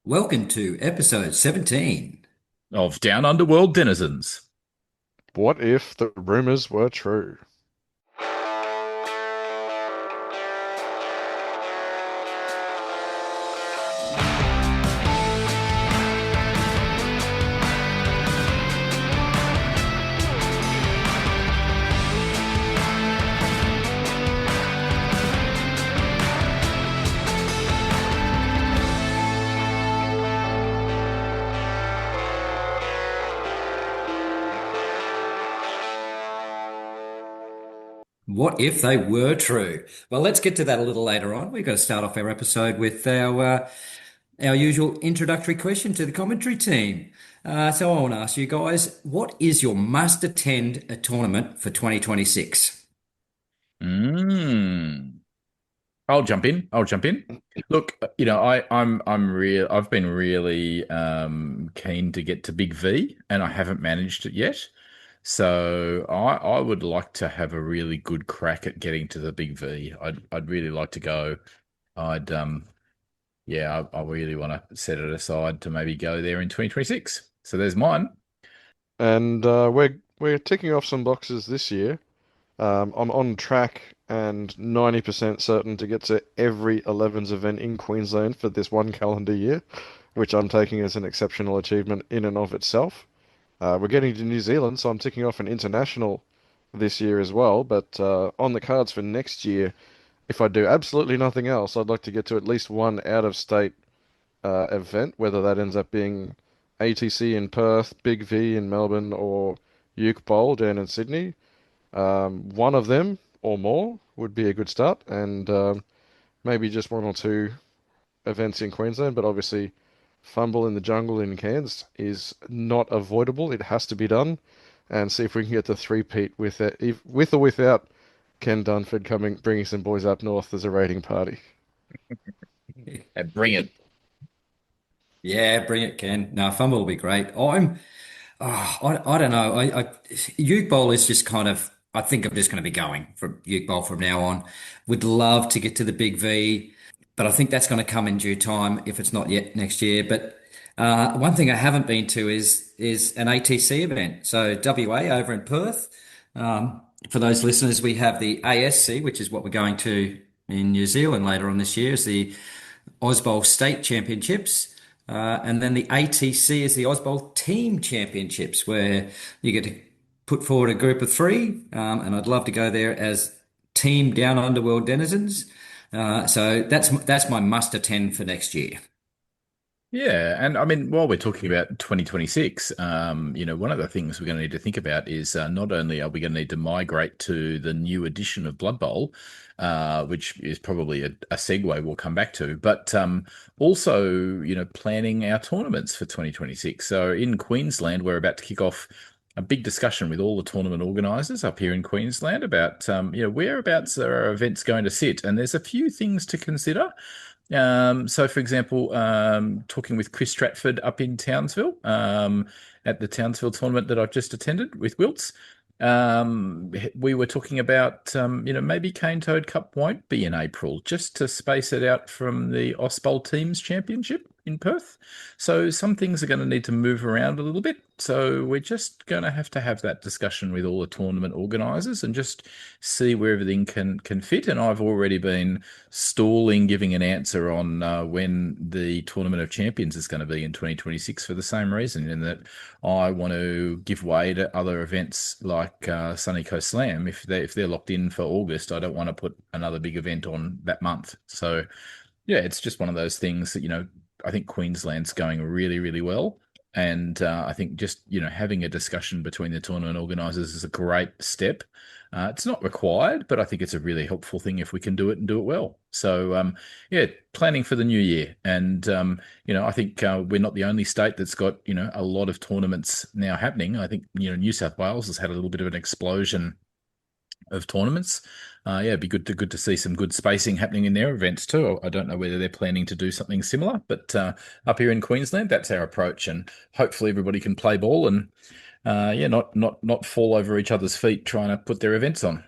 Welcome to episode 17. Of Down Underworld Denizens. What if the rumors were true? What if they were true? Well, let's get to that a little later on. We've got to start off our episode with our usual introductory question to the commentary team. So I want to ask you guys, what is your must attend a tournament for 2026? Mm. I'll jump in. I'll jump in. Look, I've been really keen to get to Big V, and I haven't managed it yet. So I would like to have a really good crack at getting to the Big V. I'd really like to go. I'd I really want to set it aside to maybe go there in 2026. So there's mine. And we're ticking off some boxes this year. I'm on track and 90% certain to get to every 11s event in Queensland for this one calendar year, which I'm taking as an exceptional achievement in and of itself. We're getting to New Zealand, so I'm ticking off an international this year as well. But on the cards for next year, if I do absolutely nothing else, I'd like to get to at least one out-of-state event, whether that ends up being ATC in Perth, Big V in Melbourne, or Uke Bowl down in Sydney. One of them or more would be a good start, and maybe just one or two events in Queensland. But obviously, Fumble in the Jungle in Cairns is not avoidable. It has to be done, and see if we can get the three-peat with it, with or without Ken Dunford coming, bringing some boys up north as a raiding party. Bring it. Yeah, bring it, Ken. No, Fumble will be great. I don't know. Uke Bowl is just kind of, I think I'm just going to be going from Uke Bowl from now on. Would love to get to the Big V, but I think that's going to come in due time if it's not yet next year. But one thing I haven't been to is an ATC event. So WA over in Perth. For those listeners, we have the ASC, which is what we're going to in New Zealand later on this year, is the Ausbowl State Championships. And then the ATC is the Ausbowl Team Championships, where you get to put forward a group of three. And I'd love to go there as Team Down Underworld Denizens. So that's my must attend for next year. Yeah, and I mean, while we're talking about 2026, one of the things we're going to need to think about is not only are we going to need to migrate to the new edition of Blood Bowl, which is probably a segue we'll come back to, but also, planning our tournaments for 2026. So in Queensland, we're about to kick off a big discussion with all the tournament organisers up here in Queensland about, whereabouts are our events going to sit, and there's a few things to consider. So, for example, talking with Chris Stratford up in Townsville, at the Townsville tournament that I've just attended with Wiltz, we were talking about, maybe Cane Toad Cup won't be in April, just to space it out from the Ausbowl Teams Championship in Perth. So some things are going to need to move around a little bit. So we're just going to have that discussion with all the tournament organisers and just see where everything can fit. And I've already been stalling giving an answer on when the Tournament of Champions is going to be in 2026 for the same reason, in that I want to give way to other events like Sunny Coast Slam. If they're locked in for August, I don't want to put another big event on that month. So yeah, it's just one of those things that, I think Queensland's going really, really well. And I think just, having a discussion between the tournament organisers is a great step. It's not required, but I think it's a really helpful thing if we can do it and do it well. So, planning for the new year. And, I think we're not the only state that's got, a lot of tournaments now happening. I think, New South Wales has had a little bit of an explosion of tournaments. It'd be good to see some good spacing happening in their events too. I don't know whether they're planning to do something similar, but up here in Queensland, that's our approach, and hopefully everybody can play ball and not fall over each other's feet trying to put their events on.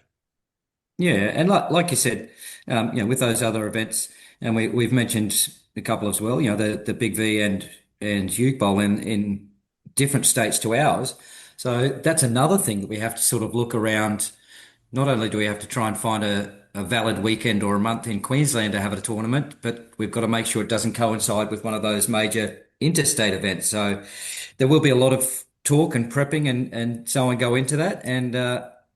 Yeah, and like you said, with those other events, and we've mentioned a couple as well. You know, the Big V and Hugh Bowl in different states to ours. So that's another thing that we have to sort of look around. Not only do we have to try and find a valid weekend or a month in Queensland to have a tournament, but we've got to make sure it doesn't coincide with one of those major interstate events. So there will be a lot of talk and prepping and so on go into that. And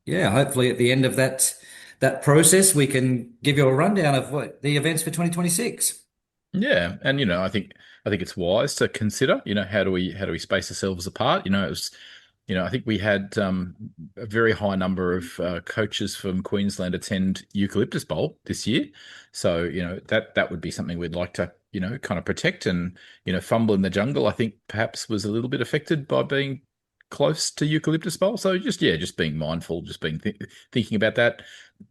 yeah, hopefully at the end of that process, we can give you a rundown of what the events for 2026. Yeah, and I think it's wise to consider, how do we space ourselves apart? I think we had a very high number of coaches from Queensland attend Eucalyptus Bowl this year, so that would be something we'd like to kind of protect. And Fumble in the Jungle, I think perhaps was a little bit affected by being close to Eucalyptus Bowl. So just being mindful, just being thinking about that.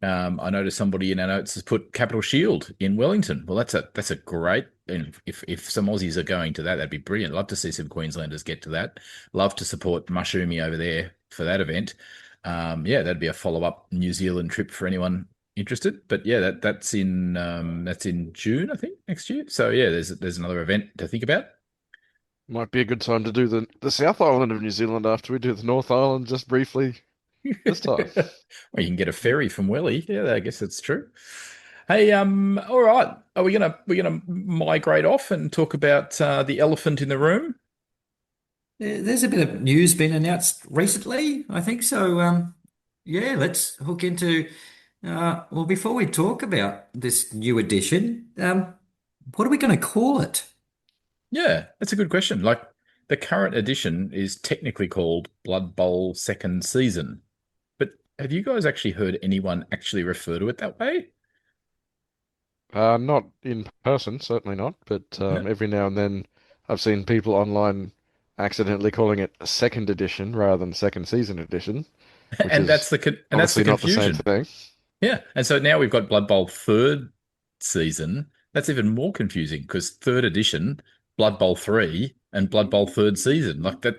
I noticed somebody in our notes has put Capital Shield in Wellington. Well, that's a great. And if some Aussies are going to that, that'd be brilliant. Love to see some Queenslanders get to that. Love to support Mushroomie over there for that event. Yeah, that'd be a follow-up New Zealand trip for anyone interested. But yeah, that's in June, I think, next year. So yeah, there's another event to think about. Might be a good time to do the South Island of New Zealand after we do the North Island just briefly this time. Well, you can get a ferry from Welly. Yeah, I guess that's true. Hey, all right. Are we gonna migrate off and talk about the elephant in the room? There's a bit of news been announced recently, I think. So yeah, let's hook into. Well, before we talk about this new edition, what are we going to call it? Yeah, that's a good question. Like the current edition is technically called Blood Bowl Second Season, but have you guys actually heard anyone actually refer to it that way? Not in person, certainly not, but No. every now and then I've seen people online accidentally calling it a second edition rather than second season edition, which And is that's the obviously not the same confusion. thing. Yeah. And so now we've got Blood Bowl third season. That's even more confusing because third edition, Blood Bowl 3, and Blood Bowl third season. Like that,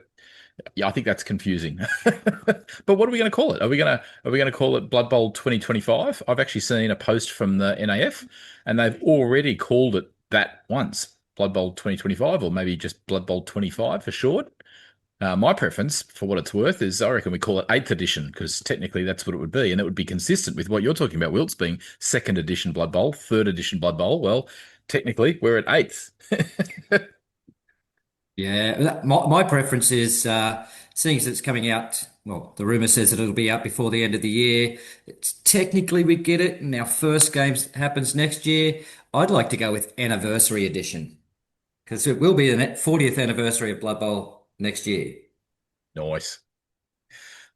yeah, I think that's confusing. But what are we going to call it? Are we gonna call it Blood Bowl 2025? I've actually seen a post from the NAF and they've already called it that once. Blood Bowl 2025, or maybe just Blood Bowl 25 for short. My preference, for what it's worth, is I reckon we call it 8th edition because technically that's what it would be. And it would be consistent with what you're talking about, Wiltz, being second edition Blood Bowl, third edition Blood Bowl. Well, technically we're at 8th. Yeah, my preference is seeing as it's coming out. Well, the rumor says that it'll be out before the end of the year. It's technically we get it, and our first game happens next year. I'd like to go with Anniversary Edition because it will be the 40th anniversary of Blood Bowl next year. Nice.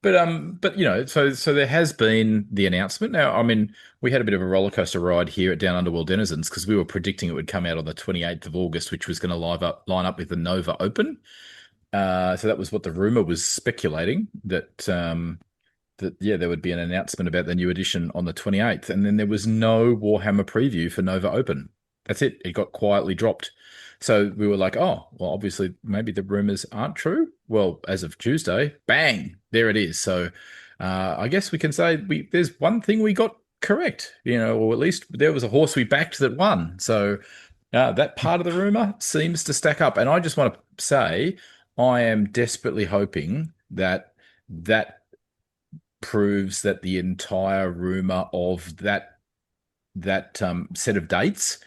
But so there has been the announcement. Now, I mean, we had a bit of a roller coaster ride here at Down Underworld Denizens because we were predicting it would come out on the 28th of August, which was going to line up with the Nova Open. So that was what the rumor was speculating that yeah, there would be an announcement about the new edition on the 28th, and then there was no Warhammer preview for Nova Open. That's it. It got quietly dropped. So we were like, oh, well, obviously maybe the rumors aren't true. Well, as of Tuesday, bang, there it is. So I guess we can say there's one thing we got correct, or at least there was a horse we backed that won. So that part of the rumor seems to stack up. And I just want to say I am desperately hoping that that proves that the entire rumor of that set of dates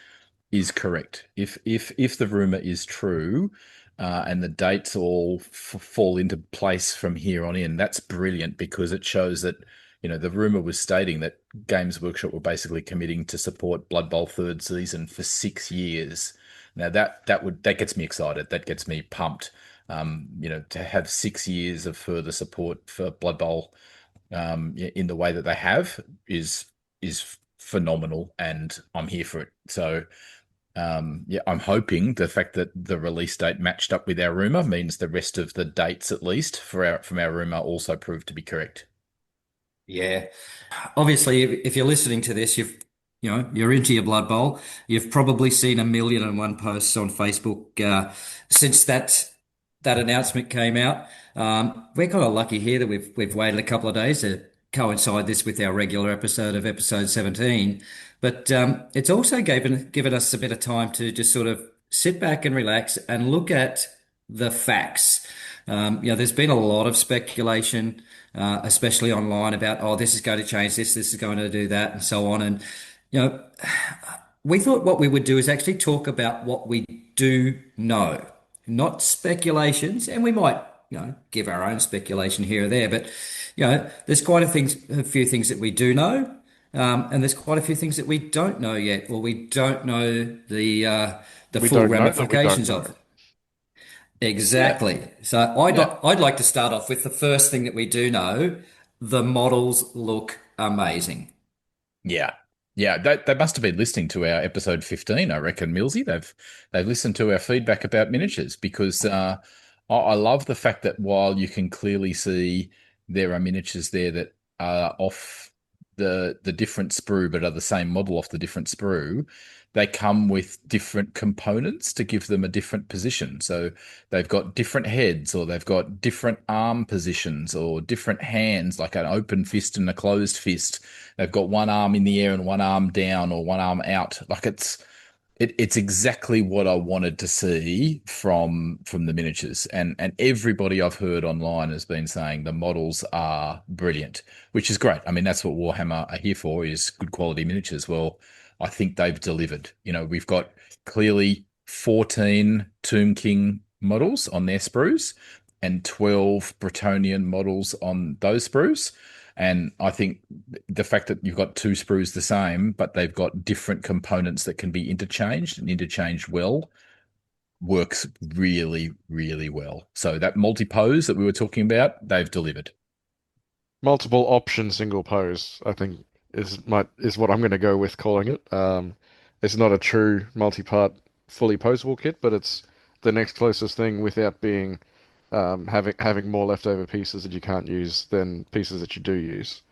is correct. If the rumor is true, and the dates all fall into place from here on in, that's brilliant because it shows that the rumor was stating that Games Workshop were basically committing to support Blood Bowl third season for 6 years. Now that gets me excited. That gets me pumped. To have 6 years of further support for Blood Bowl in the way that they have is phenomenal, and I'm here for it. So yeah, I'm hoping the fact that the release date matched up with our rumor means the rest of the dates, at least from our rumor, also proved to be correct. Yeah, obviously, if you're listening to this, you're into your Blood Bowl. You've probably seen 1,000,001 posts on Facebook since that announcement came out. We're kind of lucky here that we've waited a couple of days to coincide this with our regular episode of episode 17, but it's also given us a bit of time to just sort of sit back and relax and look at the facts. There's been a lot of speculation, especially online, about, oh, this is going to change this is going to do that, and so on. And you know, we thought what we would do is actually talk about what we do know, not speculations, and we might, give our own speculation here or there, but there's quite a few things that we do know, and there's quite a few things that we don't know yet, or we don't know the We full don't know that we don't ramifications know. of. Yeah. Exactly. So Yeah. I'd like to start off with the first thing that we do know. The models look amazing. Yeah. Yeah, they must have been listening to our episode 15, I reckon, Millsy. They've listened to our feedback about miniatures because I love the fact that while you can clearly see there are miniatures there that are off the different sprue but are the same model off the different sprue, they come with different components to give them a different position. So they've got different heads, or they've got different arm positions, or different hands, like an open fist and a closed fist. They've got one arm in the air and one arm down, or one arm out. Like it's exactly what I wanted to see from the miniatures. And everybody I've heard online has been saying the models are brilliant, which is great. I mean, that's what Warhammer are here for, is good quality miniatures. Well, I think they've delivered. We've got clearly 14 Tomb King models on their sprues and 12 Bretonian models on those sprues. And I think the fact that you've got two sprues the same, but they've got different components that can be interchanged and interchanged well, works really, really well. So that multi-pose that we were talking about, they've delivered. Multiple option single pose, I think is what I'm going to go with calling it. It's not a true multi-part fully posable kit, but it's the next closest thing without being having more leftover pieces that you can't use than pieces that you do use.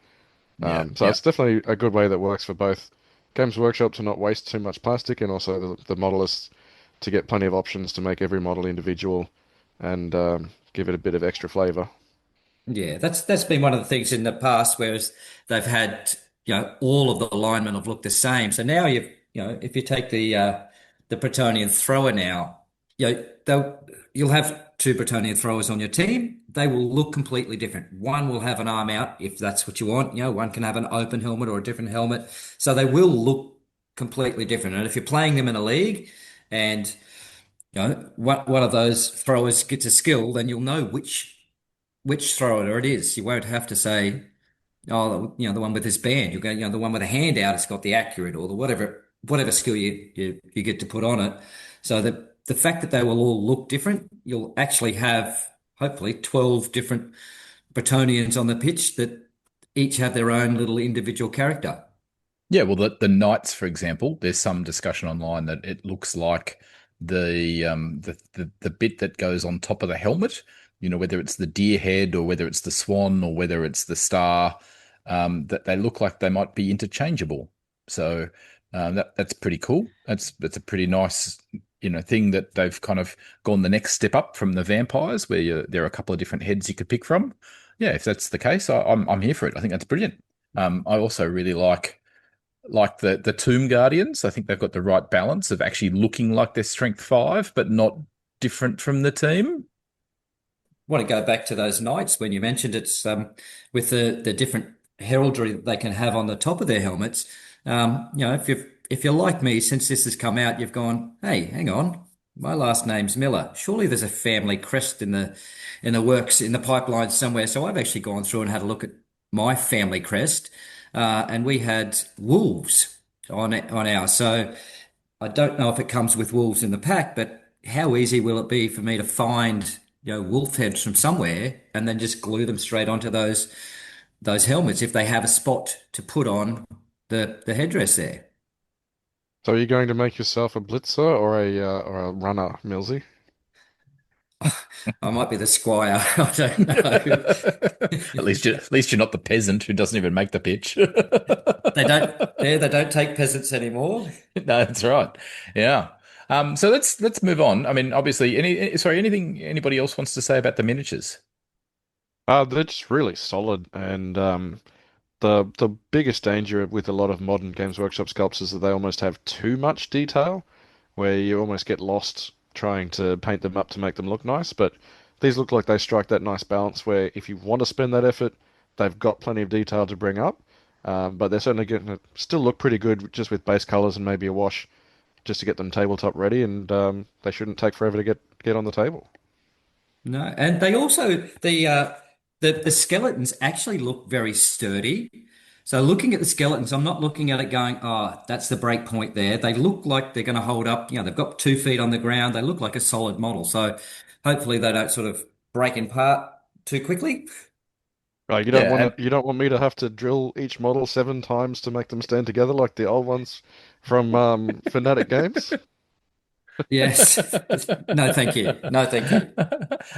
Yeah, So yeah. it's definitely a good way that works for both Games Workshop to not waste too much plastic, and also the modelists to get plenty of options to make every model individual and give it a bit of extra flavor. Yeah, that's been one of the things in the past, whereas they've had, all of the linemen have looked the same. So now if you take the Bretonian thrower now, you'll have two Bretonian throwers on your team. They will look completely different. One will have an arm out if that's what you want. One can have an open helmet or a different helmet. So they will look completely different. And if you're playing them in a league and one of those throwers gets a skill, then you'll know which thrower it is. You won't have to say, oh, the one with this band. You'll go, the one with a hand out, it's got the accurate, or the whatever skill you get to put on it. So the fact that they will all look different, you'll actually have hopefully 12 different Bretonians on the pitch that each have their own little individual character. Yeah, well, the knights, for example, there's some discussion online that it looks like the bit that goes on top of the helmet, whether it's the deer head or whether it's the swan or whether it's the star, that they look like they might be interchangeable. So that's pretty cool. That's a pretty nice, thing that they've kind of gone the next step up from the vampires, where there are a couple of different heads you could pick from. Yeah, if that's the case, I'm here for it. I think that's brilliant. I also really like the Tomb Guardians. I think they've got the right balance of actually looking like they're strength 5, but not different from the team. Want to go back to those knights when you mentioned it's with the different heraldry that they can have on the top of their helmets. If you're like me, since this has come out, you've gone, hey, hang on, my last name's Miller. Surely there's a family crest in the works in the pipeline somewhere. So I've actually gone through and had a look at my family crest, and we had wolves on ours. So I don't know if it comes with wolves in the pack, but how easy will it be for me to find, wolf heads from somewhere and then just glue them straight onto those helmets if they have a spot to put on the headdress there? So are you going to make yourself a blitzer or a runner, Millsy? I might be the squire. I don't know. At least you're not the peasant who doesn't even make the pitch. They don't take peasants anymore. No, that's right. Yeah. So let's move on. I mean, obviously, anything anybody else wants to say about the miniatures? They're just really solid, and The biggest danger with a lot of modern Games Workshop sculpts is that they almost have too much detail, where you almost get lost trying to paint them up to make them look nice. But these look like they strike that nice balance where if you want to spend that effort, they've got plenty of detail to bring up. But they're certainly going to still look pretty good just with base colors and maybe a wash just to get them tabletop ready, and they shouldn't take forever to get on the table. No, and they also the skeletons actually look very sturdy. So looking at the skeletons, I'm not looking at it going, oh, that's the break point there. They look like they're going to hold up. They've got 2 feet on the ground. They look like a solid model. So hopefully they don't sort of break in part too quickly. Right, Yeah, and you don't want me to have to drill each model 7 times to make them stand together like the old ones from Fnatic Games. Yes. No, thank you. No, thank you.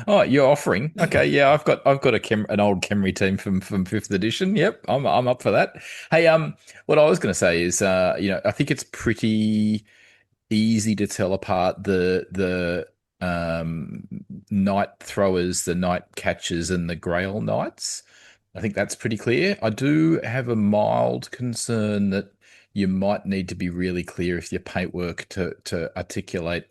oh, you're offering. Okay, yeah, I've got an old Camry team from fifth edition. Yep, I'm up for that. Hey, what I was going to say is, I think it's pretty easy to tell apart the night throwers, the night catchers, and the Grail knights. I think that's pretty clear. I do have a mild concern that you might need to be really clear if your paintwork to articulate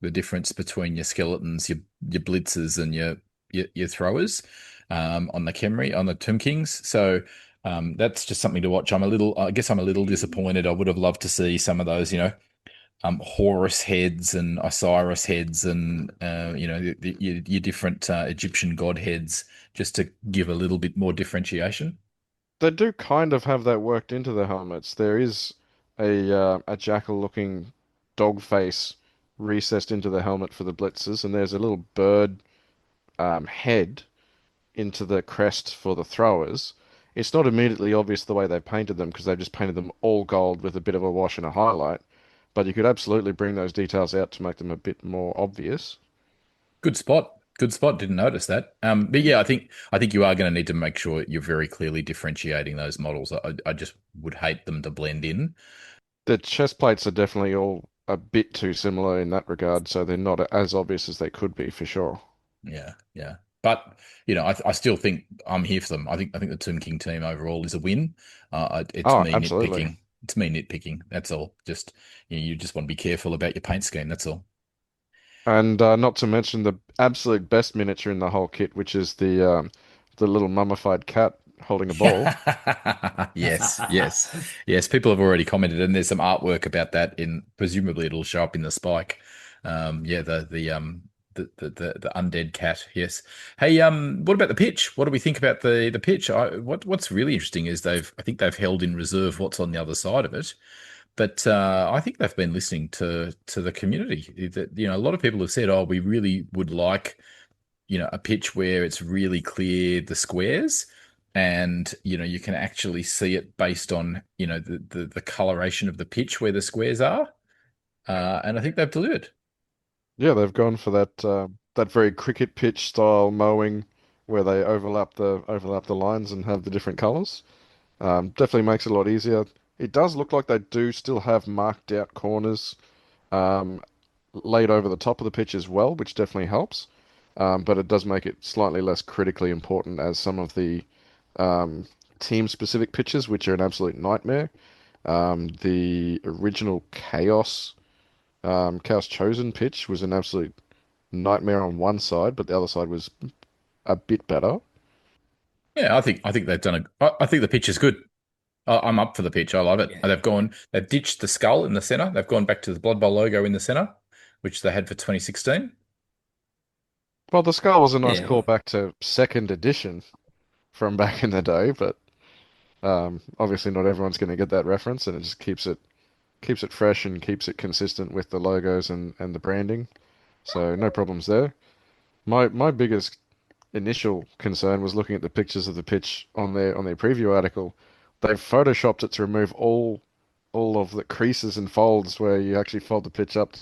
the difference between your skeletons, your blitzers, and your throwers on the Khemri, on the Tomb Kings. So that's just something to watch. I guess I'm a little disappointed. I would have loved to see some of those, Horus heads and Osiris heads and your different Egyptian god heads, just to give a little bit more differentiation. They do kind of have that worked into the helmets. There is a jackal-looking dog face recessed into the helmet for the blitzers, and there's a little bird head into the crest for the throwers. It's not immediately obvious the way they painted them because they've just painted them all gold with a bit of a wash and a highlight. But you could absolutely bring those details out to make them a bit more obvious. Good spot. Good spot. Didn't notice that. But yeah, I think you are going to need to make sure you're very clearly differentiating those models. I just would hate them to blend in. The chest plates are definitely all a bit too similar in that regard, so they're not as obvious as they could be for sure. Yeah, yeah. But I still think I'm here for them. I think the Tomb King team overall is a win. It's Oh, me absolutely. nitpicking. It's me nitpicking. That's all. Just you just want to be careful about your paint scheme. That's all. And not to mention the absolute best miniature in the whole kit, which is the little mummified cat holding a ball. Yes, yes, yes. People have already commented, and there's some artwork about that. In presumably it'll show up in the spike. Yeah, the undead cat. Yes. Hey, what about the pitch? What do we think about the pitch? What's really interesting is I think they've held in reserve what's on the other side of it. But I think they've been listening to the community. That a lot of people have said, "Oh, we really would like a pitch where it's really clear the squares, and you can actually see it based on the coloration of the pitch where the squares are." And I think they've delivered. Yeah, they've gone for that very cricket pitch style mowing where they overlap the lines and have the different colors. Definitely makes it a lot easier. It does look like they do still have marked out corners um, laid over the top of the pitch as well, which definitely helps. But it does make it slightly less critically important as some of the um, team-specific pitches, which are an absolute nightmare. The original Chaos Chosen pitch was an absolute nightmare on one side, but the other side was a bit better. Yeah, I think they've done I think the pitch is good. I'm up for the pitch. I love it. Yeah. They've ditched the skull in the center. They've gone back to the Blood Bowl logo in the center, which they had for 2016. Well, the skull was a nice Yeah. callback to second edition from back in the day, but obviously not everyone's going to get that reference, and it just keeps it fresh and keeps it consistent with the logos and the branding. So no problems there. My biggest initial concern was looking at the pictures of the pitch on their preview article. They've photoshopped it to remove all of the creases and folds where you actually fold the pitch up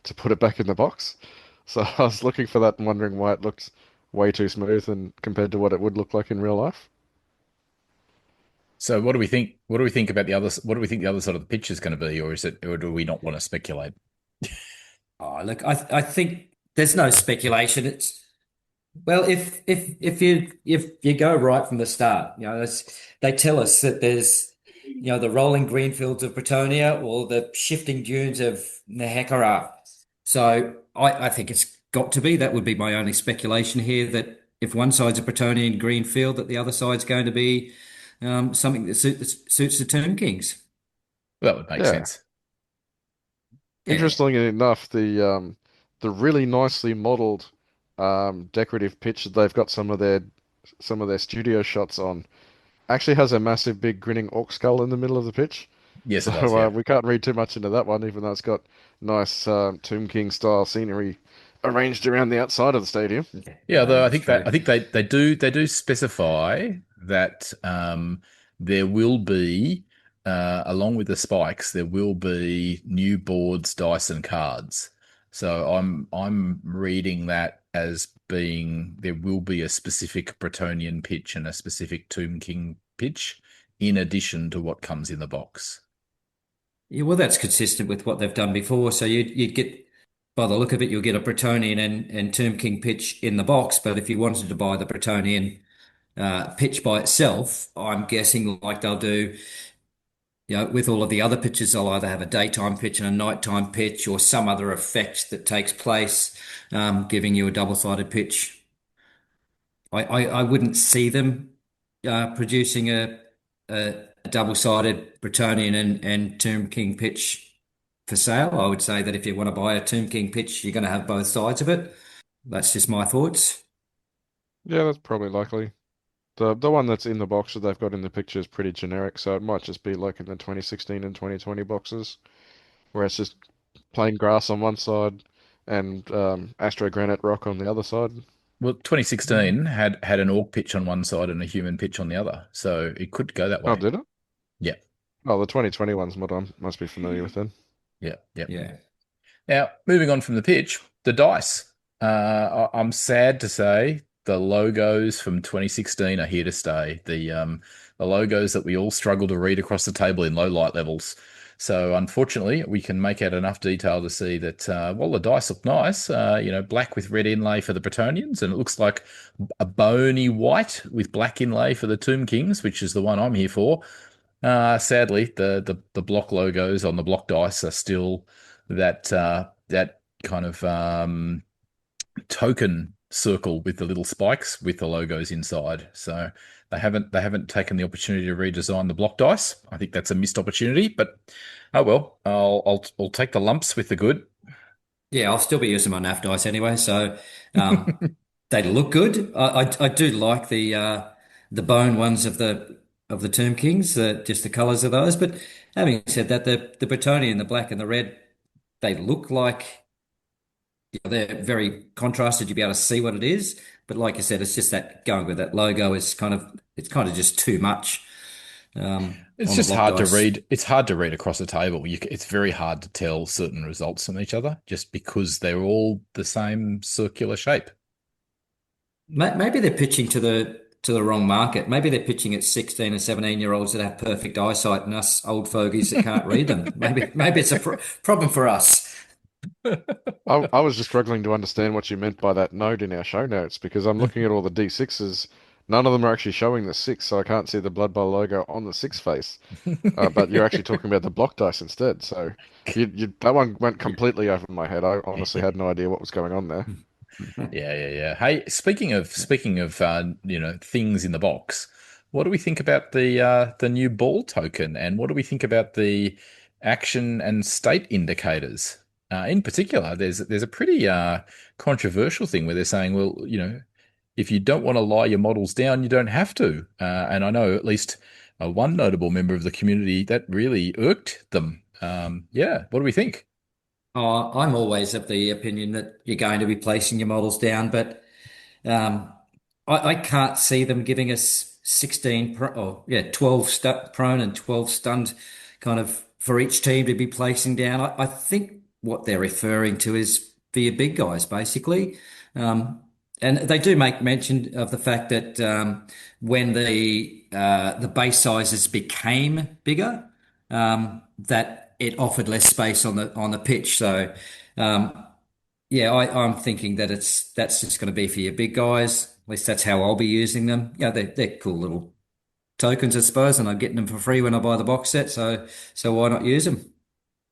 to put it back in the box. So I was looking for that and wondering why it looks way too smooth and compared to what it would look like in real life. So what do we think? What do we think about the other? What do we think the other side of the pitch is going to be, or do we not want to speculate? Oh, look, I think there's no speculation. Well, if you go right from the start, they tell us that there's the rolling green fields of Bretonia or the shifting dunes of Nehekara. So I think it's got to be. That would be my only speculation here. That if one side's a Bretonian green field, that the other side's going to be something that suits the Tomb Kings. That would make Yeah. sense. Yeah. Interestingly enough, the really nicely modeled decorative pitch that they've got some of their studio shots on actually has a massive big grinning orc skull in the middle of the pitch. Yes, So it does. Yeah. we can't read too much into that one, even though it's got nice Tomb King style scenery arranged around the outside of the stadium. Okay. Yeah, although That's I true. think they do specify that there will be along with the spikes there will be new boards, dice, and cards. So I'm reading that as being there will be a specific Bretonian pitch and a specific Tomb King pitch in addition to what comes in the box. Yeah, well, that's consistent with what they've done before. So you'd get, by the look of it, you'll get a Bretonian and Tomb King pitch in the box. But if you wanted to buy the Bretonian pitch by itself, I'm guessing like they'll do, with all of the other pitches, they'll either have a daytime pitch and a nighttime pitch, or some other effect that takes place, giving you a double-sided pitch. I wouldn't see them producing a double-sided Bretonian and Tomb King pitch for sale. I would say that if you want to buy a Tomb King pitch, you're going to have both sides of it. That's just my thoughts. Yeah, that's probably likely. The one that's in the box that they've got in the picture is pretty generic, so it might just be like in the 2016 and 2020 boxes, where it's just plain grass on one side and Astro Granite Rock on the other side. Well, Mm. 2016 had an orc pitch on one side and a human pitch on the other, so it could go that Oh, way. did it? Yeah, Oh, the 2020 one's what I must be familiar with then. yeah, yeah. Yeah. Now, moving on from the pitch, the dice. I'm sad to say the logos from 2016 are here to stay. The logos that we all struggle to read across the table in low light levels. So unfortunately, we can make out enough detail to see that while the dice look nice, black with red inlay for the Bretonians, and it looks like a bony white with black inlay for the Tomb Kings, which is the one I'm here for. Sadly, the block logos on the block dice are still that kind of token circle with the little spikes with the logos inside. So they haven't taken the opportunity to redesign the block dice. I think that's a missed opportunity, but oh well. I'll take the lumps with the good. Yeah, I'll still be using my NAF dice anyway, so they look good. I do like the bone ones of the Tomb Kings, just the colours of those. But having said that, the Bretonian, the black and the red, they look like they're very contrasted. You'll be able to see what it is. But like you said, it's just that going with that logo is kind of just too much It's on the just block hard to dice. read. It's hard to read across the table. It's very hard to tell certain results from each other just because they're all the same circular shape. Maybe they're pitching to the wrong market. Maybe they're pitching at 16 and 17-year-olds that have perfect eyesight and us old fogies that can't read them. Maybe it's a problem for us. I was just struggling to understand what you meant by that note in our show notes because I'm looking at all the D6s. None of them are actually showing the six, so I can't see the Blood Bowl logo on the six face. But you're actually talking about the block dice instead. So that one went completely over my head. I honestly had no idea what was going on there. Yeah, yeah, yeah. Hey, speaking of things in the box, what do we think about the new ball token, and what do we think about the action and state indicators? In particular, there's a pretty controversial thing where they're saying, well, if you don't want to lie your models down, you don't have to. And I know at least one notable member of the community that really irked them. Yeah, what do we think? I'm always of the opinion that you're going to be placing your models down, but um, I can't see them giving us 16 12 prone and 12 stunned kind of for each team to be placing down. I think what they're referring to is for your big guys, basically. Um, and they do make mention of the fact that when the base sizes became bigger, that it offered less space on the pitch. So yeah, I'm thinking that that's just going to be for your big guys. At least that's how I'll be using them. Yeah, they're cool little tokens, I suppose, and I'm getting them for free when I buy the box set. So why not use them?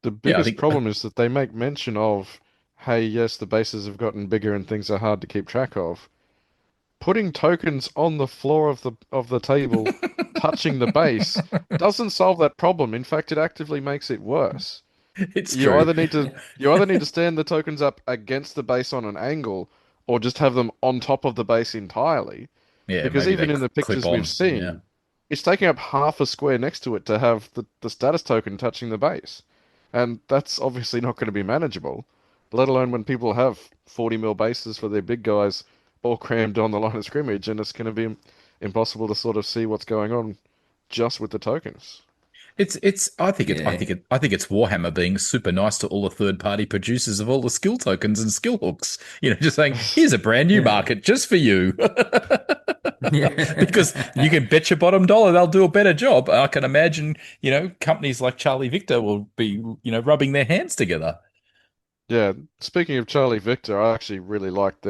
The Yeah, I biggest think problem is that they make mention of, hey, yes, the bases have gotten bigger and things are hard to keep track of. Putting tokens on the floor of the table, touching the base, doesn't solve that problem. In fact, it actively makes it worse. it's You true. either need to you either need to stand the tokens up against the base on an angle, or just have them on top of the base entirely. Yeah, Because maybe they even in the clip pictures we've on. Yeah. seen, it's taking up half a square next to it to have the status token touching the base. And that's obviously not going to be manageable, let alone when people have 40 mil bases for their big guys all crammed on the line of scrimmage, and it's going to be impossible to sort of see what's going on just with the tokens. It's Yeah, I think it's Warhammer being super nice to all the third party producers of all the skill tokens and skill hooks. Just saying, here's a brand new yeah, market just for you. Because you yeah. can bet your bottom dollar they'll do a better job. I can imagine, companies like Charlie Victor will be, rubbing their hands together. Yeah, speaking of Charlie Victor, I actually really like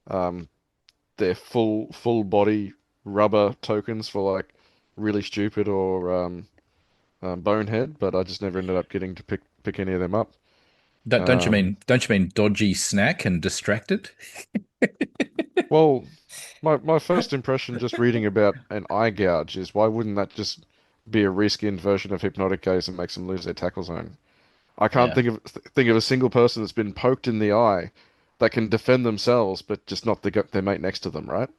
um their full body rubber tokens for like really stupid or bonehead, but I just never ended up getting to pick any of them up. Um, Don't you mean dodgy snack and distracted? well, my first impression just reading about an eye gouge is why wouldn't that just be a reskinned version of Hypnotic Gaze and makes them lose their tackle zone? I can't Yeah. think of a single person that's been poked in the eye that can defend themselves, but just not their mate next to them, right?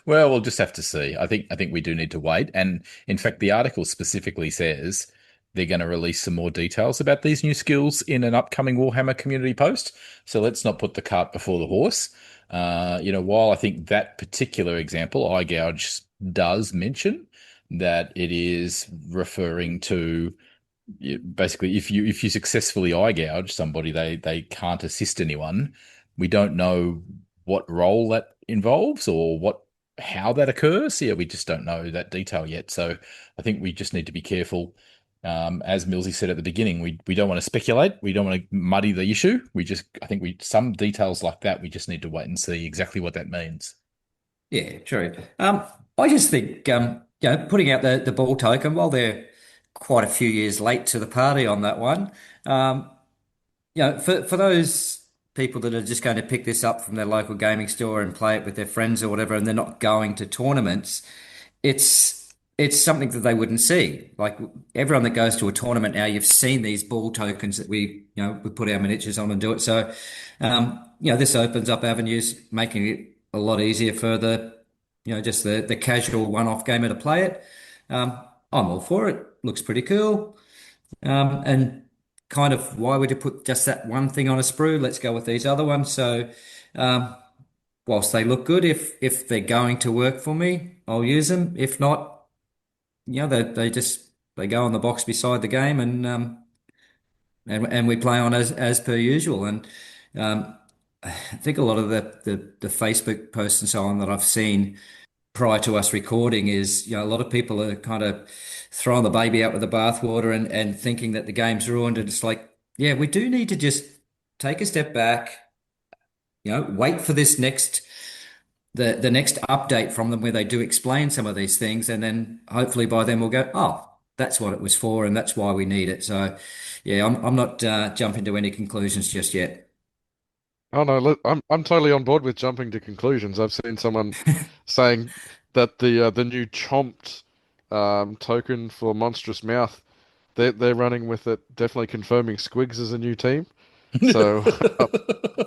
Well, we'll just have to see. I think we do need to wait. And in fact, the article specifically says they're going to release some more details about these new skills in an upcoming Warhammer community post. So let's not put the cart before the horse. While I think that particular example, eye gouge, does mention that it is referring to basically if you successfully eye gouge somebody, they can't assist anyone. We don't know what role that involves or what how that occurs. Yeah, we just don't know that detail yet. So I think we just need to be careful. As Millsy said at the beginning, we don't want to speculate. We don't want to muddy the issue. I think some details like that, we just need to wait and see exactly what that means. Yeah, true. I just think, putting out the ball token while they're quite a few years late to the party on that one. Um, for those people that are just going to pick this up from their local gaming store and play it with their friends or whatever, and they're not going to tournaments, it's something that they wouldn't see. Like everyone that goes to a tournament now, you've seen these ball tokens that we put our miniatures on and do it. So, this opens up avenues, making it a lot easier for just the casual one-off gamer to play it. Um, I'm all for it. Looks pretty cool. And kind of why would you put just that one thing on a sprue? Let's go with these other ones. So, um, whilst they look good, if they're going to work for me, I'll use them. If not, they go on the box beside the game and we play on as per usual. And um, I think a lot of the Facebook posts and so on that I've seen prior to us recording is, a lot of people are kind of throwing the baby out with the bathwater and thinking that the game's ruined. And it's like, yeah, we do need to just take a step back, wait for the next update from them where they do explain some of these things, and then hopefully by then we'll go, oh, that's what it was for, and that's why we need it. So, yeah, I'm not jumping to any conclusions just yet. Oh no, I'm totally on board with jumping to conclusions. I've seen someone saying that the new chomped token for Monstrous Mouth, they're running with it, definitely confirming Squigs as a new team. So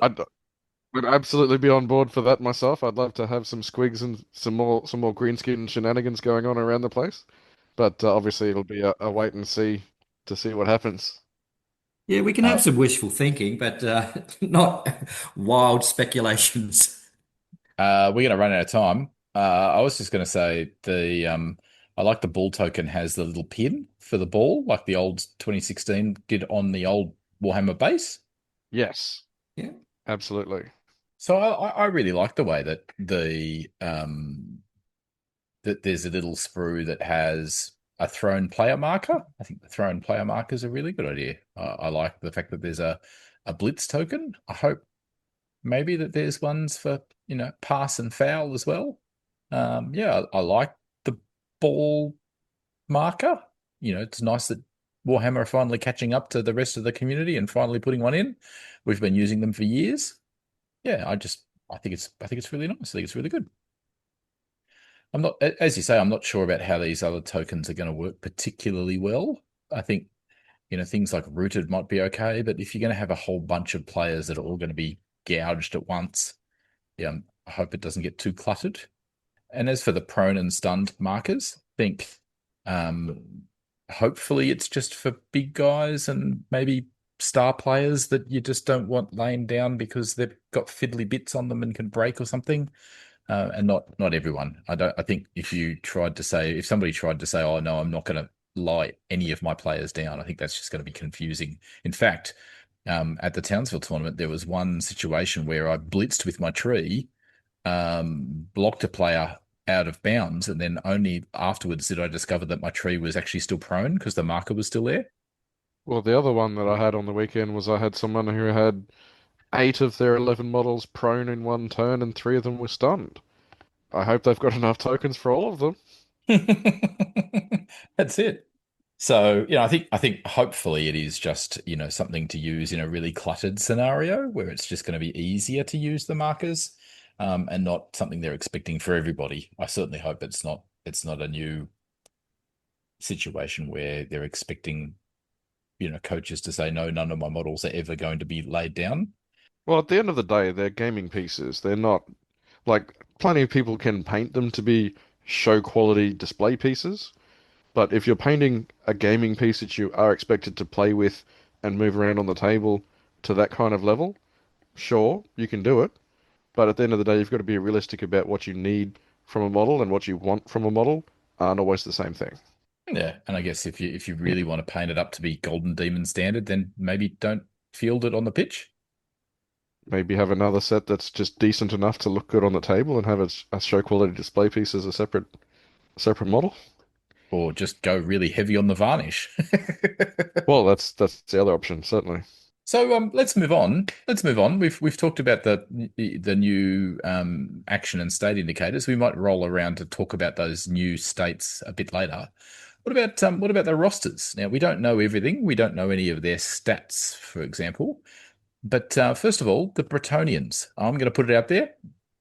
I'd would absolutely be on board for that myself. I'd love to have some Squigs and some more greenskin shenanigans going on around the place. But obviously it'll be a wait and see to see what happens. Yeah, we can have Uh, some wishful thinking, but not wild speculations. we're going to run out of time. I was just going to say I like the ball token has the little pin for the ball, like the old 2016 did on the old Warhammer base. Yes, Yeah. absolutely. So I really like the way that that there's a little sprue that has a thrown player marker. I think the thrown player marker is a really good idea. I like the fact that there's a blitz token. I hope maybe that there's ones for, pass and foul as well. Yeah, I like the ball marker. It's nice that Warhammer are finally catching up to the rest of the community and finally putting one in. We've been using them for years. Yeah, I think it's really nice. I think it's really good. I'm not, as you say, I'm not sure about how these other tokens are going to work particularly well. I think, things like rooted might be okay, but if you're going to have a whole bunch of players that are all going to be gouged at once, yeah, I hope it doesn't get too cluttered. And as for the prone and stunned markers, I think hopefully it's just for big guys and maybe star players that you just don't want laying down because they've got fiddly bits on them and can break or something. And not everyone. I think if somebody tried to say, "Oh no, I'm not going to lie any of my players down," I think that's just going to be confusing. In fact, at the Townsville tournament, there was one situation where I blitzed with my tree, blocked a player out of bounds, and then only afterwards did I discover that my tree was actually still prone because the marker was still there. Well, the other one that I had on the weekend was I had someone who had 8 of their 11 models prone in one turn and 3 of them were stunned. I hope they've got enough tokens for all of them. That's it. So, I think hopefully it is just, something to use in a really cluttered scenario where it's just going to be easier to use the markers, and not something they're expecting for everybody. I certainly hope it's not a new situation where they're expecting, coaches to say, no, none of my models are ever going to be laid down. Well, at the end of the day, they're gaming pieces. They're not like plenty of people can paint them to be show quality display pieces. But if you're painting a gaming piece that you are expected to play with and move around on the table to that kind of level, sure, you can do it. But at the end of the day, you've got to be realistic about what you need from a model and what you want from a model aren't always the same thing. Yeah, and I guess if you really want to paint it up to be Golden Demon standard, then maybe don't field it on the pitch, Maybe have another set that's just decent enough to look good on the table and have a show quality display piece as a separate model. or just go really heavy on the varnish. Well, that's the other option, certainly. So let's move on. Let's move on. We've talked about the new action and state indicators. We might roll around to talk about those new states a bit later. What about the rosters? Now we don't know everything. We don't know any of their stats, for example. But first of all, the Bretonians. I'm going to put it out there.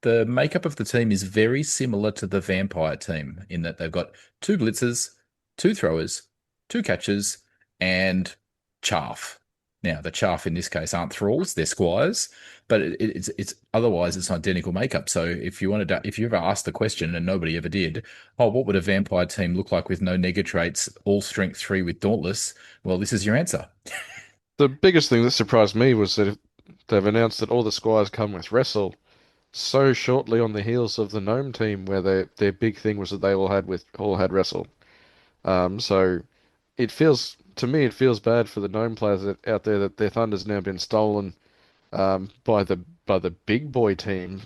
The makeup of the team is very similar to the Vampire team in that they've got 2 blitzers, 2 throwers, 2 catchers, and chaff. Now, the chaff in this case aren't thralls; they're squires. But it's otherwise it's an identical makeup. So if you ever asked the question and nobody ever did, oh, what would a vampire team look like with no nega traits, all strength 3 with dauntless? Well, this is your answer. The biggest thing that surprised me was that they've announced that all the squires come with wrestle so shortly on the heels of the gnome team, where their big thing was that they all had wrestle. So it feels to me it feels bad for the gnome players out there that their thunder's now been stolen by the big boy team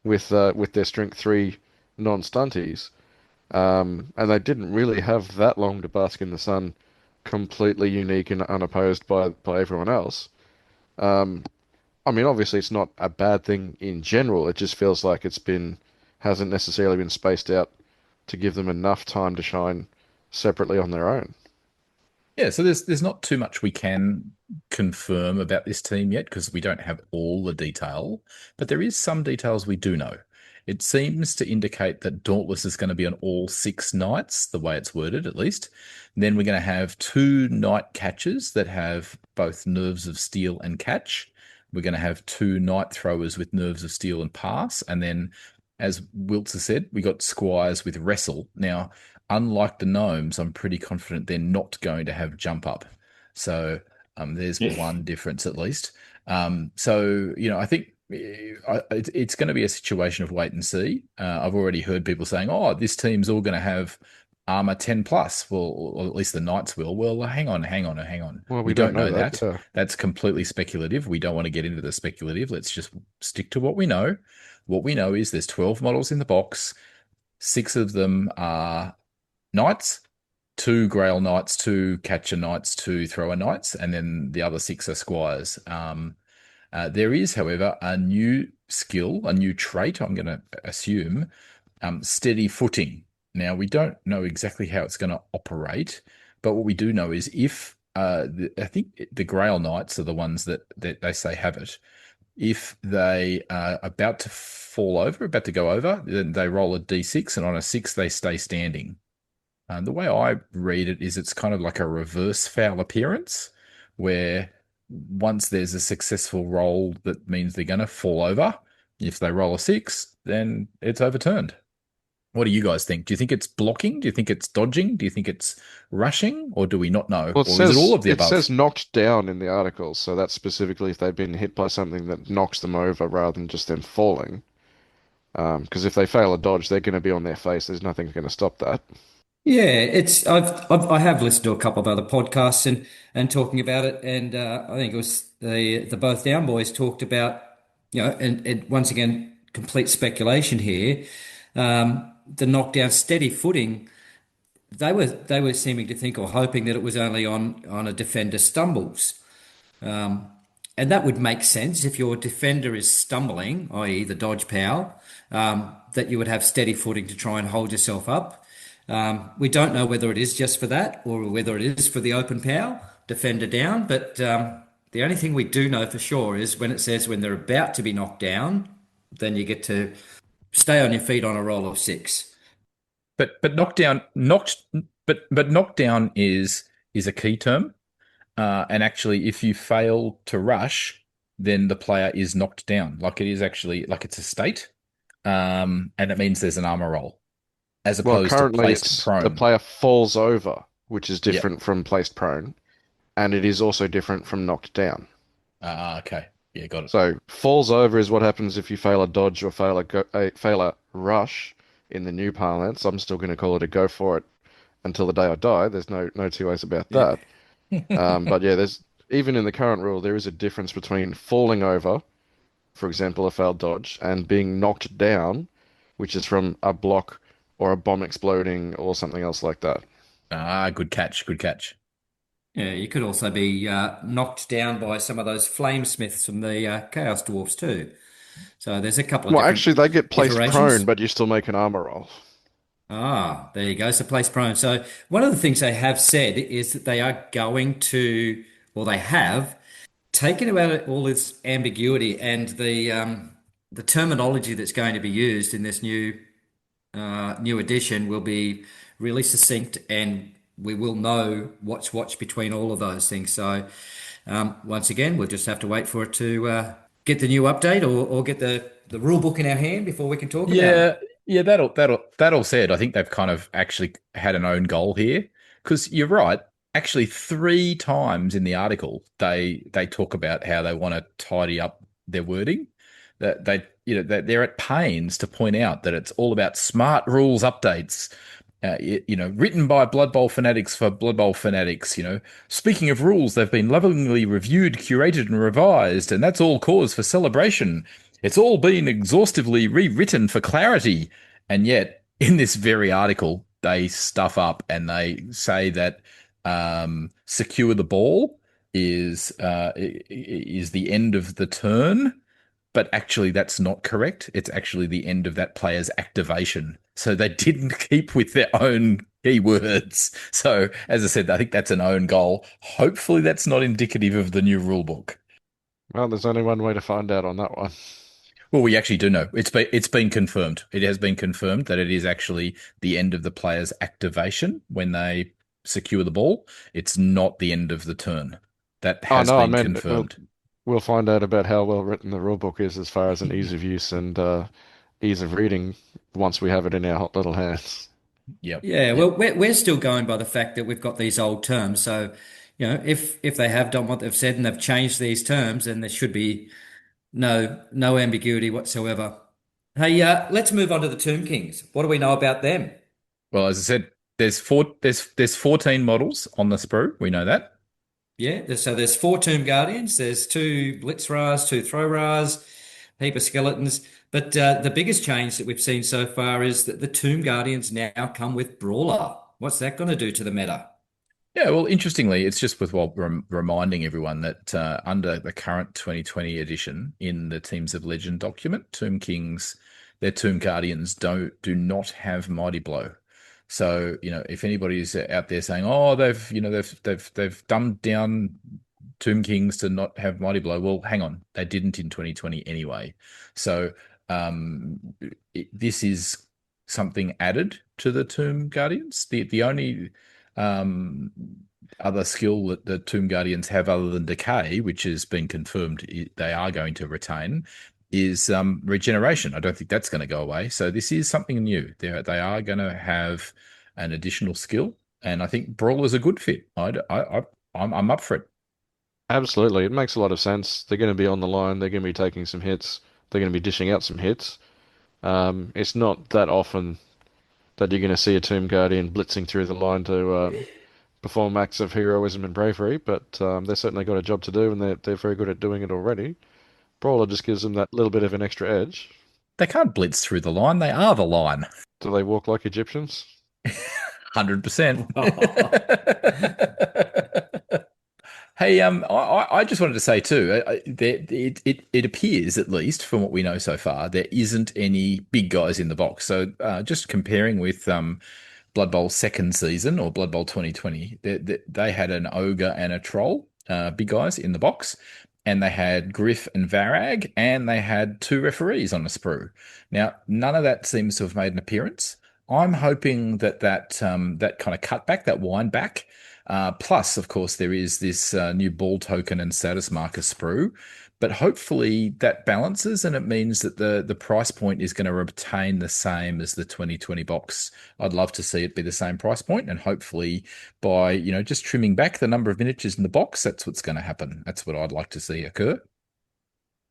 with their strength 3 non-stunties. And they didn't really have that long to bask in the sun, completely unique and unopposed by everyone else. Um, I mean, obviously, it's not a bad thing in general. It just feels like hasn't necessarily been spaced out to give them enough time to shine separately on their own. Yeah, so there's not too much we can confirm about this team yet because we don't have all the detail, but there is some details we do know. It seems to indicate that Dauntless is going to be on all 6 knights, the way it's worded at least. And then we're going to have 2 knight catchers that have both nerves of steel and catch. We're going to have 2 knight throwers with nerves of steel and pass. And then, as Wiltz has said, we got squires with wrestle. Now, unlike the gnomes, I'm pretty confident they're not going to have jump up. So there's one difference at least. So, I think it's going to be a situation of wait and see. I've already heard people saying, oh, this team's all going to have armor 10 plus. Well, or at least the knights will. Well, hang on. Well, We we don't don't know know that. that. Yeah. That's completely speculative. We don't want to get into the speculative. Let's just stick to what we know. What we know is there's 12 models in the box. 6 of them are knights, two Grail Knights, two Catcher Knights, two Thrower Knights, and then the other six are Squires. There is, however, a new skill, a new trait, I'm going to assume, steady footing. Now, we don't know exactly how it's going to operate, but what we do know is if I think the Grail Knights are the ones that they say have it. If they are about to fall over, about to go over, then they roll a d6, and on a 6, they stay standing. The way I read it is it's kind of like a reverse foul appearance, where once there's a successful roll that means they're going to fall over, if they roll a 6, then it's overturned. What do you guys think? Do you think it's blocking? Do you think it's dodging? Do you think it's rushing? Or do we not know? Well, Or is it all of the it above? says knocked down in the article, so that's specifically if they've been hit by something that knocks them over rather than just them falling. Because if they fail a dodge, they're going to be on their face. There's nothing going to stop that. Yeah, I have listened to a couple of other podcasts and talking about it, and I think it was the both down boys talked about, and once again, complete speculation here. The knockdown steady footing, they were seeming to think or hoping that it was only on a defender stumbles. And that would make sense if your defender is stumbling, i.e., the dodge power, that you would have steady footing to try and hold yourself up. We don't know whether it is just for that or whether it is for the open power, defender down. But the only thing we do know for sure is when it says when they're about to be knocked down, then you get to stay on your feet on a roll of 6. But knockdown knocked but knockdown is a key term. And actually, if you fail to rush, then the player is knocked down. Like it is actually like it's a state. And it means there's an armor roll as Well, opposed to currently placed it's the prone. player falls over, which is Yep. different from placed prone, and it is also different from knocked down. Okay. Yeah, got it. So falls over is what happens if you fail a dodge or fail a rush in the new parlance. I'm still going to call it a go for it until the day I die. There's no two ways about Yeah. that. But yeah, there's even in the current rule there is a difference between falling over, for example, a failed dodge, and being knocked down, which is from a block or a bomb exploding or something else like that. Good catch. Good catch. Yeah, you could also be knocked down by some of those flamesmiths from the Chaos Dwarfs too. So there's a couple of Well, different actually, they get placed prone, iterations. but you still make an armor roll. There you go. So place prone. So one of the things they have said is that they are going to, or they have taken about all this ambiguity and the terminology that's going to be used in this new edition will be really succinct, and we will know what's between all of those things. So once again, we'll just have to wait for it to get the new update or get the rule book in our hand before we can talk about it. Yeah, yeah, that all said, I think they've kind of actually had an own goal here. Because you're right, actually three times in the article they talk about how they want to tidy up their wording. That they're at pains to point out that it's all about smart rules updates. Written by Blood Bowl fanatics for Blood Bowl fanatics. Speaking of rules, they've been lovingly reviewed, curated, and revised, and that's all cause for celebration. It's all been exhaustively rewritten for clarity. And yet, in this very article, they stuff up and they say that secure the ball is the end of the turn, but actually that's not correct. It's actually the end of that player's activation. So they didn't keep with their own keywords. So as I said, I think that's an own goal. Hopefully that's not indicative of the new rule book. Well, there's only one way to find out on that one. Well, we actually do know. It's been confirmed. It has been confirmed that it is actually the end of the player's activation when they secure the ball. It's not the end of the turn. That Oh has no, I been meant confirmed. we'll find out about how well written the rulebook is as far as an ease of use and ease of reading once we have it in our hot little hands. Yep. Yeah, well, Yep. we're still going by the fact that we've got these old terms. So, if they have done what they've said and they've changed these terms, then there should be no ambiguity whatsoever. Hey, let's move on to the Tomb Kings. What do we know about them? Well, as I said, there's 14 models on the sprue. We know that. Yeah, so there's 4 Tomb Guardians, there's 2 Blitzras, 2 Throw-Ras, heap of skeletons. But the biggest change that we've seen so far is that the Tomb Guardians now come with Brawler. What's that going to do to the meta? Yeah, well, interestingly, it's just worthwhile reminding everyone that under the current 2020 edition in the Teams of Legend document, Tomb Kings, their Tomb Guardians do not have Mighty Blow. So, if anybody's out there saying, "Oh, they've dumbed down Tomb Kings to not have Mighty Blow," well, hang on, they didn't in 2020 anyway. So, this is something added to the Tomb Guardians. The only um, other skill that the Tomb Guardians have, other than decay, which has been confirmed they are going to retain, is regeneration. I don't think that's going to go away. So this is something new. They are going to have an additional skill, and I think Brawl is a good fit. I'm up for it. Absolutely. It makes a lot of sense. They're going to be on the line. They're going to be taking some hits. They're going to be dishing out some hits. It's not that often that you're going to see a Tomb Guardian blitzing through the line to perform acts of heroism and bravery, but they've certainly got a job to do, and they're very good at doing it already. Brawler just gives them that little bit of an extra edge. They can't blitz through the line. They are the line. Do they walk like Egyptians? 100%. Hey, I just wanted to say too, it appears, at least from what we know so far, there isn't any big guys in the box. So just comparing with Blood Bowl second season or Blood Bowl 2020, they had an ogre and a troll, big guys in the box, and they had Griff and Varag, and they had 2 referees on a sprue. Now, none of that seems to have made an appearance. I'm hoping that kind of cutback, that wind back. Plus, of course, there is this new ball token and status marker sprue, but hopefully that balances, and it means that the price point is going to retain the same as the 2020 box. I'd love to see it be the same price point, and hopefully by just trimming back the number of miniatures in the box, that's what's going to happen. That's what I'd like to see occur.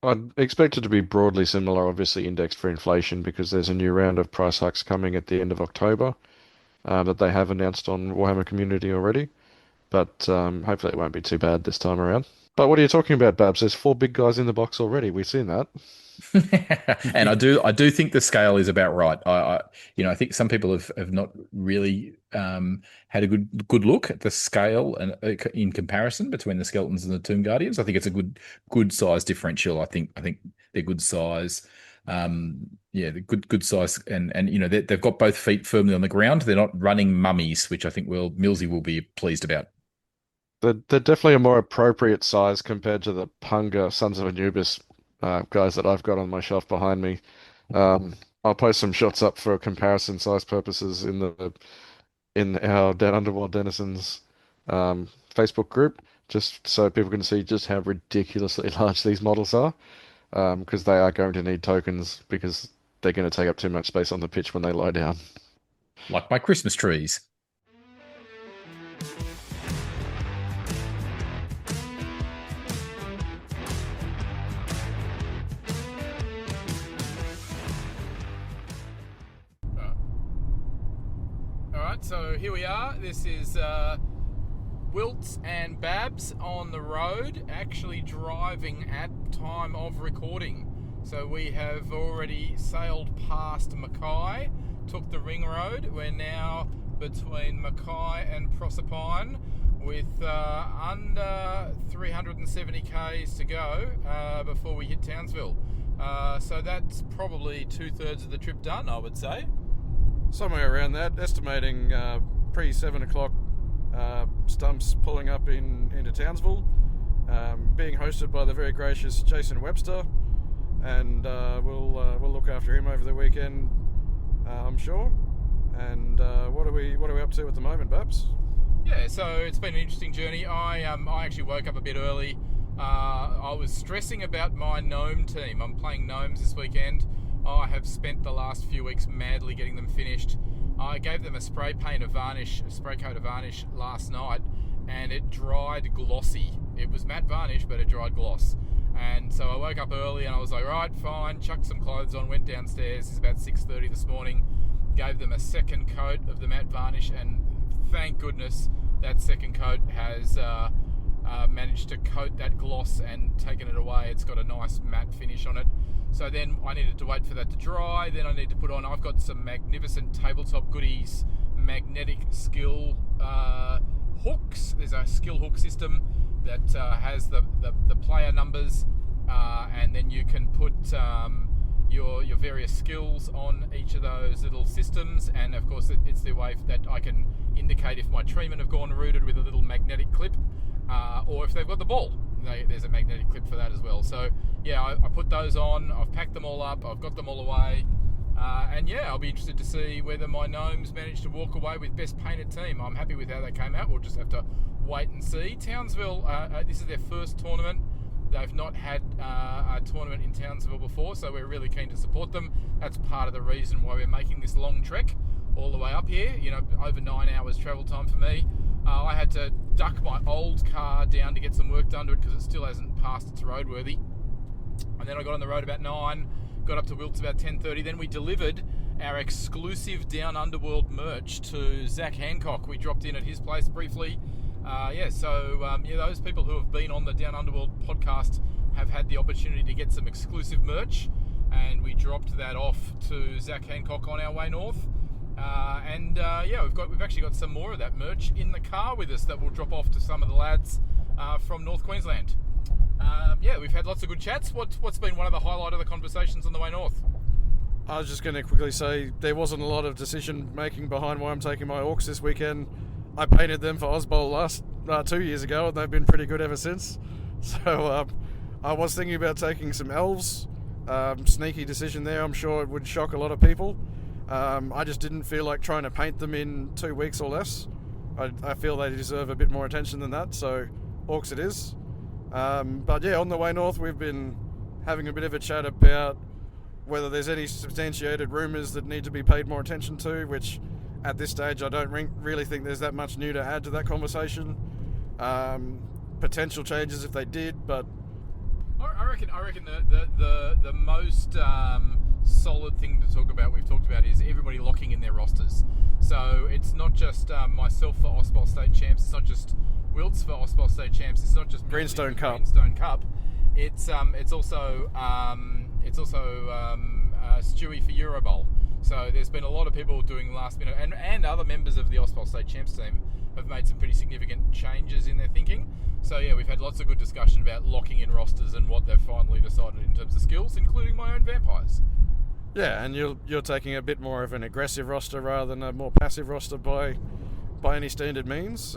I'd expect it to be broadly similar, obviously indexed for inflation, because there's a new round of price hikes coming at the end of October that they have announced on Warhammer Community already. But hopefully it won't be too bad this time around. But what are you talking about, Babs? There's 4 big guys in the box already. We've seen that. And I do think the scale is about right. I think some people have not really had a good look at the scale and in comparison between the skeletons and the Tomb Guardians. I think it's a good size differential. I think they're good size. The good size, and they've got both feet firmly on the ground. They're not running mummies, which I think Millsy will be pleased about. They're definitely a more appropriate size compared to the Punga Sons of Anubis guys that I've got on my shelf behind me. I'll post some shots up for comparison size purposes in our Dead Underworld Denizens Facebook group, just so people can see just how ridiculously large these models are. Because they are going to need tokens, because they're going to take up too much space on the pitch when they lie down. Like my Christmas trees. All right, so here we are. This is Wiltz and Babs on the road, actually driving at time of recording. So we have already sailed past Mackay, took the ring road. We're now between Mackay and Proserpine with under 370 k's to go before we hit Townsville. So that's probably 2/3 of the trip done, I would say. Somewhere around that, estimating pre 7 o'clock stumps pulling up into Townsville, being hosted by the very gracious Jason Webster, and we'll look after him over the weekend, I'm sure. And what are we up to at the moment, Babs? Yeah, so it's been an interesting journey. I actually woke up a bit early. I was stressing about my gnome team. I'm playing gnomes this weekend. I have spent the last few weeks madly getting them finished. I gave them a spray coat of varnish last night, and it dried glossy. It was matte varnish, but it dried gloss. And so I woke up early and I was like, right, fine, chucked some clothes on, went downstairs. It's about 6:30 this morning, gave them a second coat of the matte varnish, and thank goodness that second coat has managed to coat that gloss and taken it away. It's got a nice matte finish on it. So then I needed to wait for that to dry. Then I need to put on, I've got some magnificent tabletop goodies magnetic skill hooks. There's a skill hook system that has the player numbers, and then you can put your various skills on each of those little systems, and of course it's the way that I can indicate if my treemen have gone rooted with a little magnetic clip, or if they've got the ball. There's a magnetic clip for that as well. So yeah, I put those on, I've packed them all up, I've got them all away, and yeah, I'll be interested to see whether my gnomes manage to walk away with best painted team. I'm happy with how they came out. We'll just have to wait and see. Townsville, this is their first tournament. They've not had a tournament in Townsville before, so we're really keen to support them. That's part of the reason why we're making this long trek all the way up here. You know, over 9 hours travel time for me. I had to duck my old car down to get some work done to it because it still hasn't passed its roadworthy. And then I got on the road about 9, got up to Wiltz about 10:30. Then we delivered our exclusive Down Underworld merch to Zach Hancock. We dropped in at his place briefly. Those people who have been on the Down Underworld podcast have had the opportunity to get some exclusive merch, and we dropped that off to Zach Hancock on our way north. We've actually got some more of that merch in the car with us that we'll drop off to some of the lads from North Queensland. We've had lots of good chats. What's been one of the highlight of the conversations on the way north? I was just going to quickly say there wasn't a lot of decision making behind why I'm taking my orcs this weekend. I painted them for Ozbowl 2 years ago, and they've been pretty good ever since. So I was thinking about taking some elves. Sneaky decision there. I'm sure it would shock a lot of people. I just didn't feel like trying to paint them in 2 weeks or less. I feel they deserve a bit more attention than that, so orcs it is. On the way north we've been having a bit of a chat about whether there's any substantiated rumours that need to be paid more attention to, which at this stage I don't really think there's that much new to add to that conversation. Potential changes if they did, but I reckon the most solid thing to talk about, we've talked about, is everybody locking in their rosters. So it's not just myself for Ozbowl State Champs, it's not just Wiltz for Ozbowl State Champs, it's not just Greenstone Cup. It's also Stewie for Eurobowl. So there's been a lot of people doing last minute, and other members of the Ozbowl State Champs team have made some pretty significant changes in their thinking. So yeah, we've had lots of good discussion about locking in rosters and what they've finally decided in terms of skills, including my own vampires. Yeah, and you're taking a bit more of an aggressive roster rather than a more passive roster by any standard means.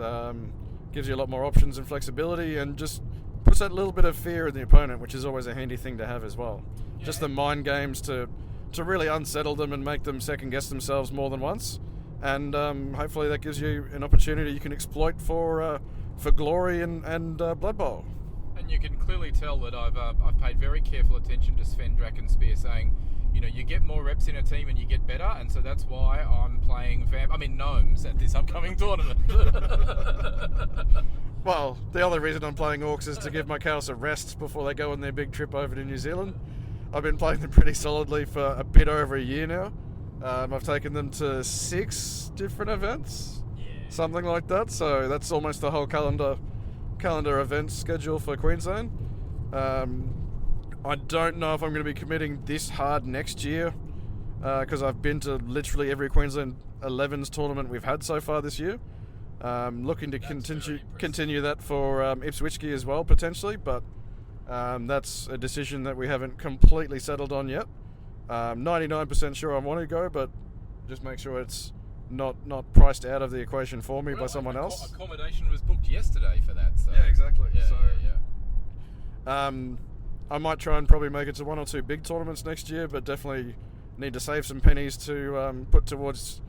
Gives you a lot more options and flexibility, and just puts that little bit of fear in the opponent, which is always a handy thing to have as well. Yeah. Just the mind games to really unsettle them and make them second guess themselves more than once, and hopefully that gives you an opportunity you can exploit for glory and Blood Bowl. And you can clearly tell that I've paid very careful attention to Sven Draconspear saying, you know, you get more reps in a team and you get better, and so that's why I'm playing gnomes at this upcoming tournament. Well, the other reason I'm playing orcs is to give my chaos a rest before they go on their big trip over to New Zealand. I've been playing them pretty solidly for a bit over a year now. I've taken them to 6 different events, something like that. So that's almost the whole calendar event schedule for Queensland. I don't know if I'm going to be committing this hard next year, because I've been to literally every Queensland 11s tournament we've had so far this year. Looking to continue that for Ipswichki as well, potentially, but that's a decision that we haven't completely settled on yet. 99% sure I want to go, but just make sure it's not priced out of the equation for me by someone else. Accommodation was booked yesterday for that. So. Yeah, exactly. Yeah. I might try and probably make it to 1 or 2 big tournaments next year, but definitely need to save some pennies to put towards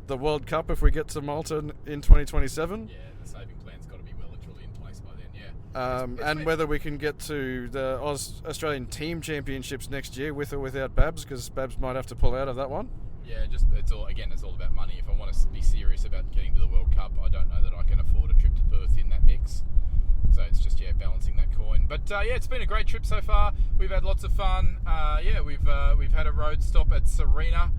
the World Cup if we get to Malta in 2027. Yeah, the saving plan's got to be well and truly in place by then, yeah. And whether we can get to the Australian Team Championships next year with or without Babs, because Babs might have to pull out of that one. Yeah, it's all about money. If I want to be serious about getting to the World Cup, I don't know that I can afford a trip to Perth in that mix. So it's just balancing that coin. But it's been a great trip so far. We've had lots of fun. We've had a road stop at Serena,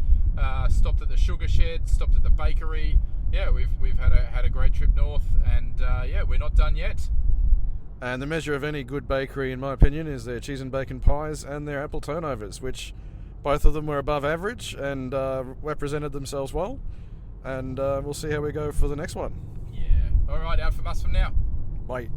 stopped at the sugar shed, stopped at the bakery. Yeah, we've had a great trip north, and we're not done yet. And the measure of any good bakery, in my opinion, is their cheese and bacon pies and their apple turnovers, which both of them were above average and represented themselves well. and we'll see how we go for the next one. Yeah. All right, out from us from now. Bye.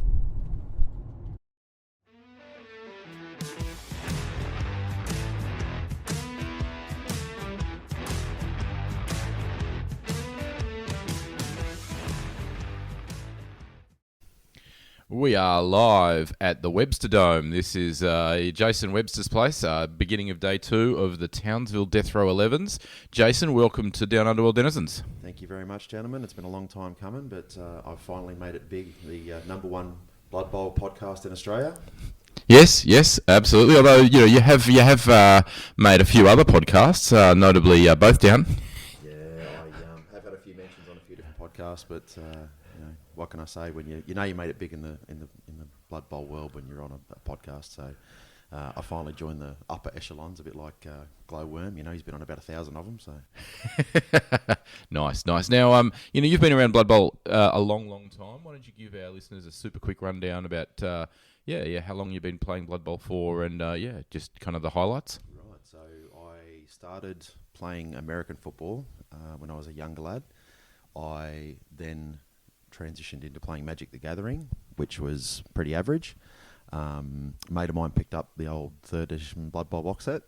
We are live at the Webster Dome. This is Jason Webster's place, beginning of day 2 of the Townsville Deathroll 11s. Jason, welcome to Down Underworld Denizens. Thank you very much, gentlemen. It's been a long time coming, but I've finally made it big, the number one Blood Bowl podcast in Australia. Yes, absolutely. Although you have made a few other podcasts, notably both down. Yeah, I have had a few mentions on a few different podcasts, but what can I say when you made it big in the Blood Bowl world when you're on a podcast? So I finally joined the upper echelons, a bit like Glowworm. He's been on about 1,000 of them. So nice. Now, you've been around Blood Bowl a long time. Why don't you give our listeners a super quick rundown about how long you've been playing Blood Bowl for, and just kind of the highlights. Right. So I started playing American football when I was a younger lad. I then transitioned into playing Magic the Gathering, which was pretty average. A mate of mine picked up the old 3rd edition Blood Bowl box set,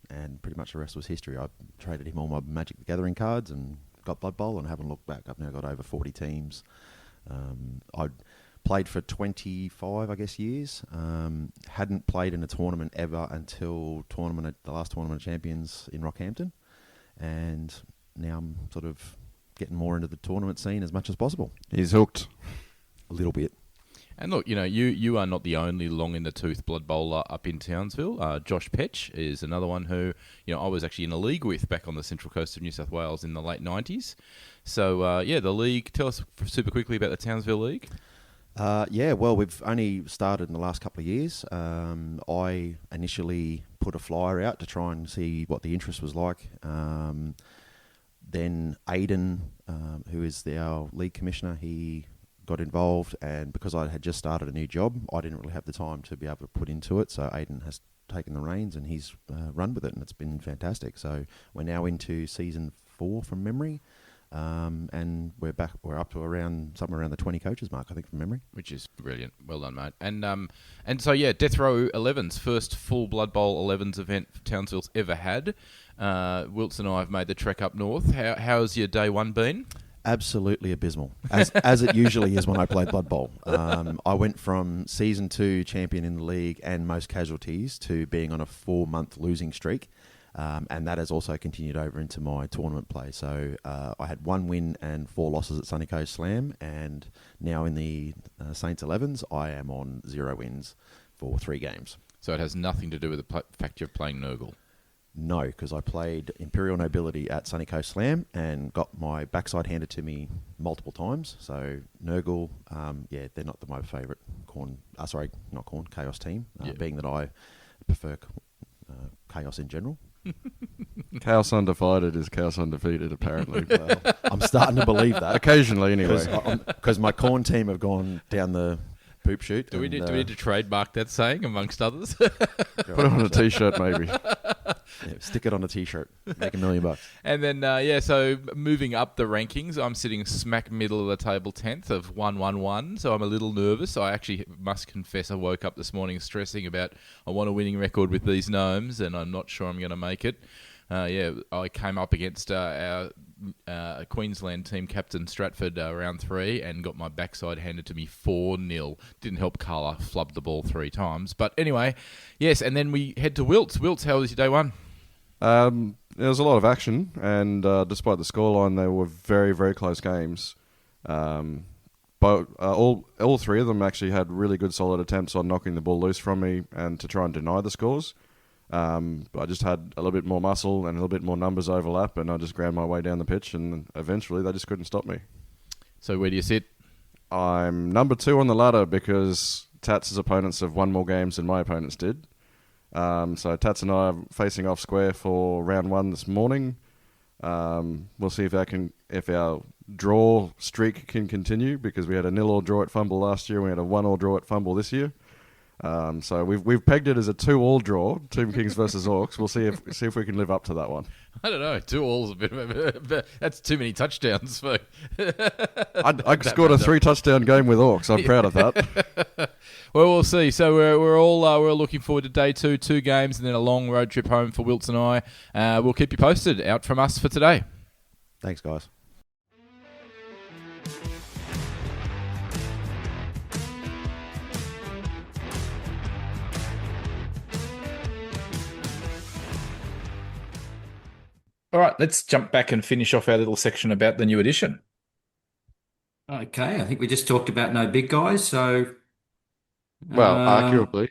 and pretty much the rest was history. I traded him all my Magic the Gathering cards and got Blood Bowl, and haven't looked back. I've now got over 40 teams. I'd played for 25, I guess, years. Hadn't played in a tournament ever until the last Tournament of Champions in Rockhampton, and now I'm sort of getting more into the tournament scene as much as possible. He's hooked. A little bit. And look, you are not the only long-in-the-tooth Blood Bowler up in Townsville. Josh Petch is another one who, I was actually in a league with back on the Central Coast of New South Wales in the late 90s. So, the league, tell us super quickly about the Townsville League. Well, we've only started in the last couple of years. I initially put a flyer out to try and see what the interest was like. Then Aidan, who is our league commissioner, he got involved, and because I had just started a new job, I didn't really have the time to be able to put into it, so Aidan has taken the reins and he's run with it, and it's been fantastic. So we're now into season 4 from memory, and we're up to somewhere around the 20 coaches mark, I think, from memory. Which is brilliant. Well done, mate. And so, Deathroll 11s, first full Blood Bowl 11s event Townsville's ever had. Wiltz and I have made the trek up north. How's your day 1 been? Absolutely abysmal, as it usually is when I play Blood Bowl. I went from season 2 champion in the league and most casualties to being on a 4-month losing streak, and that has also continued over into my tournament play. So I had 1 win and 4 losses at Sunny Coast Slam, and now in the Saints 11s, I am on 0 wins for 3 games. So it has nothing to do with the fact you're playing Nurgle? No, because I played Imperial Nobility at Sunny Coast Slam and got my backside handed to me multiple times. So Nurgle, they're not my favourite Chaos team, being that I prefer Chaos in general. Chaos Undivided is Chaos Undefeated, apparently. Well, I'm starting to believe that. Occasionally, anyway. Because my Khorne team have gone down the poop chute. Do we need to trademark that saying, amongst others? Put it on a T-shirt, maybe. Yeah, stick it on a T-shirt. Make $1 million. And then, so moving up the rankings, I'm sitting smack middle of the table 10th of 1-1-1, so I'm a little nervous. I actually must confess I woke up this morning stressing about I want a winning record with these gnomes, and I'm not sure I'm going to make it. I came up against our Queensland team captain Stratford round 3 and got my backside handed to me 4-0. Didn't help Carla flubbed the ball 3 times. But anyway, yes, and then we head to Wiltz. Wiltz, how was your day 1? There was a lot of action, and despite the scoreline, they were very, very close games. But all 3 of them actually had really good, solid attempts on knocking the ball loose from me and to try and deny the scores. I just had a little bit more muscle and a little bit more numbers overlap, and I just ground my way down the pitch, and eventually they just couldn't stop me. So where do you sit? I'm number 2 on the ladder because Tats' opponents have won more games than my opponents did. So Tats and I are facing off square for round 1 this morning. We'll see if our draw streak can continue, because we had a 0-0 draw at Fumble last year and we had a 1-1 draw at Fumble this year. So we've pegged it as a 2-2 draw, Tomb Kings versus Orcs. We'll see if we can live up to that one. I don't know. 2-all's a bit of that's too many touchdowns for. I scored a 3-touchdown game with Orcs. I'm proud of that. Well, we'll see. So we're all looking forward to day 2, 2 games, and then a long road trip home for Wiltz and I. We'll keep you posted. Out from us for today. Thanks, guys. All right, let's jump back and finish off our little section about the new edition. Okay, I think we just talked about no big guys, so Well, uh, arguably.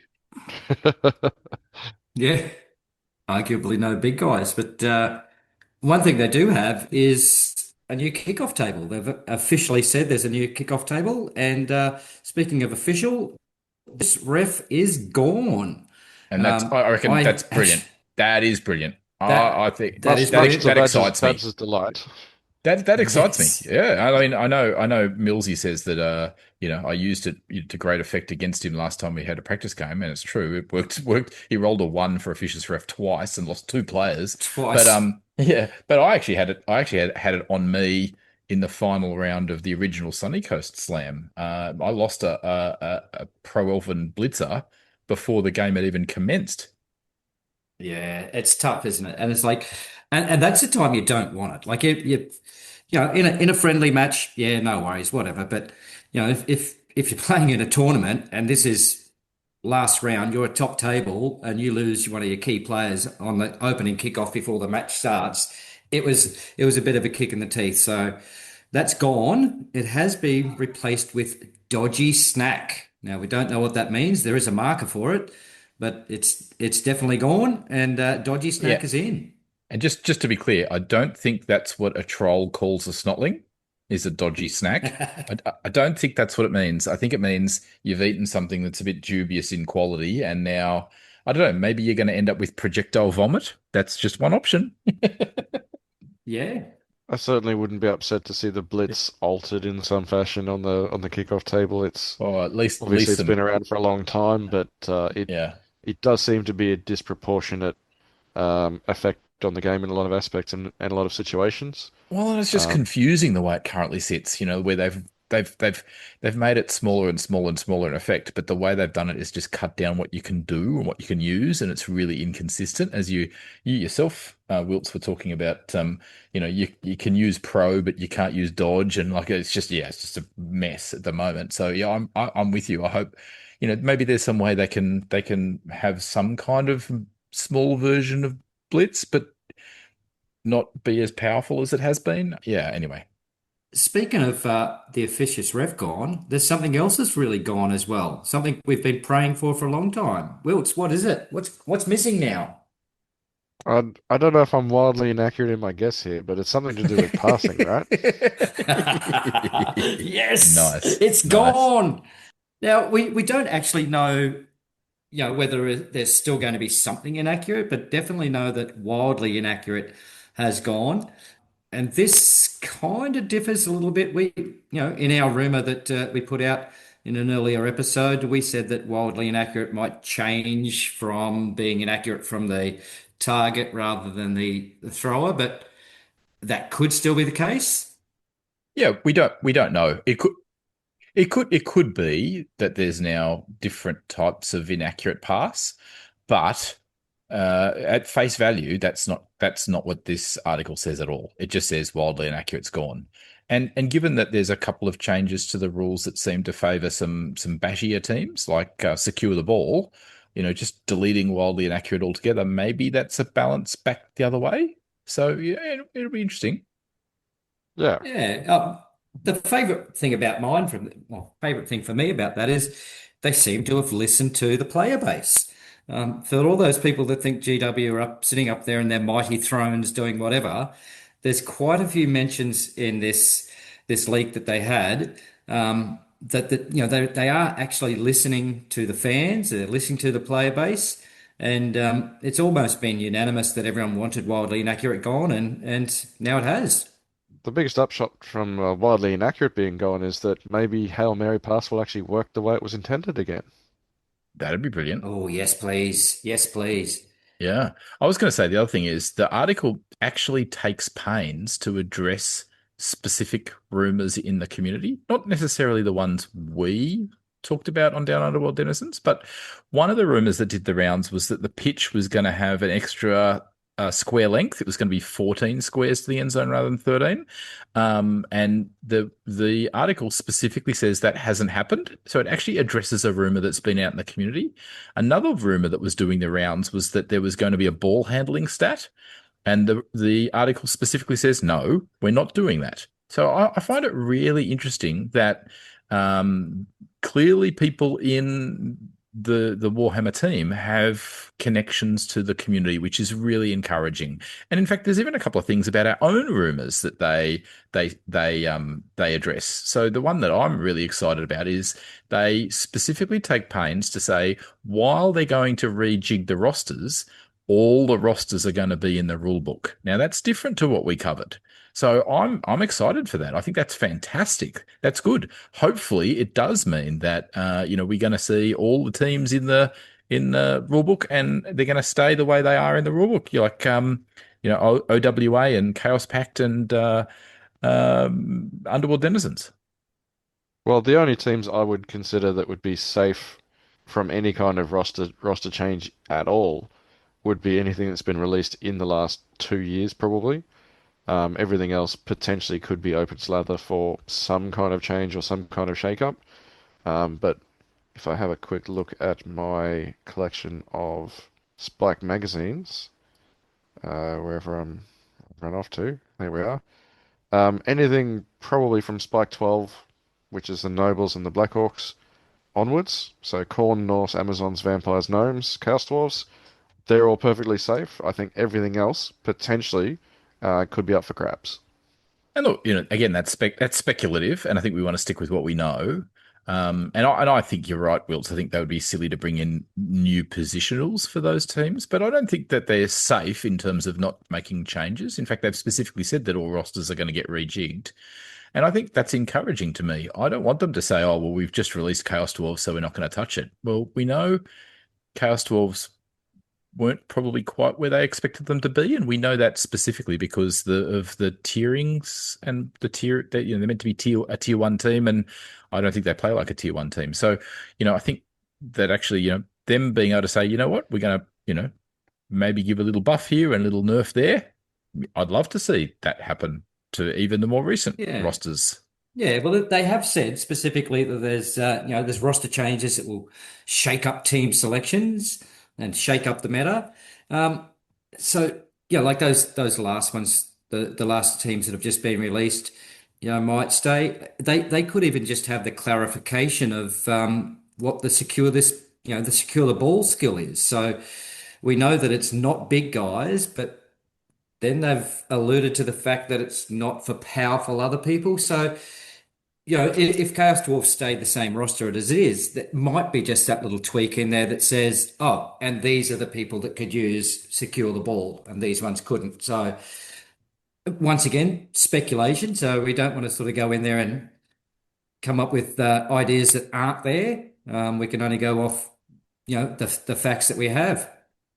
yeah, arguably no big guys. But one thing they do have is a new kickoff table. They've officially said there's a new kickoff table. And speaking of official, this ref is gone. And I reckon I that's brilliant. actually, That is brilliant. that I think that Much, is much brilliant. to that excites me. Babs's delight. That excites Yes. me. Yeah, I mean, I know Millsy says that I used it to great effect against him last time we had a practice game, and it's true. It worked. He rolled a 1 for officious ref twice and lost 2 players. But Twice. yeah, but I actually had it. I actually had it on me in the final round of the original Sunny Coast Slam. I lost a Pro Elven Blitzer before the game had even commenced. Yeah, it's tough, isn't it? And it's like, and that's the time you don't want it. Like in a friendly match, yeah, no worries, whatever. But if you're playing in a tournament and this is last round, you're at top table and you lose one of your key players on the opening kickoff before the match starts, it was a bit of a kick in the teeth. So that's gone. It has been replaced with dodgy snack. Now we don't know what that means. There is a marker for it, but it's definitely gone, and dodgy snack Yeah, is in. and just to be clear, I don't think that's what a troll calls a snotling, is a dodgy snack. I don't think that's what it means. I think it means you've eaten something that's a bit dubious in quality, and now, I don't know, maybe you're going to end up with projectile vomit. That's just one option. Yeah. I certainly wouldn't be upset to see the Blitz altered in some fashion on the kickoff table. It's Or at least obviously it's some, been around for a long time, but it yeah. it does seem to be a disproportionate effect on the game in a lot of aspects and a lot of situations. Well, and it's just Um, confusing the way it currently sits, where they've made it smaller and smaller and smaller in effect, but the way they've done it is just cut down what you can do and what you can use, and it's really inconsistent. As you yourself, Wiltz, were talking about, you can use pro, but you can't use dodge, and like it's just a mess at the moment. So yeah, I'm with you. I hope, maybe there's some way they can have some kind of small version of blitz, but not be as powerful as it has been. Yeah, anyway. Speaking of the officious ref gone, there's something else that's really gone as well. Something we've been praying for a long time. Wilkes, what is it? What's missing now? I don't know if I'm wildly inaccurate in my guess here, but it's something to do with passing, right? Yes, Nice. it's Nice. gone. Now we don't actually know, whether there's still going to be something inaccurate, but definitely know that wildly inaccurate has gone. And this kind of differs a little bit. In our rumor that we put out in an earlier episode, we said that wildly inaccurate might change from being inaccurate from the target rather than the thrower, but that could still be the case. Yeah, we don't know. It could be that there's now different types of inaccurate pass, but at face value, that's not what this article says at all. It just says wildly inaccurate's gone. And given that there's a couple of changes to the rules that seem to favour some bashier teams, like secure the ball, just deleting wildly inaccurate altogether, maybe that's a balance back the other way. So yeah, it'll be interesting. Yeah. Yeah. The favorite thing about favorite thing for me about that is they seem to have listened to the player base. For all those people that think GW are sitting up there in their mighty thrones doing whatever, there's quite a few mentions in this leak that they had, that they are actually listening to the fans, they're listening to the player base, and it's almost been unanimous that everyone wanted wildly inaccurate gone, and now it has. The biggest upshot from wildly inaccurate being gone is that maybe Hail Mary pass will actually work the way it was intended again. That'd be brilliant. Oh, yes, please. Yes, please. Yeah. I was going to say the other thing is the article actually takes pains to address specific rumors in the community, not necessarily the ones we talked about on Down Underworld Denizens, but one of the rumors that did the rounds was that the pitch was going to have an extra square length. It was going to be 14 squares to the end zone rather than 13. And the article specifically says that hasn't happened. So it actually addresses a rumor that's been out in the community. Another rumor that was doing the rounds was that there was going to be a ball handling stat, and the article specifically says, no, we're not doing that. So I find it really interesting that clearly people in the Warhammer team have connections to the community, which is really encouraging. And in fact, there's even a couple of things about our own rumors that they address. So the one that I'm really excited about is they specifically take pains to say while they're going to rejig the rosters, all the rosters are going to be in the rule book. Now that's different to what we covered. So I'm excited for that. I think that's fantastic. That's good. Hopefully, it does mean that we're going to see all the teams in the rule book, and they're going to stay the way they are in the rule book. You're like OWA and Chaos Pact and Underworld Denizens. Well, the only teams I would consider that would be safe from any kind of roster change at all would be anything that's been released in the last 2 years, probably. Everything else potentially could be open slather for some kind of change or some kind of shake-up. But if I have a quick look at my collection of Spike magazines, wherever I'm run off to, there we are. Anything probably from Spike 12, which is the Nobles and the Blackhawks, onwards. So Khorne, Norse, Amazons, Vampires, Gnomes, Chaos Dwarves, they're all perfectly safe. I think everything else potentially could be up for grabs. And look, again, that's speculative, and I think we want to stick with what we know. And I think you're right, Wiltz. I think that would be silly to bring in new positionals for those teams, but I don't think that they're safe in terms of not making changes. In fact, they've specifically said that all rosters are going to get rejigged. And I think that's encouraging to me. I don't want them to say, oh, well, we've just released Chaos Dwarves, so we're not going to touch it. Well, we know Chaos Dwarves weren't probably quite where they expected them to be, and we know that specifically because of the tierings and the tier that they're meant to be a tier one team, and I don't think they play like a tier one team. So, I think that actually, them being able to say, you know what, we're going to, maybe give a little buff here and a little nerf there. I'd love to see that happen to even the more recent rosters. Yeah, well, they have said specifically that there's roster changes that will shake up team selections and shake up the meta. So yeah, like those last ones, the last teams that have just been released, might stay. They could even just have the clarification of what the secure the ball skill is. So we know that it's not big guys, but then they've alluded to the fact that it's not for powerful other people. So if Chaos Dwarfs stayed the same roster as it is, that might be just that little tweak in there that says, oh, and these are the people that could use secure the ball, and these ones couldn't. So once again, speculation. So we don't want to sort of go in there and come up with ideas that aren't there. We can only go off, the facts that we have.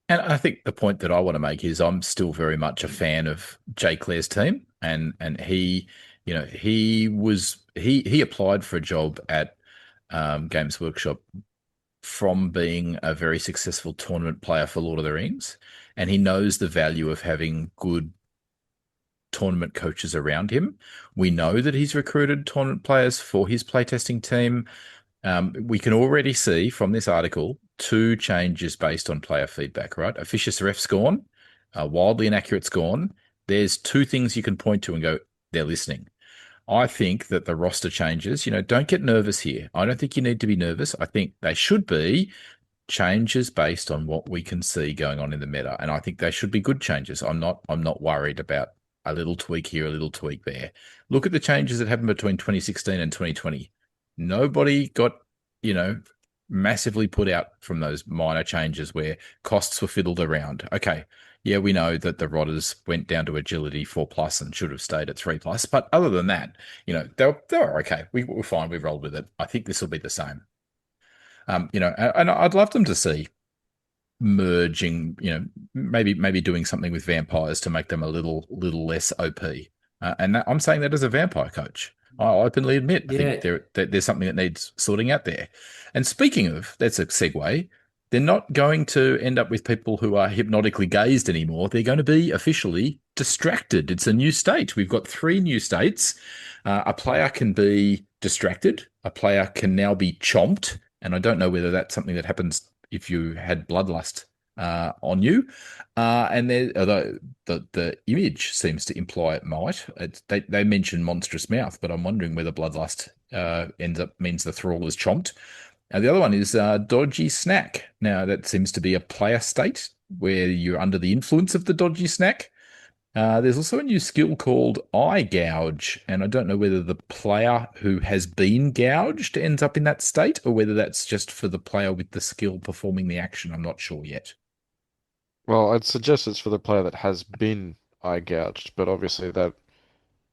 And I think the point that I want to make is I'm still very much a fan of Jay Clare's team, and he. He applied for a job at Games Workshop from being a very successful tournament player for Lord of the Rings, and he knows the value of having good tournament coaches around him. We know that he's recruited tournament players for his playtesting team. We can already see from this article 2 changes based on player feedback, right? Officious ref's gone, wildly inaccurat's gone. There's 2 things you can point to and go, they're listening. I think that the roster changes, don't get nervous here. I don't think you need to be nervous. I think they should be changes based on what we can see going on in the meta. And I think they should be good changes. I'm not worried about a little tweak here, a little tweak there. Look at the changes that happened between 2016 and 2020. Nobody got, massively put out from those minor changes where costs were fiddled around. Okay. Yeah, we know that the Rotters went down to agility 4+ and should have stayed at 3+. But other than that, they were okay. We were fine. We rolled with it. I think this will be the same. And I'd love them to see merging, maybe doing something with vampires to make them a little less OP. I'm saying that as a vampire coach. I openly admit I think Yeah, there's something that needs sorting out there. And speaking of, that's a segue. They're not going to end up with people who are hypnotically gazed anymore. They're going to be officially distracted. It's a new state. We've got 3 new states. A player can be distracted. A player can now be chomped. And I don't know whether that's something that happens if you had bloodlust on you. And there, although the image seems to imply it might. They mention monstrous mouth, but I'm wondering whether bloodlust ends up means the thrall is chomped. Now the other one is dodgy snack. Now that seems to be a player state where you're under the influence of the dodgy snack. There's also a new skill called eye gouge, and I don't know whether the player who has been gouged ends up in that state or whether that's just for the player with the skill performing the action. I'm not sure yet. Well, I'd suggest it's for the player that has been eye gouged, but obviously that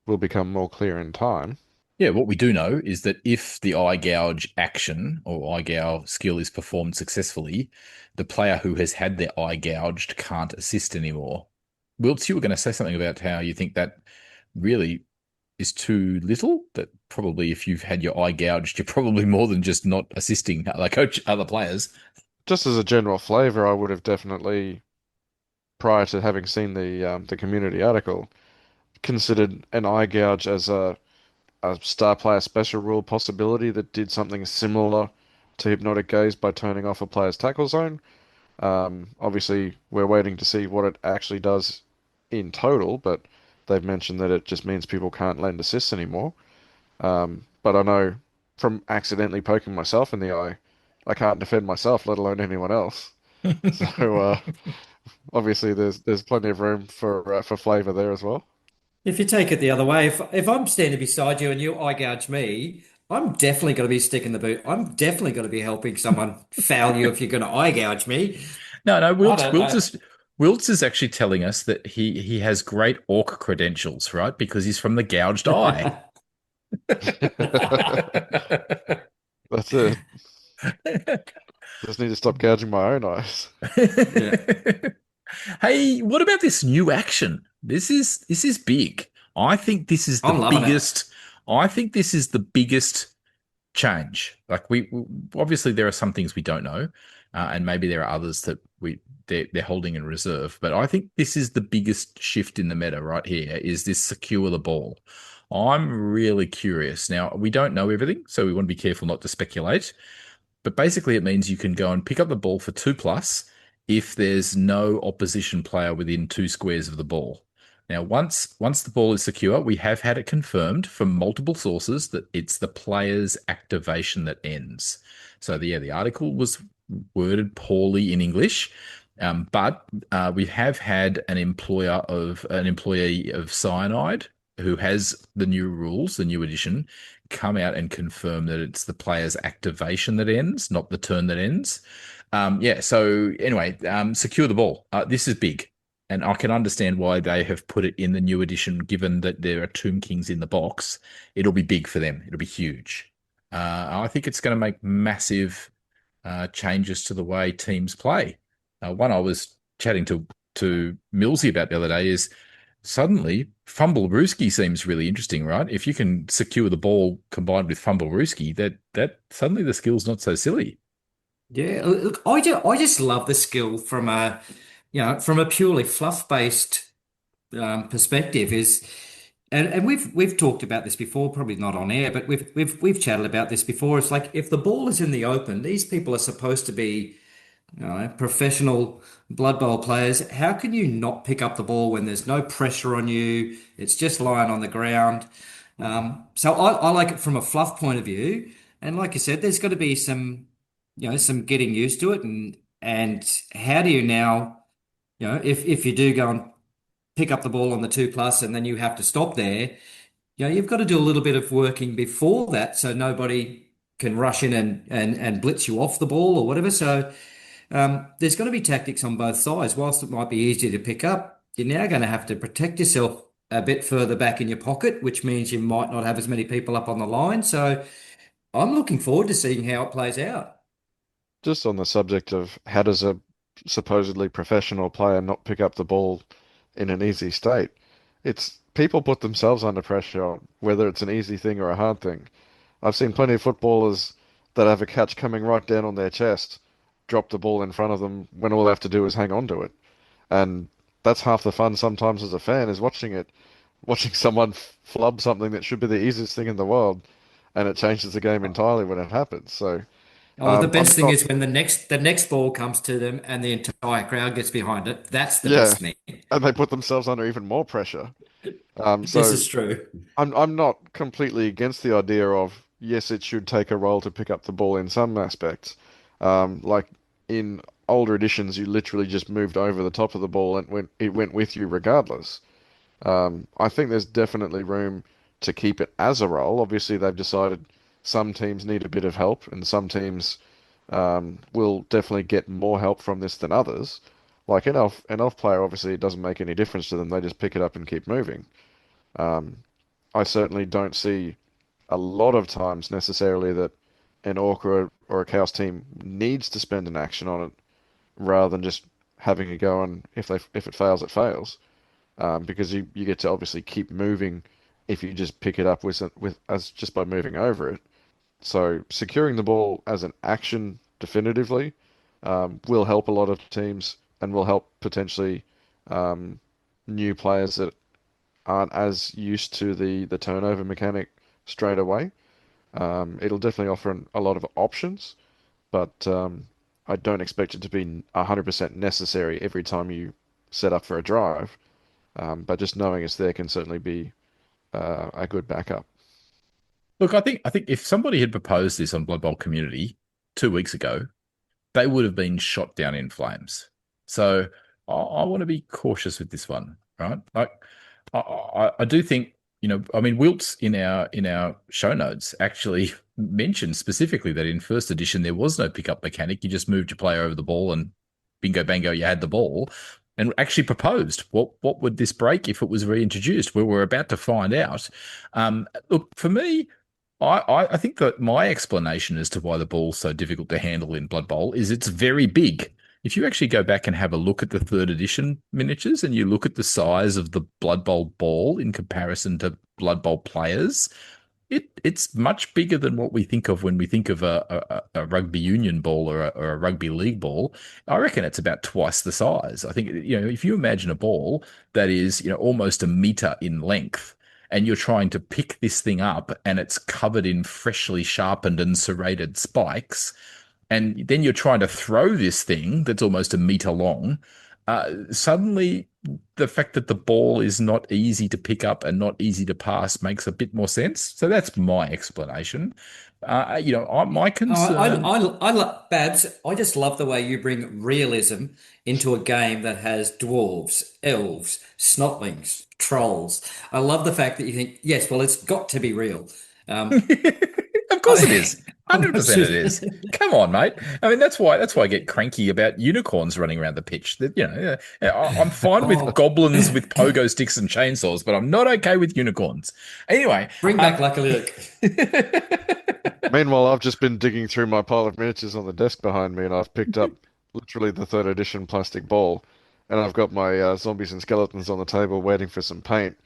will become more clear in time. Yeah, what we do know is that if the eye gouge action or eye gouge skill is performed successfully, the player who has had their eye gouged can't assist anymore. Wiltz, you were going to say something about how you think that really is too little. That probably if you've had your eye gouged, you're probably more than just not assisting other players. Just as a general flavor, I would have definitely, prior to having seen the community article, considered an eye gouge as a star player special rule possibility that did something similar to hypnotic gaze by turning off a player's tackle zone. Obviously, we're waiting to see what it actually does in total, but they've mentioned that it just means people can't lend assists anymore. But I know from accidentally poking myself in the eye, I can't defend myself, let alone anyone else. So obviously, there's plenty of room for flavor there as well. if you take it the other way, if I'm standing beside you and you eye gouge me, I'm definitely going to be sticking the boot. I'm definitely going to be helping someone foul you if you're going to eye gouge me. No, I Wiltz, don't Wiltz know. is Wiltz is actually telling us that he has great orc credentials, right? Because he's from the gouged eye. That's it. Just need to stop gouging my own eyes. Yeah, Hey, what about this new action? This is big. I think this is the I'm loving it. biggest. I think this is the biggest change. Like obviously there are some things we don't know, and maybe there are others that they're holding in reserve. But I think this is the biggest shift in the meta right here. Is this secure the ball? I'm really curious. Now we don't know everything, so we want to be careful not to speculate. But basically, it means you can go and pick up the ball for 2+ if there's no opposition player within 2 squares of the ball. Now, once the ball is secure, we have had it confirmed from multiple sources that it's the player's activation that ends. So the article was worded poorly in English, but we have had an employee of Cyanide who has the new rules, the new edition, come out and confirm that it's the player's activation that ends, not the turn that ends. Yeah. So anyway, secure the ball. This is big, and I can understand why they have put it in the new edition. Given that there are Tomb Kings in the box, it'll be big for them. It'll be huge. I think it's going to make massive changes to the way teams play. One I was chatting to Millsy about the other day is suddenly Fumble Rooski seems really interesting, right? If you can secure the ball combined with Fumble Rooski, that suddenly the skill's not so silly. Yeah, look, I just love the skill from a purely fluff based perspective is, and we've talked about this before, probably not on air, but we've chatted about this before. It's like if the ball is in the open, these people are supposed to be, professional Blood Bowl players. How can you not pick up the ball when there's no pressure on you? It's just lying on the ground. So I like it from a fluff point of view. And like you said, there's got to be some getting used to it. And how do you now, if you do go and pick up the ball on the 2+ and then you have to stop there, you've got to do a little bit of working before that so nobody can rush in and blitz you off the ball or whatever. So there's going to be tactics on both sides. Whilst it might be easier to pick up, you're now going to have to protect yourself a bit further back in your pocket, which means you might not have as many people up on the line. So I'm looking forward to seeing how it plays out. Just on the subject of how does a supposedly professional player not pick up the ball in an easy state. It's people put themselves under pressure, whether it's an easy thing or a hard thing. I've seen plenty of footballers that have a catch coming right down on their chest, drop the ball in front of them when all they have to do is hang on to it. And that's half the fun sometimes as a fan is watching someone flub something that should be the easiest thing in the world, and it changes the game entirely when it happens. So Oh, the I'm best thing not, is when the next ball comes to them and the entire crowd gets behind it. That's the yeah, best thing. and they put themselves under even more pressure. This So is true. I'm not completely against the idea of yes, it should take a role to pick up the ball in some aspects. Like in older editions, you literally just moved over the top of the ball and it went with you regardless. I think there's definitely room to keep it as a role. Obviously, they've decided some teams need a bit of help, and some teams will definitely get more help from this than others. Like an elf player, obviously, it doesn't make any difference to them. They just pick it up and keep moving. Um, I certainly don't see a lot of times necessarily that an orc or a chaos team needs to spend an action on it rather than just having a go, and if it fails, it fails. Because you get to obviously keep moving if you just pick it up with as just by moving over it. So securing the ball as an action definitively will help a lot of teams and will help potentially um, new players that aren't as used to the turnover mechanic straight away. It'll definitely offer a lot of options, but I don't expect it to be 100% necessary every time you set up for a drive. But just knowing it's there can certainly be a good backup. Look, I think if somebody had proposed this on Blood Bowl Community 2 weeks ago, they would have been shot down in flames. So I want to be cautious with this one, right? Like I do think, I mean, Wiltz in our show notes actually mentioned specifically that in first edition there was no pickup mechanic. You just moved your player over the ball and bingo bango, you had the ball. And actually proposed what would this break if it was reintroduced? Well, we're about to find out. Look, for me, I think that my explanation as to why the ball's so difficult to handle in Blood Bowl is it's very big. If you actually go back and have a look at the third edition miniatures and you look at the size of the Blood Bowl ball in comparison to Blood Bowl players, it's much bigger than what we think of when we think of a rugby union ball or a rugby league ball. I reckon it's about twice the size. I think, if you imagine a ball that is, almost a meter in length, and you're trying to pick this thing up and it's covered in freshly sharpened and serrated spikes, and then you're trying to throw this thing that's almost a meter long, suddenly the fact that the ball is not easy to pick up and not easy to pass makes a bit more sense. So that's my explanation. My Oh, concern. I love Babs. I just love the way you bring realism into a game that has dwarves, elves, snotlings, trolls. I love the fact that you think, yes, well, it's got to be real. Um, Of course it is. I'm 100% it is. Come on, mate. I mean, that's why I get cranky about unicorns running around the pitch. That I'm fine with Oh, goblins with pogo sticks and chainsaws, but I'm not okay with unicorns. Anyway, bring back Lucky Luke. Meanwhile, I've just been digging through my pile of miniatures on the desk behind me, and I've picked up literally the third edition plastic ball, and I've got my zombies and skeletons on the table waiting for some paint.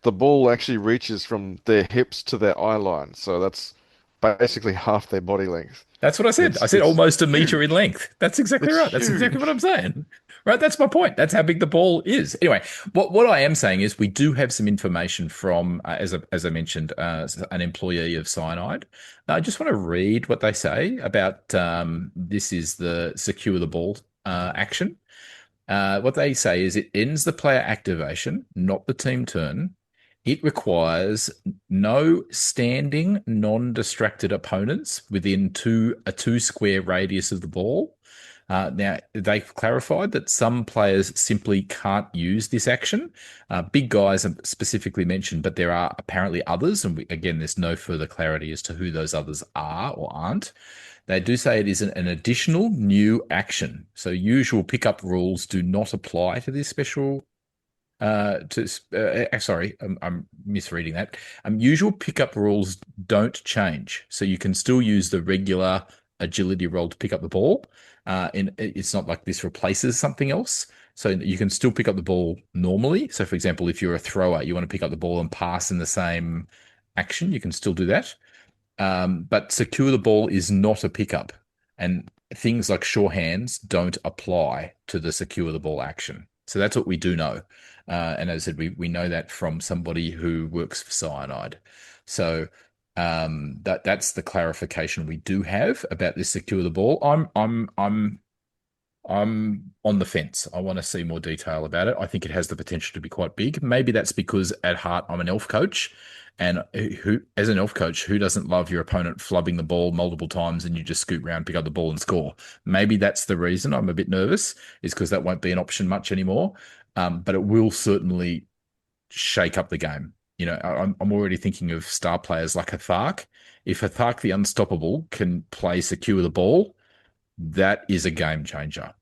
The ball actually reaches from their hips to their eye line, so that's basically half their body length. That's what I said. I It's said it's almost a meter in huge. length. That's exactly It's right. That's exactly what huge. I'm saying. Right. That's my point. That's how big the ball is. Anyway, what I am saying is we do have some information from, as I mentioned, an employee of Cyanide. I just want to read what they say about this is the secure the ball action. What they say is it ends the player activation, not the team turn. It requires no standing, non-distracted opponents within a two square radius of the ball. Now, they've clarified that some players simply can't use this action. Big guys are specifically mentioned, but there are apparently others. And again, there's no further clarity as to who those others are or aren't. They do say it is an additional new action. So usual pickup rules do not apply to this special sorry, I'm misreading that. Usual pickup rules don't change, so you can still use the regular agility roll to pick up the ball. And it's not like this replaces something else. So you can still pick up the ball normally. So, for example, if you're a thrower, you want to pick up the ball and pass in the same action, you can still do that. But secure the ball is not a pickup. And things like sure hands don't apply to the secure the ball action. So that's what we do know. And as I said, we know that from somebody who works for Cyanide. So that's the clarification we do have about this secure the ball. I'm on the fence. I want to see more detail about it. I think it has the potential to be quite big. Maybe that's because at heart I'm an elf coach, and as an elf coach, who doesn't love your opponent flubbing the ball multiple times and you just scoot around, pick up the ball, and score? Maybe that's the reason I'm a bit nervous, is because that won't be an option much anymore. But it will certainly shake up the game. I'm already thinking of star players like Hathark. If Hathark the Unstoppable can play secure the ball, that is a game changer.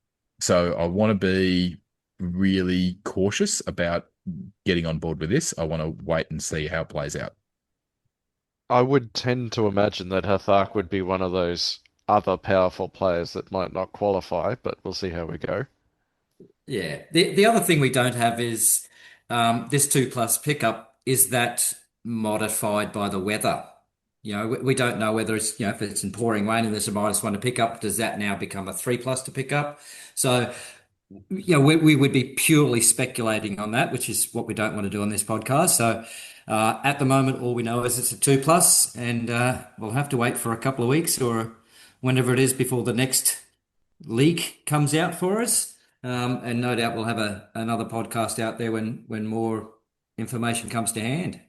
So I want to be really cautious about getting on board with this. I want to wait and see how it plays out. I would tend to imagine that Hathark would be one of those other powerful players that might not qualify, but we'll see how we go. Yeah. The other thing we don't have is this 2+ pickup. Is that modified by the weather? We don't know whether it's, if it's in pouring rain and there's a -1 to pick up, does that now become a 3+ to pick up? So, we would be purely speculating on that, which is what we don't want to do on this podcast. So, at the moment, all we know is it's a 2+, and we'll have to wait for a couple of weeks or whenever it is before the next leak comes out for us. And no doubt we'll have another podcast out there when more information comes to hand.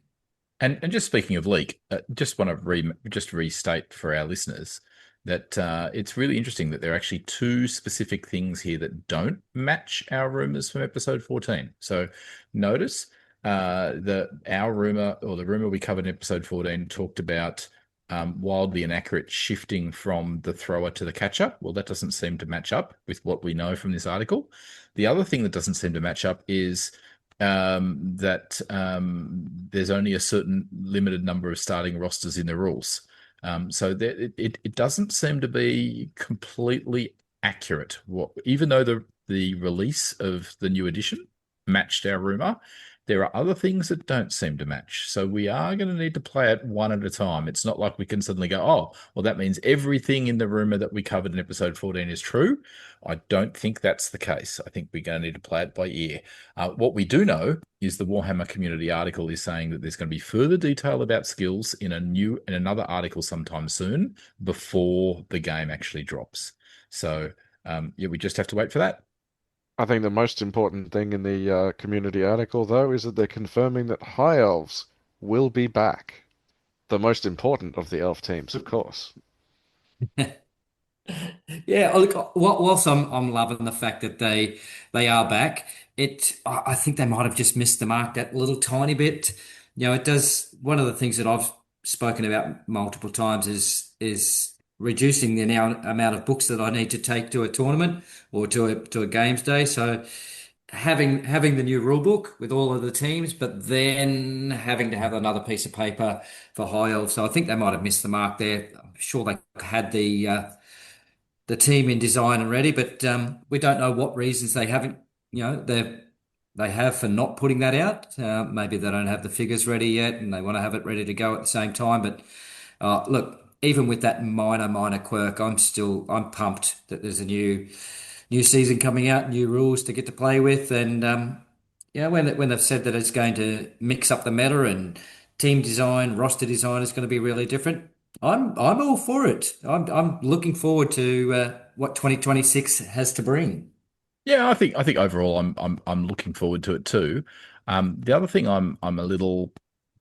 And just speaking of leak, just want to restate for our listeners that it's really interesting that there are actually two specific things here that don't match our rumors from episode 14. So notice our rumor, or the rumor we covered in episode 14, talked about wildly inaccurate shifting from the thrower to the catcher. Well, that doesn't seem to match up with what we know from this article. The other thing that doesn't seem to match up is that there's only a certain limited number of starting rosters in the rules. So it doesn't seem to be completely accurate. Even though the release of the new edition matched our rumor, there are other things that don't seem to match. So we are going to need to play it one at a time. It's not like we can suddenly go, oh, well, that means everything in the rumor that we covered in episode 14 is true. I don't think that's the case. I think we're going to need to play it by ear. What we do know is the Warhammer Community article is saying that there's going to be further detail about skills in another article sometime soon before the game actually drops. So we just have to wait for that. I think the most important thing in the community article, though, is that they're confirming that High Elves will be back. The most important of the elf teams, of course. Yeah, look, whilst I'm loving the fact that they are back, I think they might have just missed the mark that little tiny bit. It does. One of the things that I've spoken about multiple times is reducing the amount of books that I need to take to a tournament or to a games day. So having the new rule book with all of the teams, but then having to have another piece of paper for High Elves. So I think they might have missed the mark there. I'm sure they had the team in design and ready, but we don't know what reasons they haven't. They have for not putting that out. Maybe they don't have the figures ready yet, and they want to have it ready to go at the same time. But look, even with that minor quirk, I'm pumped that there's a new season coming out, new rules to get to play with, and when they've said that it's going to mix up the meta and team design, roster design is going to be really different, I'm all for it. I'm looking forward to what 2026 has to bring. Yeah, I think overall I'm looking forward to it too. The other thing I'm a little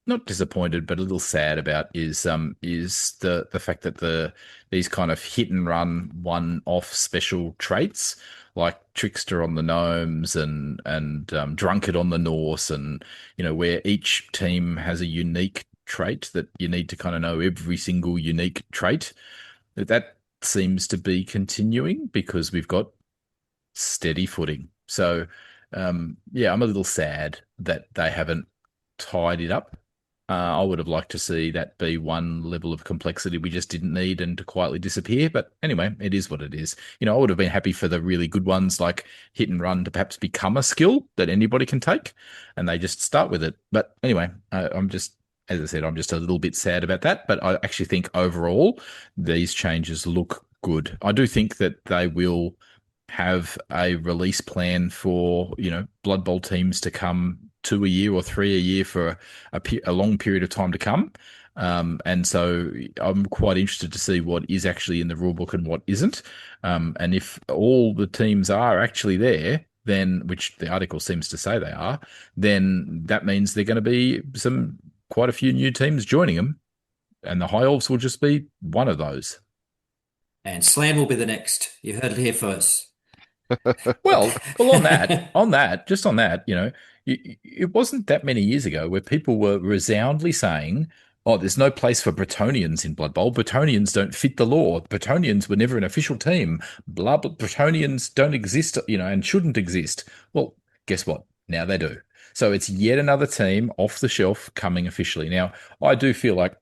not disappointed, but a little sad about is the fact that these kind of hit and run one-off special traits like Trickster on the Gnomes and Drunkard on the Norse, and where each team has a unique trait that you need to kind of know every single unique trait. That seems to be continuing because we've got steady footing. So I'm a little sad that they haven't tied it up I would have liked to see that be one level of complexity we just didn't need and to quietly disappear. But anyway, it is what it is. I would have been happy for the really good ones like hit and run to perhaps become a skill that anybody can take and they just start with it. But anyway, as I said, I'm just a little bit sad about that. But I actually think overall, these changes look good. I do think that they will have a release plan for, Blood Bowl teams to come 2 a year or 3 a year for a long period of time to come. And so I'm quite interested to see what is actually in the rulebook and what isn't. And if all the teams are actually there, then, which the article seems to say they are, then that means they're going to be quite a few new teams joining them. And the High Elves will just be one of those. And Slan will be the next. You heard it here first. Well, just on that, it wasn't that many years ago where people were resoundingly saying, "Oh, there's no place for Bretonians in Blood Bowl. Bretonians don't fit the law. Bretonians were never an official team. Blah, blah, Bretonians don't exist, and shouldn't exist." Well, guess what? Now they do. So it's yet another team off the shelf coming officially. Now, I do feel like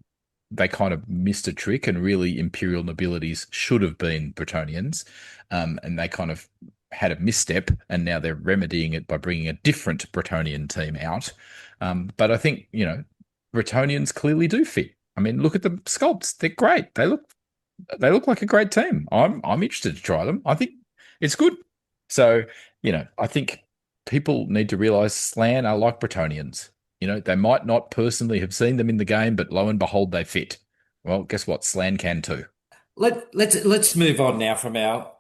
they kind of missed a trick, and really Imperial nobilities should have been Bretonians, and they kind of had a misstep, and now they're remedying it by bringing a different Bretonian team out. But I think, Bretonians clearly do fit. I mean, look at the sculpts; they're great. They look like a great team. I'm interested to try them. I think it's good. So, I think people need to realize Slan are like Bretonians. They might not personally have seen them in the game, but lo and behold, they fit. Well, guess what? Slan can too. Let's move on now from our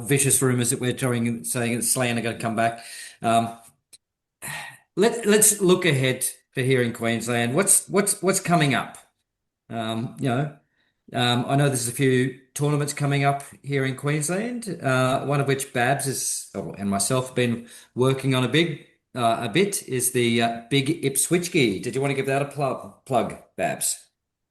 vicious rumours that we're saying that Slan are going to come back. Let's look ahead for here in Queensland. What's coming up? I know there's a few tournaments coming up here in Queensland. One of which Babs and myself have been working on a bit is the Big Ipswichki. Did you want to give that a plug, Babs?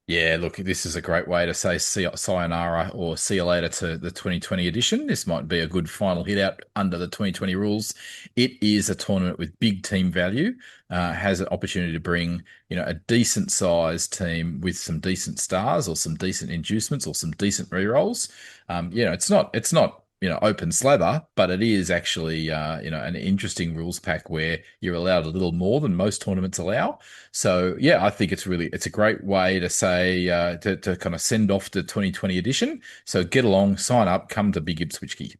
Yeah, look, this is a great way to say sayonara or see you later to the 2020 edition. This might be a good final hit out under the 2020 rules. It is a tournament with big team value, has an opportunity to bring, a decent sized team with some decent stars or some decent inducements or some decent rerolls. It's not open slather, but it is actually, an interesting rules pack where you're allowed a little more than most tournaments allow. So, yeah, I think it's a great way to say, to kind of send off the 2020 edition. So get along, sign up, come to Big Ipswichki.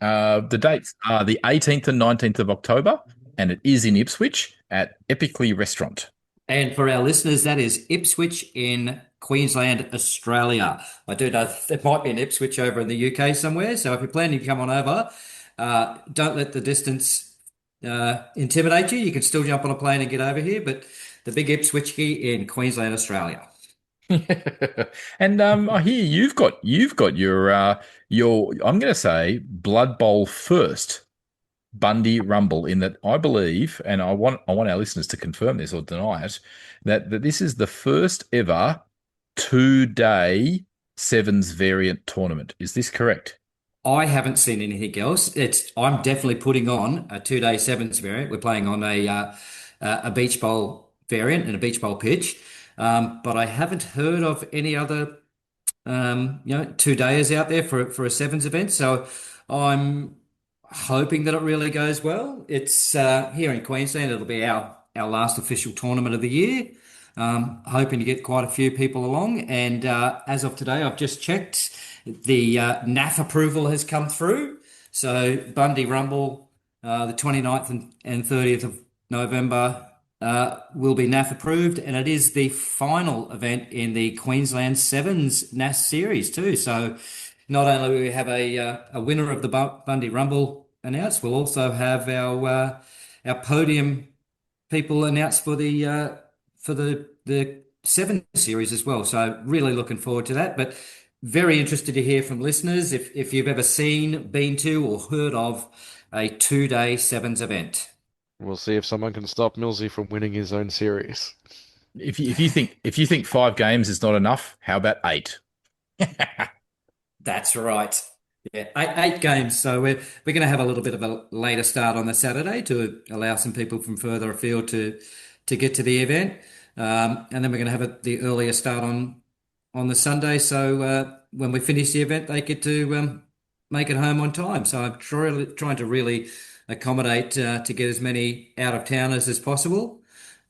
The dates are the 18th and 19th of October, and it is in Ipswich at Epically Restaurant. And for our listeners, that is Ipswich in Queensland, Australia. I do know there might be an Ipswich over in the UK somewhere. So if you're planning to come on over, don't let the distance intimidate you. You can still jump on a plane and get over here. But the Big Ipswichki in Queensland, Australia. And I hear you've got your I'm going to say Blood Bowl first Bundy Rumble, in that I believe, and I want our listeners to confirm this or deny it, that this is the first ever 2-day sevens variant tournament. Is this correct? I haven't seen anything else. I'm definitely putting on a 2-day sevens variant. We're playing on a beach bowl variant and a beach bowl pitch, but I haven't heard of any other 2-dayers out there for a sevens event. So I'm hoping that it really goes well. It's here in Queensland. It'll be our last official tournament of the year. Hoping to get quite a few people along. And as of today, I've just checked. The NAF approval has come through. So Bundy Rumble, the 29th and 30th of November will be NAF approved. And it is the final event in the Queensland Sevens NAF series too. So not only will we have a winner of the Bundy Rumble announced, we'll also have our podium people announced for the Seven series as well. So really looking forward to that. But very interested to hear from listeners if you've ever seen, been to, or heard of a 2-day sevens event. We'll see if someone can stop Millsy from winning his own series. If you think 5 games is not enough, how about 8? That's right. Yeah, eight games. So we're going to have a little bit of a later start on the Saturday to allow some people from further afield to get to the event. And then we're going to have the earlier start on the Sunday. So when we finish the event, they get to make it home on time. So I'm trying to really accommodate to get as many out of towners as possible.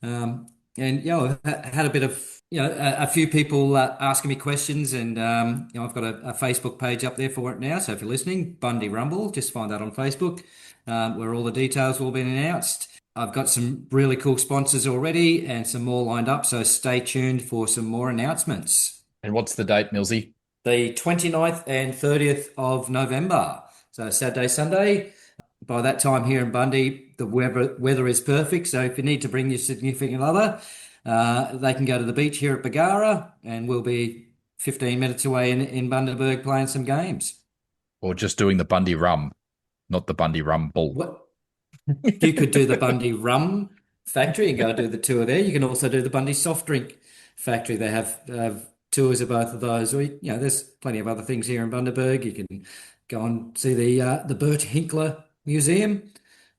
And I've had a bit of a few people asking me questions, and I've got a Facebook page up there for it now. So if you're listening, Bundy Rumble, just find that on Facebook, where all the details will be announced. I've got some really cool sponsors already, and some more lined up. So stay tuned for some more announcements. And what's the date, Millsy? The 29th and 30th of November. So Saturday, Sunday. By that time here in Bundy, the weather is perfect. So if you need to bring your significant other, they can go to the beach here at Bargara, and we'll be 15 minutes away in Bundaberg playing some games. Or just doing the Bundy Rum, not the Bundy Rumble. What? You could do the Bundy Rum Factory and go do the tour there. You can also do the Bundy Soft Drink Factory. They have tours of both of those. Or there's plenty of other things here in Bundaberg. You can go and see the Bert Hinkler Museum.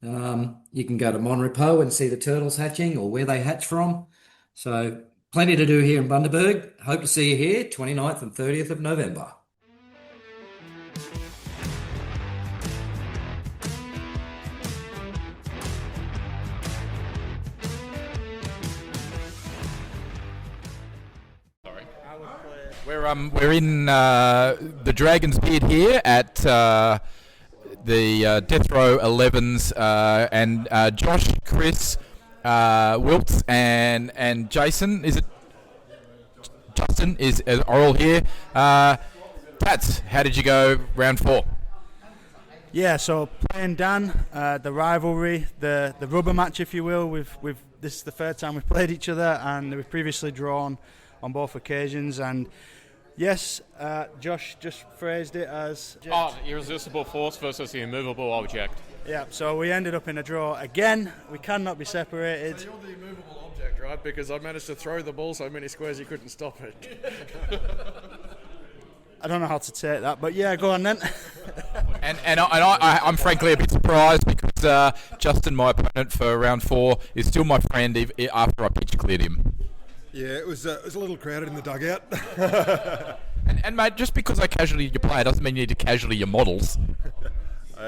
You can go to Monrepo and see the turtles hatching or where they hatch from. So plenty to do here in Bundaberg. Hope to see you here 29th and 30th of November. We're in the Dragon's Beard here at the Deathroll 11s, and Josh, Chris, Wiltz, and Jason. Is it Justin? Are all here. Tats, how did you go round 4? Yeah, so playing Dan, the rivalry, the rubber match, if you will. This is the third time we've played each other, and we've previously drawn on both occasions. And yes, Josh just phrased it as irresistible force versus the immovable object. Yeah, so we ended up in a draw again. We cannot be separated. So you're the immovable object, right? Because I managed to throw the ball so many squares you couldn't stop it. I don't know how to take that, but yeah, go on then. I'm frankly a bit surprised because Justin, my opponent for round 4, is still my friend after I pitch cleared him. Yeah, it was a little crowded in the dugout. and mate, just because I casually your player doesn't mean you need to casually your models.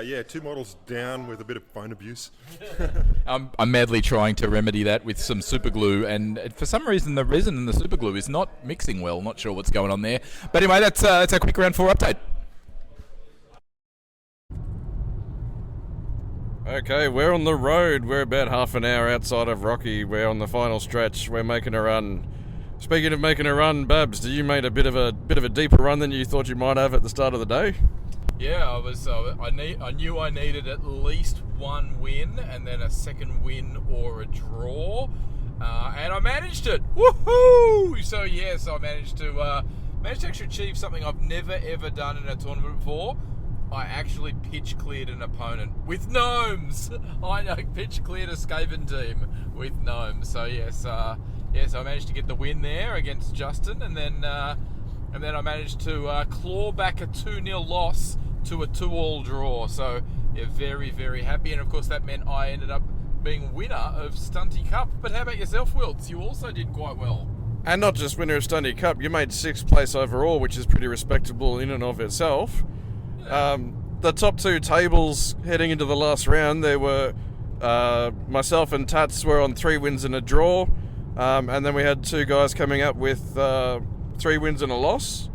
Yeah, 2 models down with a bit of phone abuse. I'm madly trying to remedy that with some super glue, and for some reason the resin in the super glue is not mixing well. Not sure what's going on there. But anyway, that's a quick round 4 update. Okay, we're on the road. We're about half an hour outside of Rocky. We're on the final stretch. We're making a run. Speaking of making a run, Babs, did you make a bit of a deeper run than you thought you might have at the start of the day? Yeah, I knew I needed at least one win and then a second win or a draw, and I managed it. Woohoo! So yes, I managed to actually achieve something I've never ever done in a tournament before. I actually pitch cleared an opponent with gnomes. I know, pitch cleared a Skaven team with gnomes. So yes, I managed to get the win there against Justin, and then I managed to claw back a 2-0 loss to a 2-all draw. So yeah, very, very happy. And of course that meant I ended up being winner of Stunty Cup. But how about yourself, Wiltz? You also did quite well. And not just winner of Stunty Cup, you made 6th place overall, which is pretty respectable in and of itself. The top 2 tables heading into the last round, there were myself and Tats were on 3 wins and a draw, and then we had 2 guys coming up with 3 wins and a loss.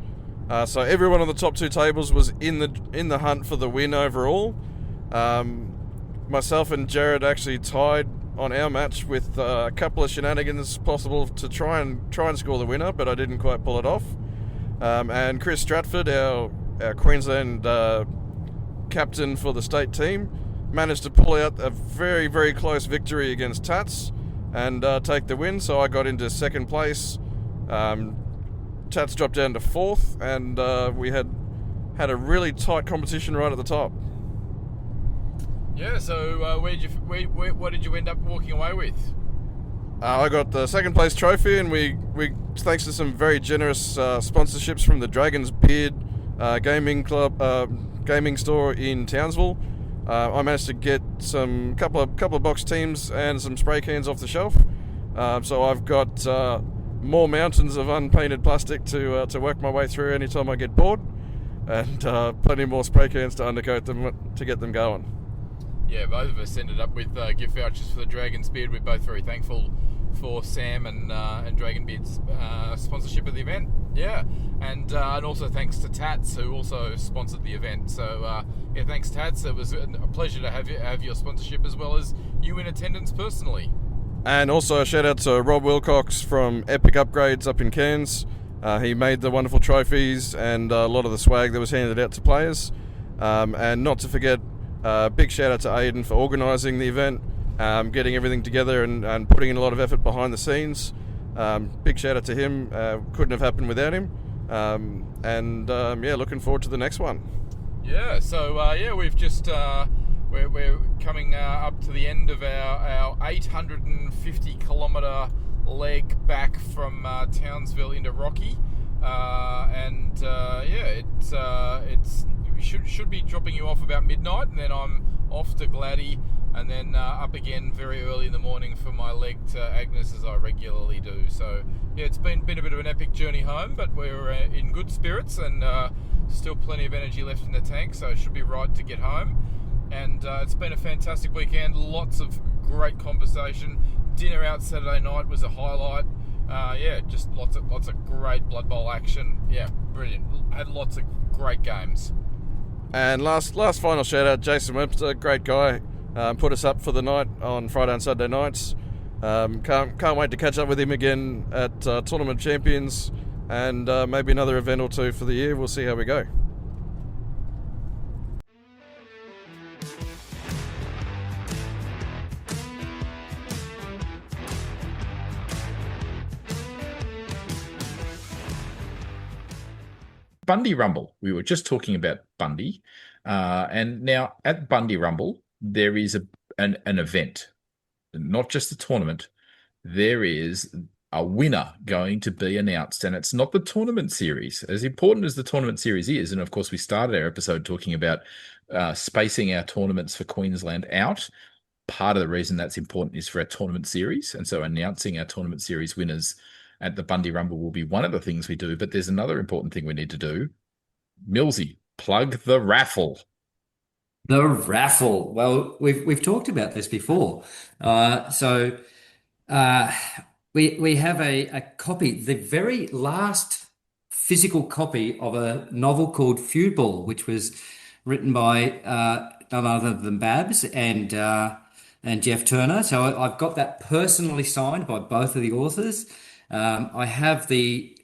So everyone on the top 2 tables was in the hunt for the win overall. Myself and Jared actually tied on our match with a couple of shenanigans possible to try and score the winner, but I didn't quite pull it off. And Chris Stratford, our Queensland captain for the state team, managed to pull out a very, very close victory against Tats and take the win. So I got into 2nd place. Tats dropped down to 4th, and we had a really tight competition right at the top. Yeah. So what did you end up walking away with? I got the 2nd place trophy, and we thanks to some very generous sponsorships from the Dragon's Beard gaming club, gaming store in Townsville. I managed to get some couple of box teams and some spray cans off the shelf, So I've got more mountains of unpainted plastic to work my way through anytime I get bored, and plenty more spray cans to undercoat them to get them going. Yeah, both of us ended up with gift vouchers for the Dragon's Beard. We're both very thankful for Sam and Dragon Beard's sponsorship of the event. Yeah, and also thanks to Tats, who also sponsored the event. So yeah, thanks Tats. It was a pleasure to have your sponsorship as well as you in attendance personally. And also a shout out to Rob Wilcox from Epic Upgrades up in Cairns. He made the wonderful trophies and a lot of the swag that was handed out to players. And not to forget, big shout out to Aiden for organising the event, getting everything together and putting in a lot of effort behind the scenes. Big shout out to him. Couldn't have happened without him. Yeah, looking forward to the next one. Yeah, so yeah, we've just we're coming up to the end of our 850 kilometre leg back from Townsville into Rocky, yeah, it's we should be dropping you off about midnight, and then I'm off to Gladdy, and then up again very early in the morning for my leg to Agnes, as I regularly do. So yeah, it's been a bit of an epic journey home, but we're in good spirits and still plenty of energy left in the tank, so it should be right to get home. And it's been a fantastic weekend, lots of great conversation. Dinner out Saturday night was a highlight. Yeah, just lots of great Blood Bowl action. Yeah, brilliant. Had lots of great games. And last final shout out, Jason Webster, great guy. Put us up for the night on Friday and Saturday nights. Can't wait to catch up with him again at Tournament Champions and maybe another event or two for the year. We'll see how we go. Bundy Rumble. We were just talking about Bundy. And now at Bundy Rumble, there is an event, not just a tournament. There is a winner going to be announced, and it's not the tournament series. As important as the tournament series is, and of course we started our episode talking about spacing our tournaments for Queensland out. Part of the reason that's important is for our tournament series, and so announcing our tournament series winners at the Bundy Rumble will be one of the things we do, but there's another important thing we need to do. Millsy, plug the raffle. The raffle. Well, we've talked about this before. So we have a copy, the very last physical copy of a novel called Feudball, which was written by none other than Babs and Jeff Turner. So I've got that personally signed by both of the authors. I have the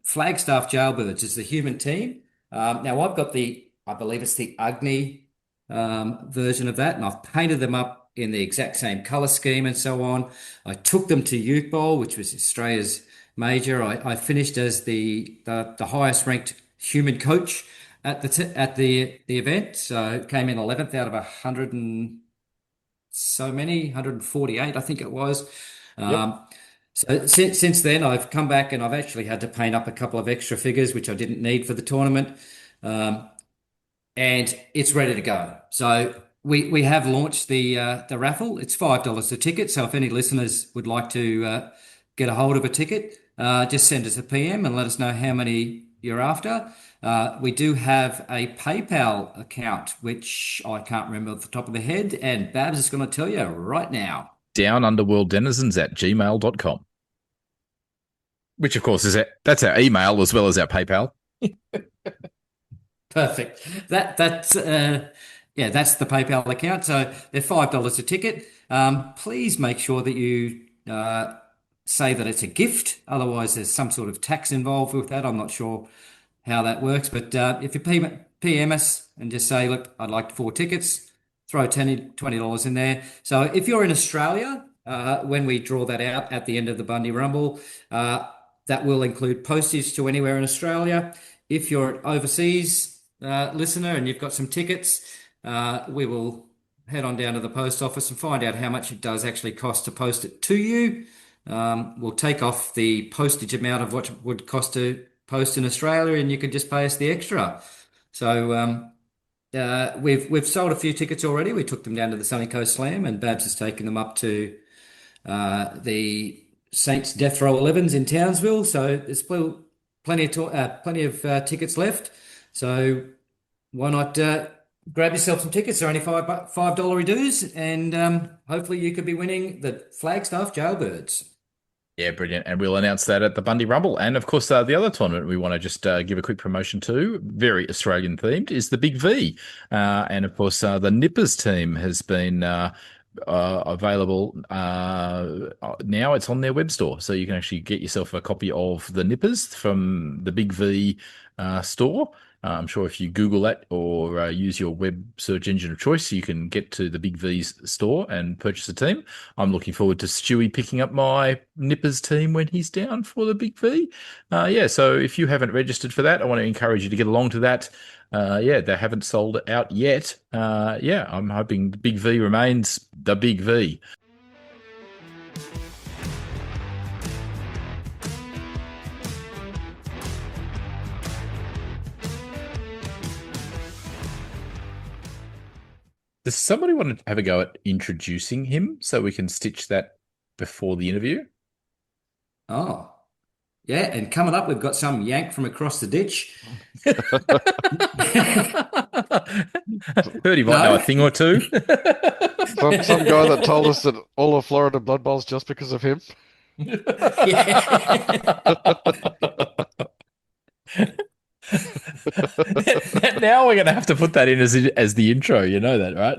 Flagstaff Jailbirds as the human team. Now I've got I believe it's the Agni version of that, and I've painted them up in the exact same color scheme and so on. I took them to Youth Bowl, which was Australia's major. I finished as the highest ranked human coach at the event. So it came in 11th out of 100 and so many, 148, I think it was. Yep. So since then, I've come back and I've actually had to paint up a couple of extra figures, which I didn't need for the tournament. And it's ready to go. So we have launched the raffle. It's $5 a ticket. So if any listeners would like to get a hold of a ticket, just send us a PM and let us know how many you're after. We do have a PayPal account, which I can't remember off the top of the head, and Babs is going to tell you right now. downunderworlddenizens@gmail.com, which of course that's our email as well as our PayPal. Perfect. That's the PayPal account. So they're $5 a ticket. Please make sure that you say that it's a gift. Otherwise, there's some sort of tax involved with that. I'm not sure how that works, but if you PM us and just say, look, I'd like 4 tickets, throw $20 in there. So if you're in Australia, when we draw that out at the end of the Bundy Rumble, that will include postage to anywhere in Australia. If you're an overseas listener and you've got some tickets, we will head on down to the post office and find out how much it does actually cost to post it to you. We'll take off the postage amount of what it would cost to post in Australia, and you can just pay us the extra. So we've sold a few tickets already. We took them down to the Sunny Coast Slam, and Babs has taken them up to the Saints Deathroll 11s in Townsville. So there's plenty of tickets left. So why not grab yourself some tickets? They're only $5 dues, and hopefully you could be winning the Flagstaff Jailbirds. Yeah, brilliant. And we'll announce that at the Bundy Rumble. And of course, the other tournament we want to just give a quick promotion to, very Australian themed, is the Big V. And of course, the Nippers team has been available now. It's on their web store. So you can actually get yourself a copy of the Nippers from the Big V store. I'm sure if you Google that or use your web search engine of choice, you can get to the Big V's store and purchase a team. I'm looking forward to Stewie picking up my Nippers team when he's down for the Big V. So if you haven't registered for that, I want to encourage you to get along to that. They haven't sold out yet. I'm hoping the Big V remains the Big V. Does somebody want to have a go at introducing him so we can stitch that before the interview? Oh, yeah. And coming up, we've got some yank from across the ditch. Heard he might know a thing or two. Some guy that told us that all of Florida Blood Bowl's just because of him. Now we're going to have to put that in as the intro. You know that, right?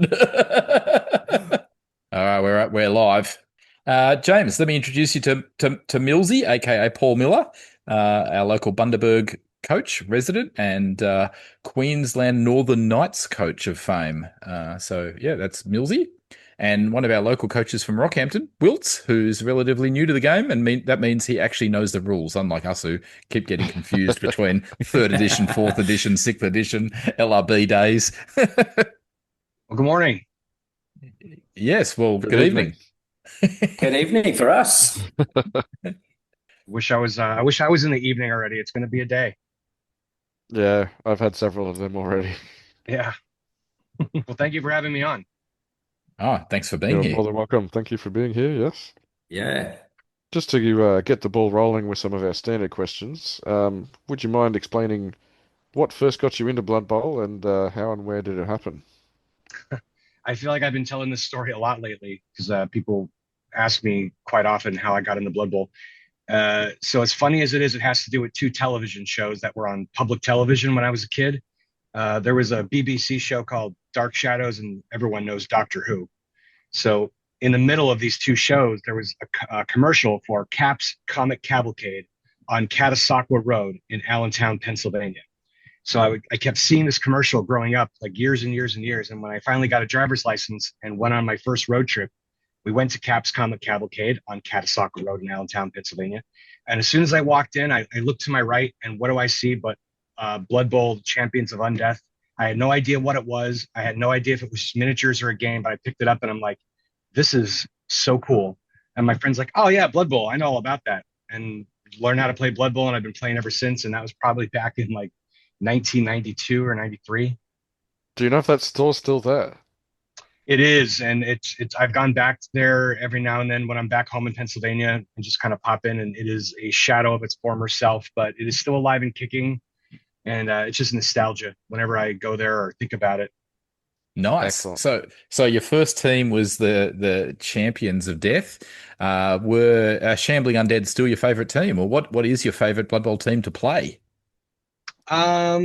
All right, we're live. James, let me introduce you to Millsy, aka Paul Miller, our local Bundaberg coach, resident, and Queensland Northern Knights coach of fame. That's Millsy. And one of our local coaches from Rockhampton, Wiltz, who's relatively new to the game, and that means he actually knows the rules, unlike us who keep getting confused between 3rd edition, 4th edition, 6th edition, LRB days. Well, good morning. Yes, well, good evening. Good evening for us. I wish I was in the evening already. It's going to be a day. Yeah, I've had several of them already. Yeah. Well, thank you for having me on. Oh, thanks for being You're here. more than welcome. Thank you for being here. Yes. Yeah. Just to get the ball rolling with some of our standard questions, would you mind explaining what first got you into Blood Bowl and how and where did it happen? I feel like I've been telling this story a lot lately because people ask me quite often how I got into Blood Bowl. So as funny as it is, it has to do with 2 television shows that were on public television when I was a kid. There was a BBC show called Dark Shadows, and everyone knows Doctor Who. So in the middle of these 2 shows, there was a commercial for Cap's Comic Cavalcade on Catasauqua Road in Allentown, Pennsylvania. So I kept seeing this commercial growing up, like years and years and years. And when I finally got a driver's license and went on my first road trip, we went to Cap's Comic Cavalcade on Catasauqua Road in Allentown, Pennsylvania. And as soon as I walked in, I looked to my right, and what do I see but Blood Bowl Champions of Undeath. I had no idea what it was. I had no idea if it was just miniatures or a game, but I picked it up and I'm like, this is so cool. And my friend's like, oh yeah, Blood Bowl. I know all about that. And learned how to play Blood Bowl, and I've been playing ever since. And that was probably back in like 1992 or 93. Do you know if that store's still there? It is, and it's I've gone back there every now and then when I'm back home in Pennsylvania and just kind of pop in, and it is a shadow of its former self, but it is still alive and kicking. And it's just nostalgia whenever I go there or think about it. Nice. Excellent. So your first team was the Champions of Death. Were Shambling Undead still your favorite team, or what is your favorite Blood Bowl team to play? I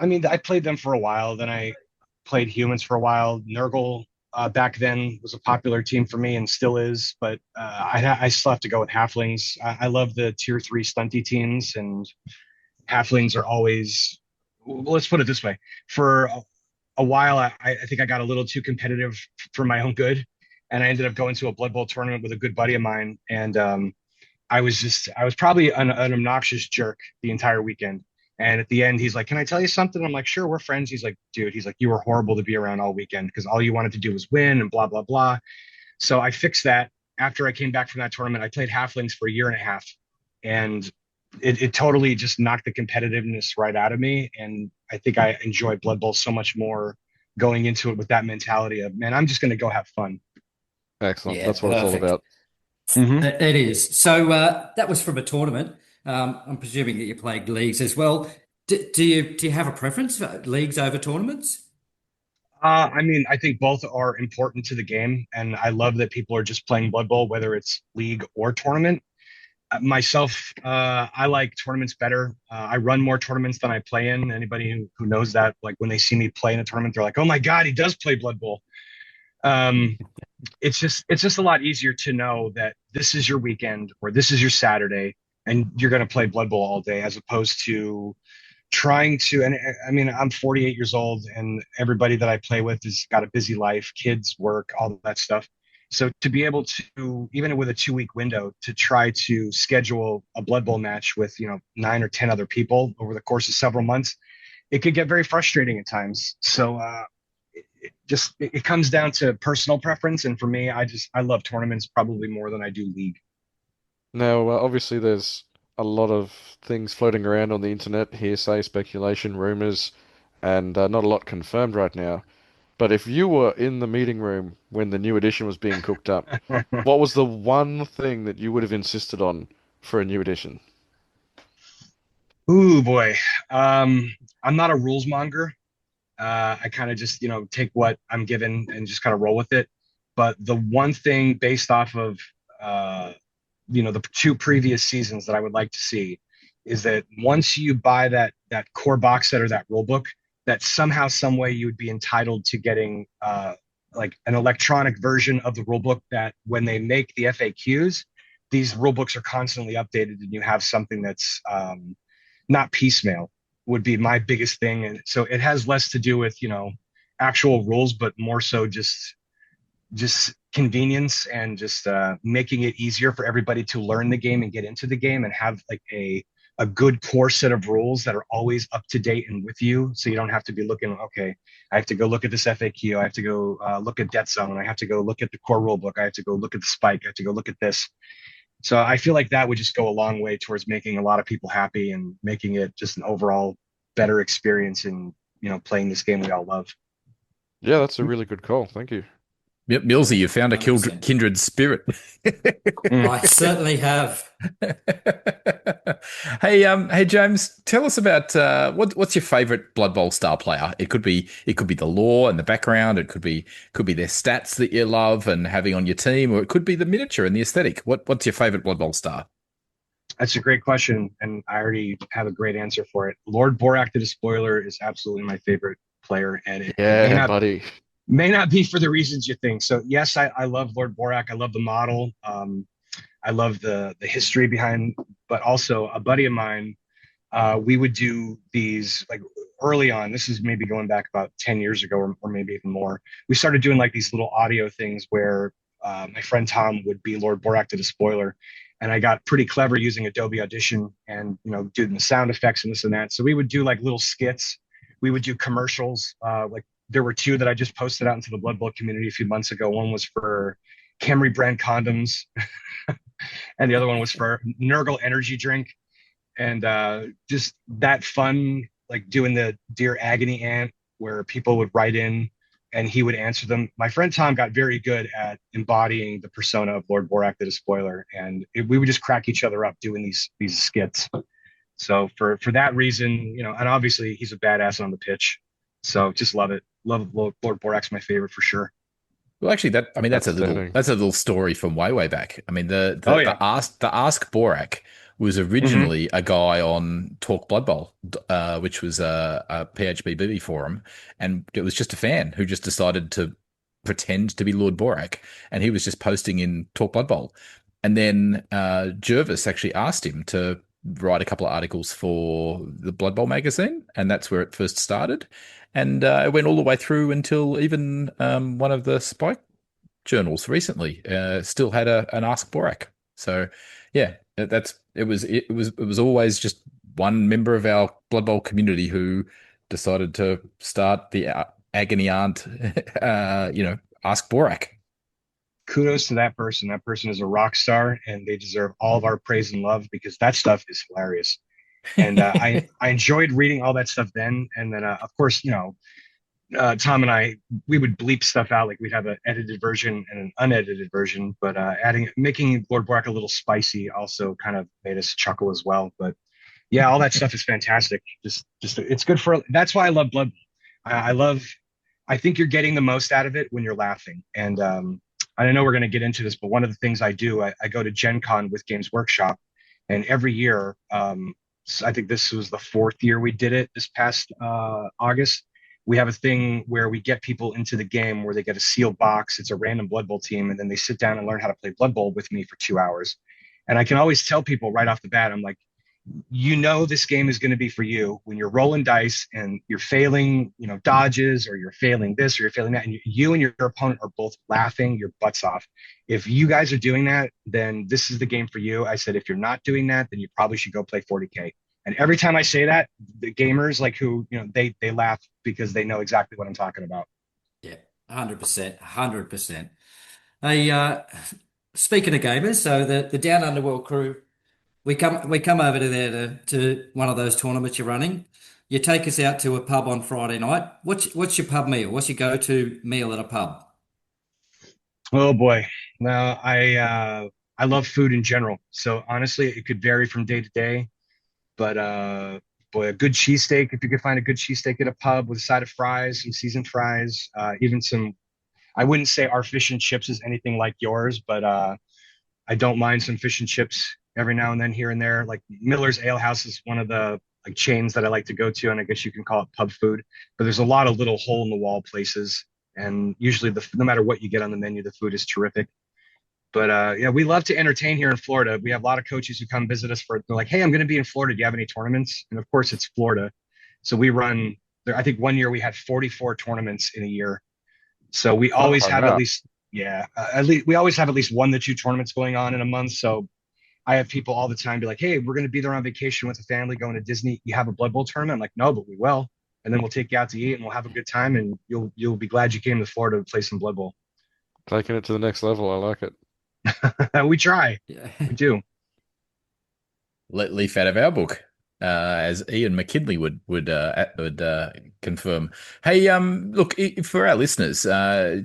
mean, I played them for a while. Then I played humans for a while. Nurgle back then was a popular team for me and still is, but I still have to go with Halflings. I love the tier 3 stunty teams, and Halflings are always, well, let's put it this way. For a while, I think I got a little too competitive for my own good, and I ended up going to a Blood Bowl tournament with a good buddy of mine, and I was probably an obnoxious jerk the entire weekend. And at the end, he's like, can I tell you something? I'm like, sure, we're friends. He's like, dude, you were horrible to be around all weekend because all you wanted to do was win and blah, blah, blah. So I fixed that. After I came back from that tournament, I played Halflings for a year and a half, and it totally just knocked the competitiveness right out of me. And I think I enjoy Blood Bowl so much more going into it with that mentality of, man, I'm just going to go have fun. Excellent. Yeah, That's what it's all perfect. about. Mhm. It is. So that was from a tournament. I'm presuming that you played leagues as well. Do you have a preference for leagues over tournaments? I mean, I think both are important to the game, and I love that people are just playing Blood Bowl, whether it's league or tournament. Myself, I like tournaments better. I run more tournaments than I play in. Anybody who knows that, like when they see me play in a tournament, they're like, "Oh my God, he does play Blood Bowl." Um, it's just a lot easier to know that this is your weekend or this is your Saturday, and you're going to play Blood Bowl all day, as opposed to trying to. And I mean, I'm 48 years old, and everybody that I play with has got a busy life, kids, work, all that stuff. So to be able to, even with a 2 week window, to try to schedule a Blood Bowl match with 9 or 10 other people over the course of several months, it could get very frustrating at times. So it comes down to personal preference, and for me, I love tournaments probably more than I do league. Now, obviously, there's a lot of things floating around on the internet, hearsay, speculation, rumors, and not a lot confirmed right now. But if you were in the meeting room when the new edition was being cooked up, what was the one thing that you would have insisted on for a new edition? Ooh boy, I'm not a rules monger. I kind of just take what I'm given and just kind of roll with it. But the one thing based off of uh, the two previous seasons that I would like to see is that once you buy that core box set or that rule book, that somehow, some way, you would be entitled to getting like an electronic version of the rule book. That when they make the FAQs, these rule books are constantly updated, and you have something that's not piecemeal. Would be my biggest thing, and so it has less to do with actual rules, but more so just convenience and just making it easier for everybody to learn the game and get into the game and have like a good core set of rules that are always up to date and with you. So you don't have to be looking, okay, I have to go look at this FAQ. I have to go look at Death Zone. I have to go look at the core rule book. I have to go look at the spike. I have to go look at this. So I feel like that would just go a long way towards making a lot of people happy and making it just an overall better experience in, playing this game we all love. Yeah, that's a really good call. Thank you. Yep, Millsy, you found a 100%. kindred spirit. I certainly have. Hey, James, tell us about what's your favorite Blood Bowl style player? It could be the lore and the background. It could be their stats that you love and having on your team, or it could be the miniature and the aesthetic. What's your favorite Blood Bowl star? That's a great question, and I already have a great answer for it. Lord Borak the Despoiler is absolutely my favorite player, and it Yeah, buddy. may not be for the reasons you think. So yes, I love Lord Borak. I love the model. I love the history behind, but also a buddy of mine, we would do these like early on. This is maybe going back about 10 years ago, or maybe even more. We started doing like these little audio things where my friend Tom would be Lord Borak the Despoiler. And I got pretty clever using Adobe Audition and, doing the sound effects and this and that. So we would do like little skits. We would do commercials. Like there were two that I just posted out into the Blood Bowl community a few months ago. One was for Camry brand condoms, and the other one was for Nurgle energy drink. And just that fun, like doing the Dear Agony Ant, where people would write in and he would answer them. My friend Tom got very good at embodying the persona of Lord Borak the Despoiler, and we would just crack each other up doing these skits. So for that reason, and obviously he's a badass on the pitch. So just love it. Love Lord Borak's my favorite for sure. Well, actually, that's a Outstanding. little story from way back. I mean, Oh, yeah. the Ask Borak was originally a guy on Talk Blood Bowl, which was a PHBB forum, and it was just a fan who just decided to pretend to be Lord Borak, and he was just posting in Talk Blood Bowl, and then Jervis actually asked him to write a couple of articles for the Blood Bowl magazine, and that's where it first started. And it went all the way through until even one of the Spike journals recently still had an Ask Borak. So yeah, it was always just one member of our Blood Bowl community who decided to start the Agony Aunt, Ask Borak. Kudos to that person. That person is a rock star, and they deserve all of our praise and love because that stuff is hilarious. And I enjoyed reading all that stuff then. And then, of course, Tom and I, we would bleep stuff out. Like we'd have an edited version and an unedited version, but making Lord Bork a little spicy also kind of made us chuckle as well. But yeah, all that stuff is fantastic. Just it's good for. That's why I love Blood Bowl. I love. I think you're getting the most out of it when you're laughing. And I know we're going to get into this, but one of the things I do, I go to Gen Con with Games Workshop, and every year, I think this was the fourth year we did it this past August. We have a thing where we get people into the game where they get a sealed box. It's a random Blood Bowl team, and then they sit down and learn how to play Blood Bowl with me for 2 hours. And I can always tell people right off the bat, I'm like, you know this game is going to be for you when you're rolling dice and you're failing, dodges, or you're failing this or you're failing that, and you and your opponent are both laughing your butts off. If you guys are doing that, then this is the game for you. I said, if you're not doing that, then you probably should go play 40K. And every time I say that, the gamers they laugh because they know exactly what I'm talking about. Yeah, 100%, 100%. Hey, speaking of gamers, so the Down Underworld crew, we come over to there to one of those tournaments you're running. You take us out to a pub on Friday night. What's your pub meal? What's your go-to meal at a pub? Oh boy. Now I love food in general. So honestly, it could vary from day to day. But boy, a good cheesesteak, if you could find a good cheesesteak at a pub with a side of fries, some seasoned fries, even some, I wouldn't say our fish and chips is anything like yours, but I don't mind some fish and chips every now and then here and there. Like Miller's Ale House is one of the like chains that I like to go to, and I guess you can call it pub food. But there's a lot of little hole in the wall places, and usually no matter what you get on the menu, the food is terrific. But yeah, we love to entertain here in Florida. We have a lot of coaches who come visit us they're like, hey, I'm going to be in Florida. Do you have any tournaments? And of course, it's Florida. So we run there. I think one year we had 44 tournaments in a year. So we always have at least, yeah, at least we always have at least 1 to 2 tournaments going on in a month. So I have people all the time be like, hey, we're going to be there on vacation with the family going to Disney. You have a Blood Bowl tournament? I'm like, no, but we will. And then we'll take you out to eat and we'll have a good time. And you'll be glad you came to Florida to play some Blood Bowl. Taking it to the next level. I like it. We try. Yeah. We do. Let leaf out of our book, as Ian McKinley would confirm. Hey, look, for our listeners,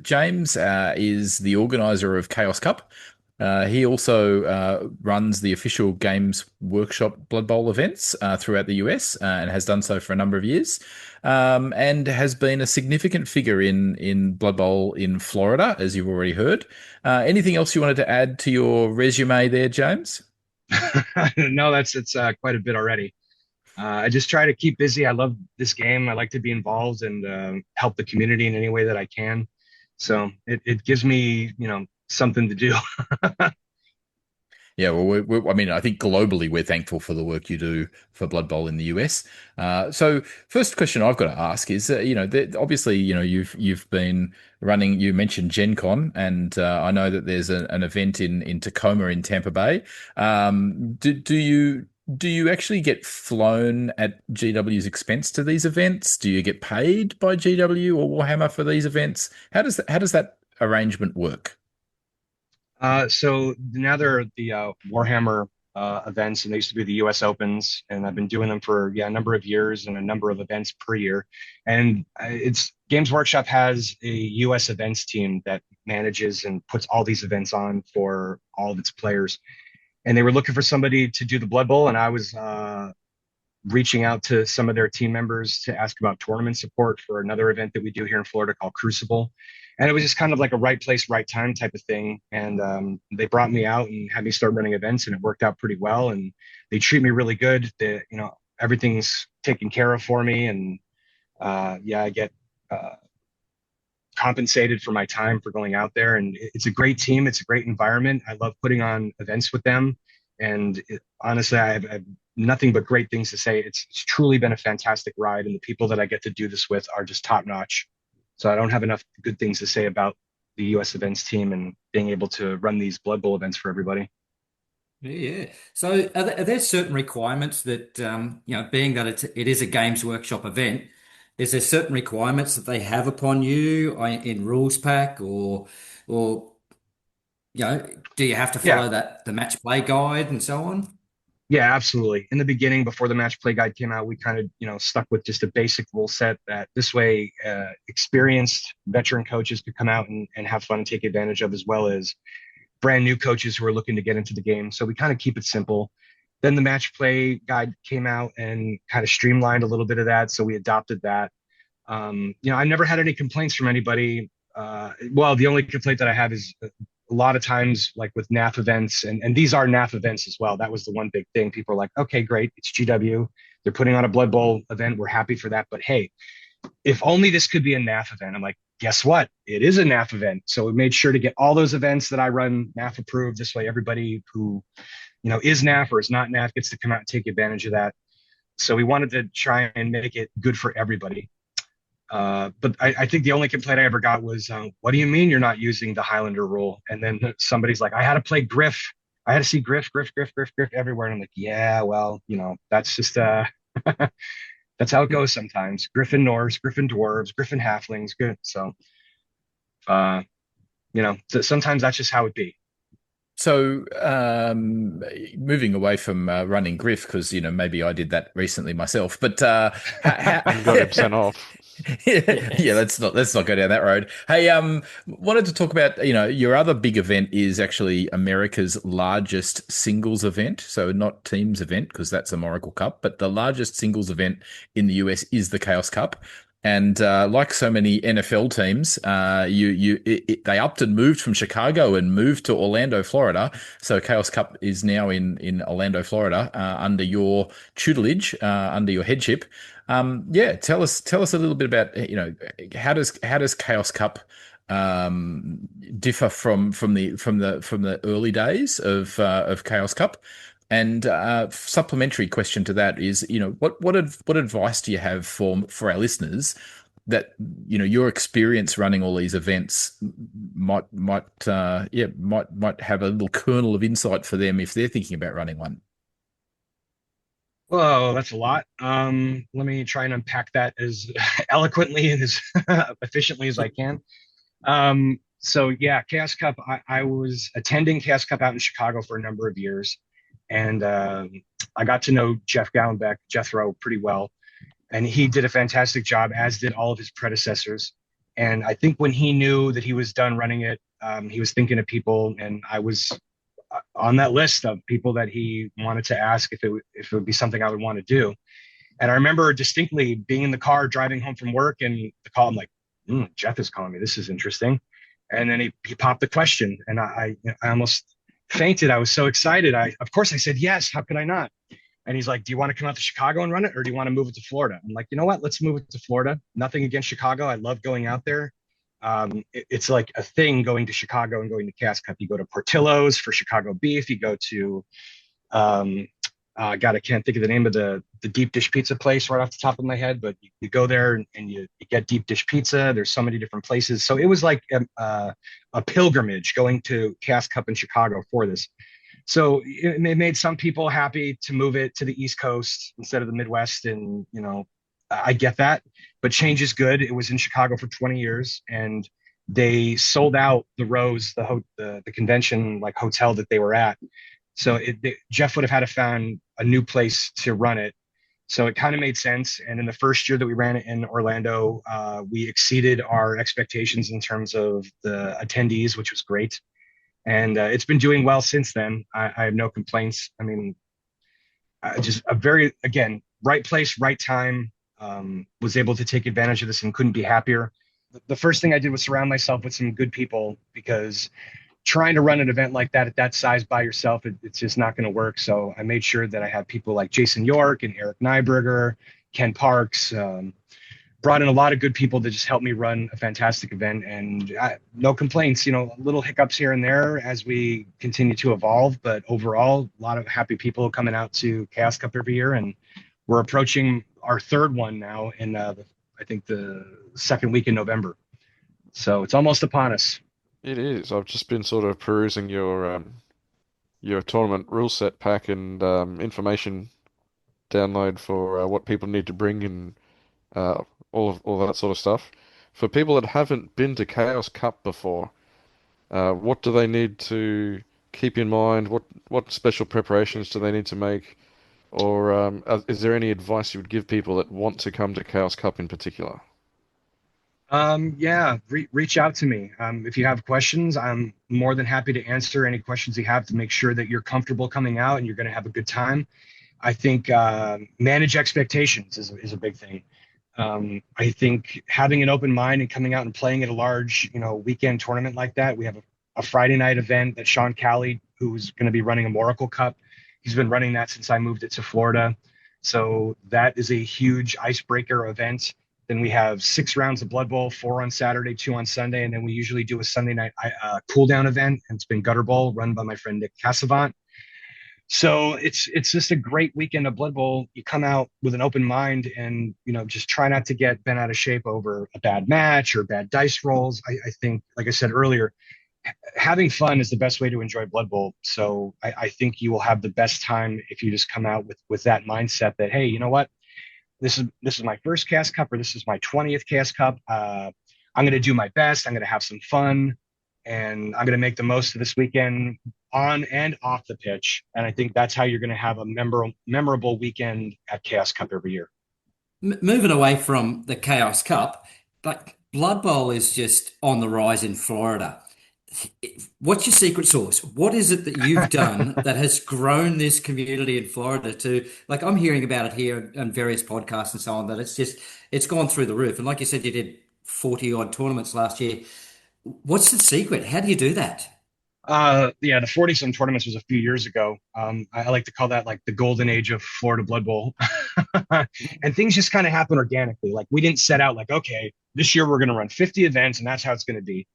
James is the organizer of Chaos Cup. He also runs the official Games Workshop Blood Bowl events throughout the US and has done so for a number of years, and has been a significant figure in Blood Bowl in Florida, as you've already heard. Anything else you wanted to add to your resume there, James? No, it's quite a bit already. I just try to keep busy. I love this game. I like to be involved and help the community in any way that I can. So it gives me, something to do. Yeah, well, I mean, I think globally we're thankful for the work you do for Blood Bowl in the US. So, first question I've got to ask is, obviously, you've been running. You mentioned Gen Con, and I know that there's an event in Tacoma in Tampa Bay. Do you actually get flown at GW's expense to these events? Do you get paid by GW or Warhammer for these events? How does that arrangement work? So now there are the Warhammer events, and they used to be the US Opens, and I've been doing them for a number of years and a number of events per year. And it's Games Workshop has a US events team that manages and puts all these events on for all of its players. And they were looking for somebody to do the Blood Bowl, and I was reaching out to some of their team members to ask about tournament support for another event that we do here in Florida called Crucible. And it was just kind of like a right place, right time type of thing. And they brought me out and had me start running events, and it worked out pretty well. And they treat me really good. Everything's taken care of for me. And I get compensated for my time for going out there. And it's a great team. It's a great environment. I love putting on events with them. And honestly, I have nothing but great things to say. It's truly been a fantastic ride. And the people that I get to do this with are just top notch. So I don't have enough good things to say about the US events team and being able to run these Blood Bowl events for everybody. Yeah. So are there certain requirements that, being that it is a Games Workshop event, is there certain requirements that they have upon you in rules pack or do you have to follow the match play guide and so on? Yeah, absolutely. In the beginning, before the match play guide came out, we kind of, stuck with just a basic rule set that this way, experienced veteran coaches could come out and have fun and take advantage of, as well as brand new coaches who are looking to get into the game. So we kind of keep it simple. Then the match play guide came out and kind of streamlined a little bit of that. So we adopted that. I never had any complaints from anybody. Well, the only complaint that I have is a lot of times, like with NAF events, and these are NAF events as well. That was the one big thing. People are like, okay, great, it's GW. They're putting on a Blood Bowl event. We're happy for that. But hey, if only this could be a NAF event. I'm like, guess what? It is a NAF event. So we made sure to get all those events that I run NAF approved. This way, everybody who, is NAF or is not NAF gets to come out and take advantage of that. So we wanted to try and make it good for everybody. But I think the only complaint I ever got was, what do you mean you're not using the Highlander rule? And then somebody's like, I had to play Griff. I had to see Griff everywhere. And I'm like, yeah, well, that's just, that's how it goes sometimes. Griffin Norse, Griffin Dwarves, Griffin Halflings, good. So, sometimes that's just how it be. So, moving away from running Griff, because maybe I did that recently myself, but And got him sent off. yeah, let's not go down that road. Hey, wanted to talk about, your other big event is actually America's largest singles event. So not teams event, because that's a Oracle Cup, but the largest singles event in the US is the Chaos Cup. And like so many NFL teams, they upped and moved from Chicago and moved to Orlando, Florida. So Chaos Cup is now in Orlando, Florida, under your tutelage, under your headship. Tell us a little bit about, how does Chaos Cup differ from the early days of Chaos Cup? And supplementary question to that is, what advice do you have for our listeners that your experience running all these events might have a little kernel of insight for them if they're thinking about running one? Whoa, that's a lot. Let me try and unpack that as eloquently and as efficiently as I can. So yeah, Chaos Cup. I was attending Chaos Cup out in Chicago for a number of years. And I got to know Jeff Gallenbeck, Jethro, pretty well. And he did a fantastic job, as did all of his predecessors. And I think when he knew that he was done running it, he was thinking of people. And I was on that list of people that he wanted to ask if it would be something I would want to do. And I remember distinctly being in the car driving home from work, and the call, I'm like, Jeff is calling me. This is interesting. And then he popped the question, and I almost fainted. I was so excited. Of course I said yes. How could I not? And he's like, do you want to come out to Chicago and run it, or do you want to move it to Florida? I'm like, you know what? Let's move it to Florida. Nothing against Chicago. I love going out there. It's like a thing going to Chicago and going to Chaos Cup. You go to Portillo's for Chicago beef. You go to, I can't think of the name of the deep dish pizza place right off the top of my head, but you go there and you get deep dish pizza. There's so many different places. So it was like a pilgrimage going to Chaos Cup in Chicago for this. So it made some people happy to move it to the East Coast instead of the Midwest. And, I get that, but change is good. It was in Chicago for 20 years, and they sold out the Rose, the convention like hotel that they were at. So Jeff would have had to find a new place to run it. So it kind of made sense. And in the first year that we ran it in Orlando, we exceeded our expectations in terms of the attendees, which was great. And it's been doing well since then. I have no complaints. I mean, just again, right place, right time. Was able to take advantage of this and couldn't be happier. The first thing I did was surround myself with some good people, because trying to run an event like that at that size by yourself, it's just not going to work. So I made sure that I have people like Jason York and Eric Nyberger, Ken Parks, brought in a lot of good people to just help me run a fantastic event, and no complaints, little hiccups here and there as we continue to evolve, but overall, a lot of happy people coming out to Chaos Cup every year. And we're approaching our third one now in I think the second week in November. So it's almost upon us. It is. I've just been sort of perusing your tournament rule set pack and information download for what people need to bring and all that sort of stuff. For people that haven't been to Chaos Cup before, what do they need to keep in mind? What special preparations do they need to make? Or is there any advice you would give people that want to come to Chaos Cup in particular? Yeah, reach out to me. If you have questions, I'm more than happy to answer any questions you have to make sure that you're comfortable coming out and you're going to have a good time. I think manage expectations is a big thing. I think having an open mind and coming out and playing at a large, weekend tournament like that. We have a Friday night event that Sean Calley, who's going to be running a Oracle Cup, he's been running that since I moved it to Florida. So that is a huge icebreaker event. Then we have 6 rounds of Blood Bowl, 4 on Saturday, 2 on Sunday, and then we usually do a Sunday night cool down event, and it's been Gutter Bowl run by my friend Nick Cassavant. So it's just a great weekend of Blood Bowl. You come out with an open mind and, just try not to get bent out of shape over a bad match or bad dice rolls. I think, like I said earlier, having fun is the best way to enjoy Blood Bowl. So I think you will have the best time if you just come out with that mindset that, hey, you know what? This is my first Chaos Cup, or this is my 20th Chaos Cup. I'm going to do my best. I'm going to have some fun, and I'm going to make the most of this weekend on and off the pitch. And I think that's how you're going to have a memorable weekend at Chaos Cup every year. Moving away from the Chaos Cup, like Blood Bowl is just on the rise in Florida. What's your secret sauce? What is it that you've done that has grown this community in Florida to, like, I'm hearing about it here on various podcasts and so on, that it's gone through the roof. And like you said, you did 40 odd tournaments last year. What's the secret? How do you do that? Yeah, the 40 some tournaments was a few years ago. I like to call that like the golden age of Florida Blood Bowl. And things just kind of happen organically. Like, we didn't set out like, okay, this year we're going to run 50 events and that's how it's going to be.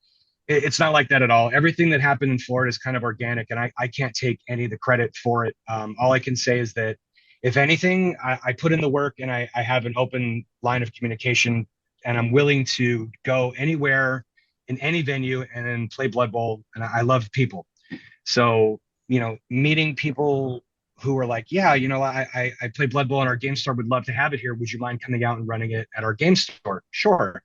It's not like that at all. Everything that happened in Florida is kind of organic, and I can't take any of the credit for it. All I can say is that, if anything, I put in the work, and I have an open line of communication, and I'm willing to go anywhere in any venue and then play Blood Bowl. And I love people. So, meeting people who are like, yeah, I play Blood Bowl in our game store, would love to have it here. Would you mind coming out and running it at our game store? Sure.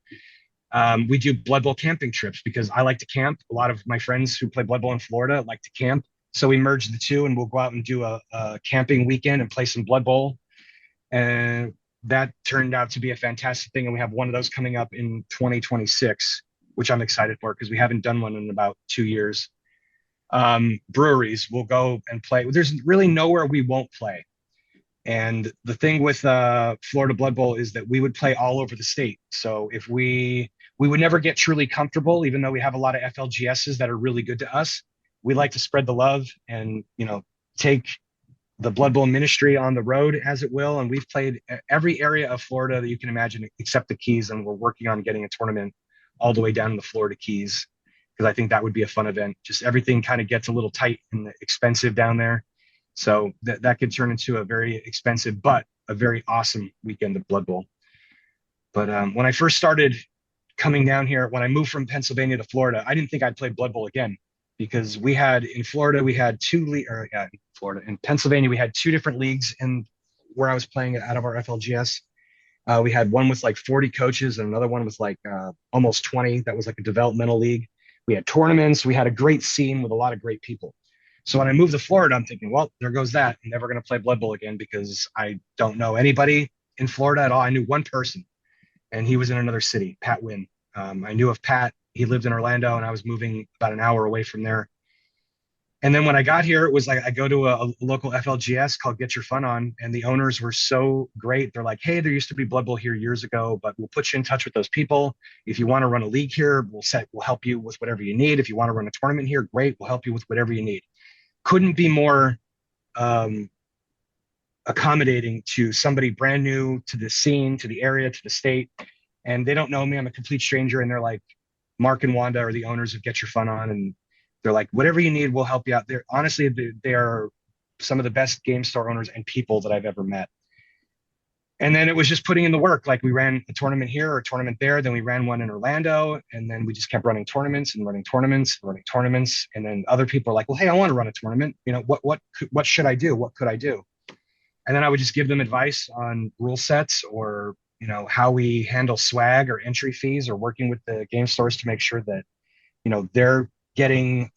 We do Blood Bowl camping trips because I like to camp. A lot of my friends who play Blood Bowl in Florida like to camp. So we merge the two, and we'll go out and do a camping weekend and play some Blood Bowl. And that turned out to be a fantastic thing. And we have one of those coming up in 2026, which I'm excited for because we haven't done one in about 2 years. Breweries, we'll go and play. There's really nowhere we won't play. And the thing with Florida Blood Bowl is that we would play all over the state. So if we would never get truly comfortable, even though we have a lot of FLGSs that are really good to us. We like to spread the love and, take the Blood Bowl ministry on the road, as it will. And we've played every area of Florida that you can imagine except the Keys. And we're working on getting a tournament all the way down in the Florida Keys, because I think that would be a fun event. Just everything kind of gets a little tight and expensive down there. So that could turn into a very expensive, but a very awesome weekend of Blood Bowl. But when I first started coming down here, when I moved from Pennsylvania to Florida, I didn't think I'd play Blood Bowl again, because in Florida, we had in Pennsylvania, we had 2 different leagues where I was playing out of our FLGS. We had one with like 40 coaches and another one with like almost 20. That was like a developmental league. We had tournaments. We had a great scene with a lot of great people. So when I moved to Florida, I'm thinking, well, there goes that. I'm never going to play Blood Bowl again because I don't know anybody in Florida at all. I knew one person, and he was in another city, Pat Wynn. I knew of Pat. He lived in Orlando, and I was moving about an hour away from there. And then when I got here, it was like I go to a local FLGS called Get Your Fun On, and the owners were so great. They're like, hey, there used to be Blood Bowl here years ago, but we'll put you in touch with those people. If you want to run a league here, we'll help you with whatever you need. If you want to run a tournament here, great. We'll help you with whatever you need. Couldn't be more accommodating to somebody brand new to the scene, to the area, to the state. And they don't know me. I'm a complete stranger. And they're like, Mark and Wanda are the owners of Get Your Fun On. And they're like, whatever you need, we'll help you out. Honestly, they are some of the best game store owners and people that I've ever met. And then it was just putting in the work. Like, we ran a tournament here or a tournament there. Then we ran one in Orlando. And then we just kept running tournaments and running tournaments and running tournaments. And then other people are like, well, hey, I want to run a tournament. What should I do? What could I do? And then I would just give them advice on rule sets, or, how we handle swag or entry fees, or working with the game stores to make sure that, they're getting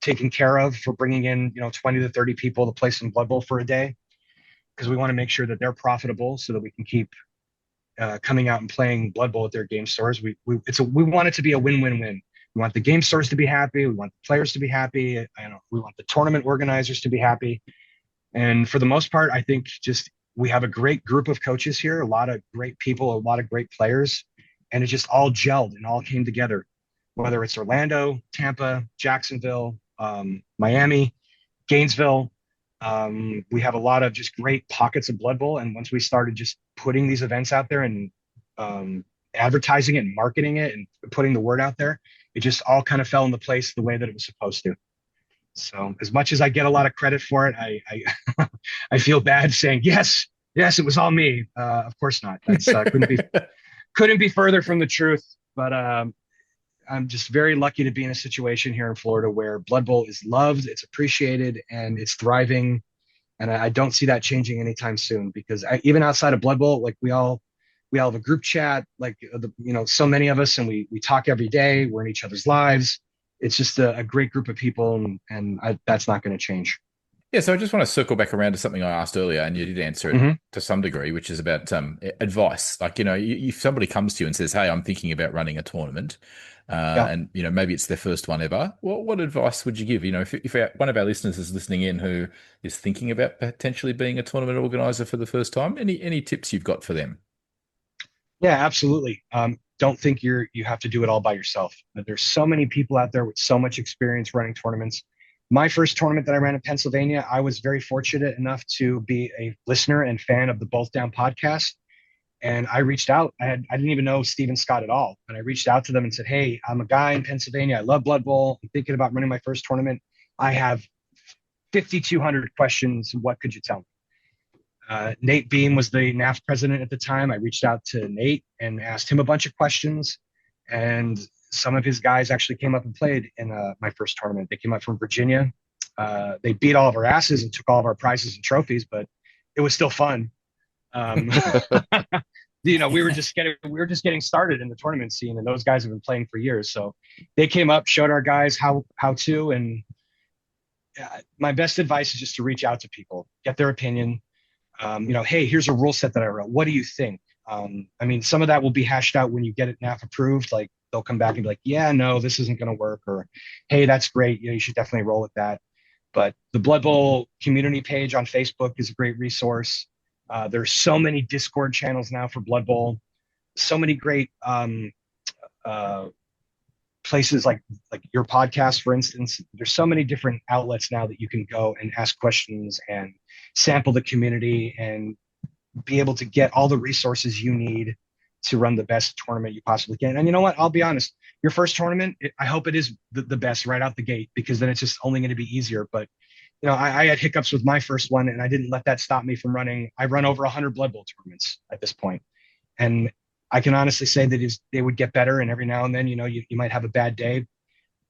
taken care of for bringing in 20 to 30 people to play some Blood Bowl for a day, because we want to make sure that they're profitable so that we can keep coming out and playing Blood Bowl at their game stores. We want it to be a win-win-win. We want the game stores to be happy. We want the players to be happy. We want the tournament organizers to be happy. And for the most part, I think just we have a great group of coaches here, a lot of great people, a lot of great players, and it just all gelled and all came together. Whether it's Orlando, Tampa, Jacksonville, Miami, Gainesville, we have a lot of just great pockets of Blood Bowl. And once we started just putting these events out there and advertising it and marketing it and putting the word out there, it just all kind of fell into place the way that it was supposed to. So as much as I get a lot of credit for it, I I feel bad saying yes, it was all me. Of course not. That's couldn't be further from the truth. But I'm just very lucky to be in a situation here in Florida where Blood Bowl is loved, it's appreciated, and it's thriving. And I don't see that changing anytime soon, because even outside of Blood Bowl, like we all have a group chat, like so many of us, and we talk every day. We're in each other's lives. It's just a great group of people, and that's not going to change. Yeah, so I just want to circle back around to something I asked earlier, and you did answer it to some degree, which is about advice. Like, if somebody comes to you and says, "Hey, I'm thinking about running a tournament," and maybe it's their first one ever, what advice would you give? If one of our listeners is listening in who is thinking about potentially being a tournament organizer for the first time, any tips you've got for them? Yeah, absolutely. Don't think you have to do it all by yourself. There's so many people out there with so much experience running tournaments. My first tournament that I ran in Pennsylvania, I was very fortunate enough to be a listener and fan of the Both Down podcast. And I reached out. I didn't even know Steve Scott at all. And I reached out to them and said, "Hey, I'm a guy in Pennsylvania. I love Blood Bowl. I'm thinking about running my first tournament. I have 5,200 questions. What could you tell me?" Nate Beam was the NAF president at the time. I reached out to Nate and asked him a bunch of questions. And some of his guys actually came up and played in my first tournament. They came up from Virginia. They beat all of our asses and took all of our prizes and trophies, but it was still fun. We were just getting started in the tournament scene, and those guys have been playing for years. So they came up, showed our guys how to, and my best advice is just to reach out to people, get their opinion. Hey, here's a rule set that I wrote. What do you think? Some of that will be hashed out when you get it NAF approved. Like, they'll come back and be like, "Yeah, no, this isn't going to work," or, "Hey, that's great. You should definitely roll with that." But the Blood Bowl community page on Facebook is a great resource. There's so many Discord channels now for Blood Bowl. So many great places like your podcast, for instance. There's so many different outlets now that you can go and ask questions and sample the community and be able to get all the resources you need to run the best tournament you possibly can. And you know what? I'll be honest. Your first tournament, I hope it is the best right out the gate, because then it's just only going to be easier. But I had hiccups with my first one, and I didn't let that stop me from running. I run over 100 Blood Bowl tournaments at this point, and I can honestly say that they would get better. And every now and then, you might have a bad day.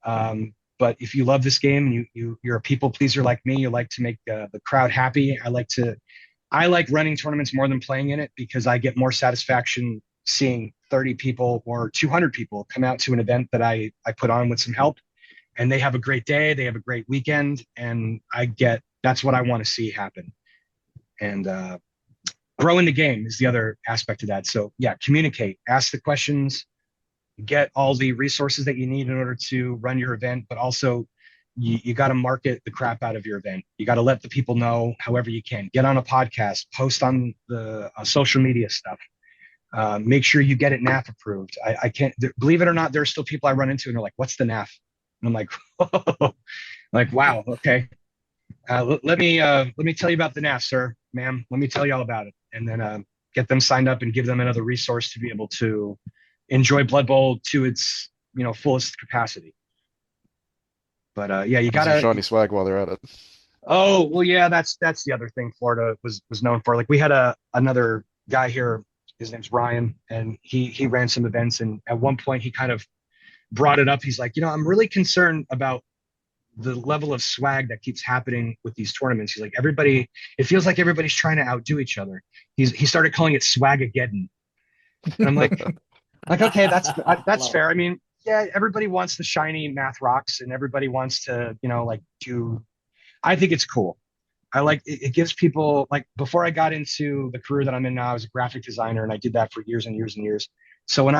But if you love this game, you're a people pleaser like me. You like to make the crowd happy. I like running tournaments more than playing in it, because I get more satisfaction seeing 30 people or 200 people come out to an event that I put on with some help, and they have a great day. They have a great weekend. And that's what I want to see happen. And growing the game is the other aspect of that. So yeah, communicate, ask the questions, get all the resources that you need in order to run your event, but also you got to market the crap out of your event. You got to let the people know however you can. Get on a podcast, post on the social media stuff. Make sure you get it NAF approved. I can't, believe it or not, there are still people I run into and they're like, "What's the NAF?" And I'm like, "Whoa." Like, wow, okay. Let me tell you about the NAF, sir, ma'am. Let me tell you all about it. And then get them signed up and give them another resource to be able to enjoy Blood Bowl to its fullest capacity. But yeah, you gotta shiny swag while they're at it. Oh well, yeah, that's the other thing Florida was known for. Like, we had another guy here. His name's Ryan, and he ran some events. And at one point, he kind of brought it up. He's like, I'm really concerned about the level of swag that keeps happening with these tournaments. He's like, it feels like everybody's trying to outdo each other. He started calling it Swagageddon. And I'm like, okay, that's fair. I mean, yeah, everybody wants the shiny math rocks, and everybody wants to, like do. I think it's cool. I like it gives people, like, before I got into the career that I'm in now, I was a graphic designer and I did that for years and years and years. So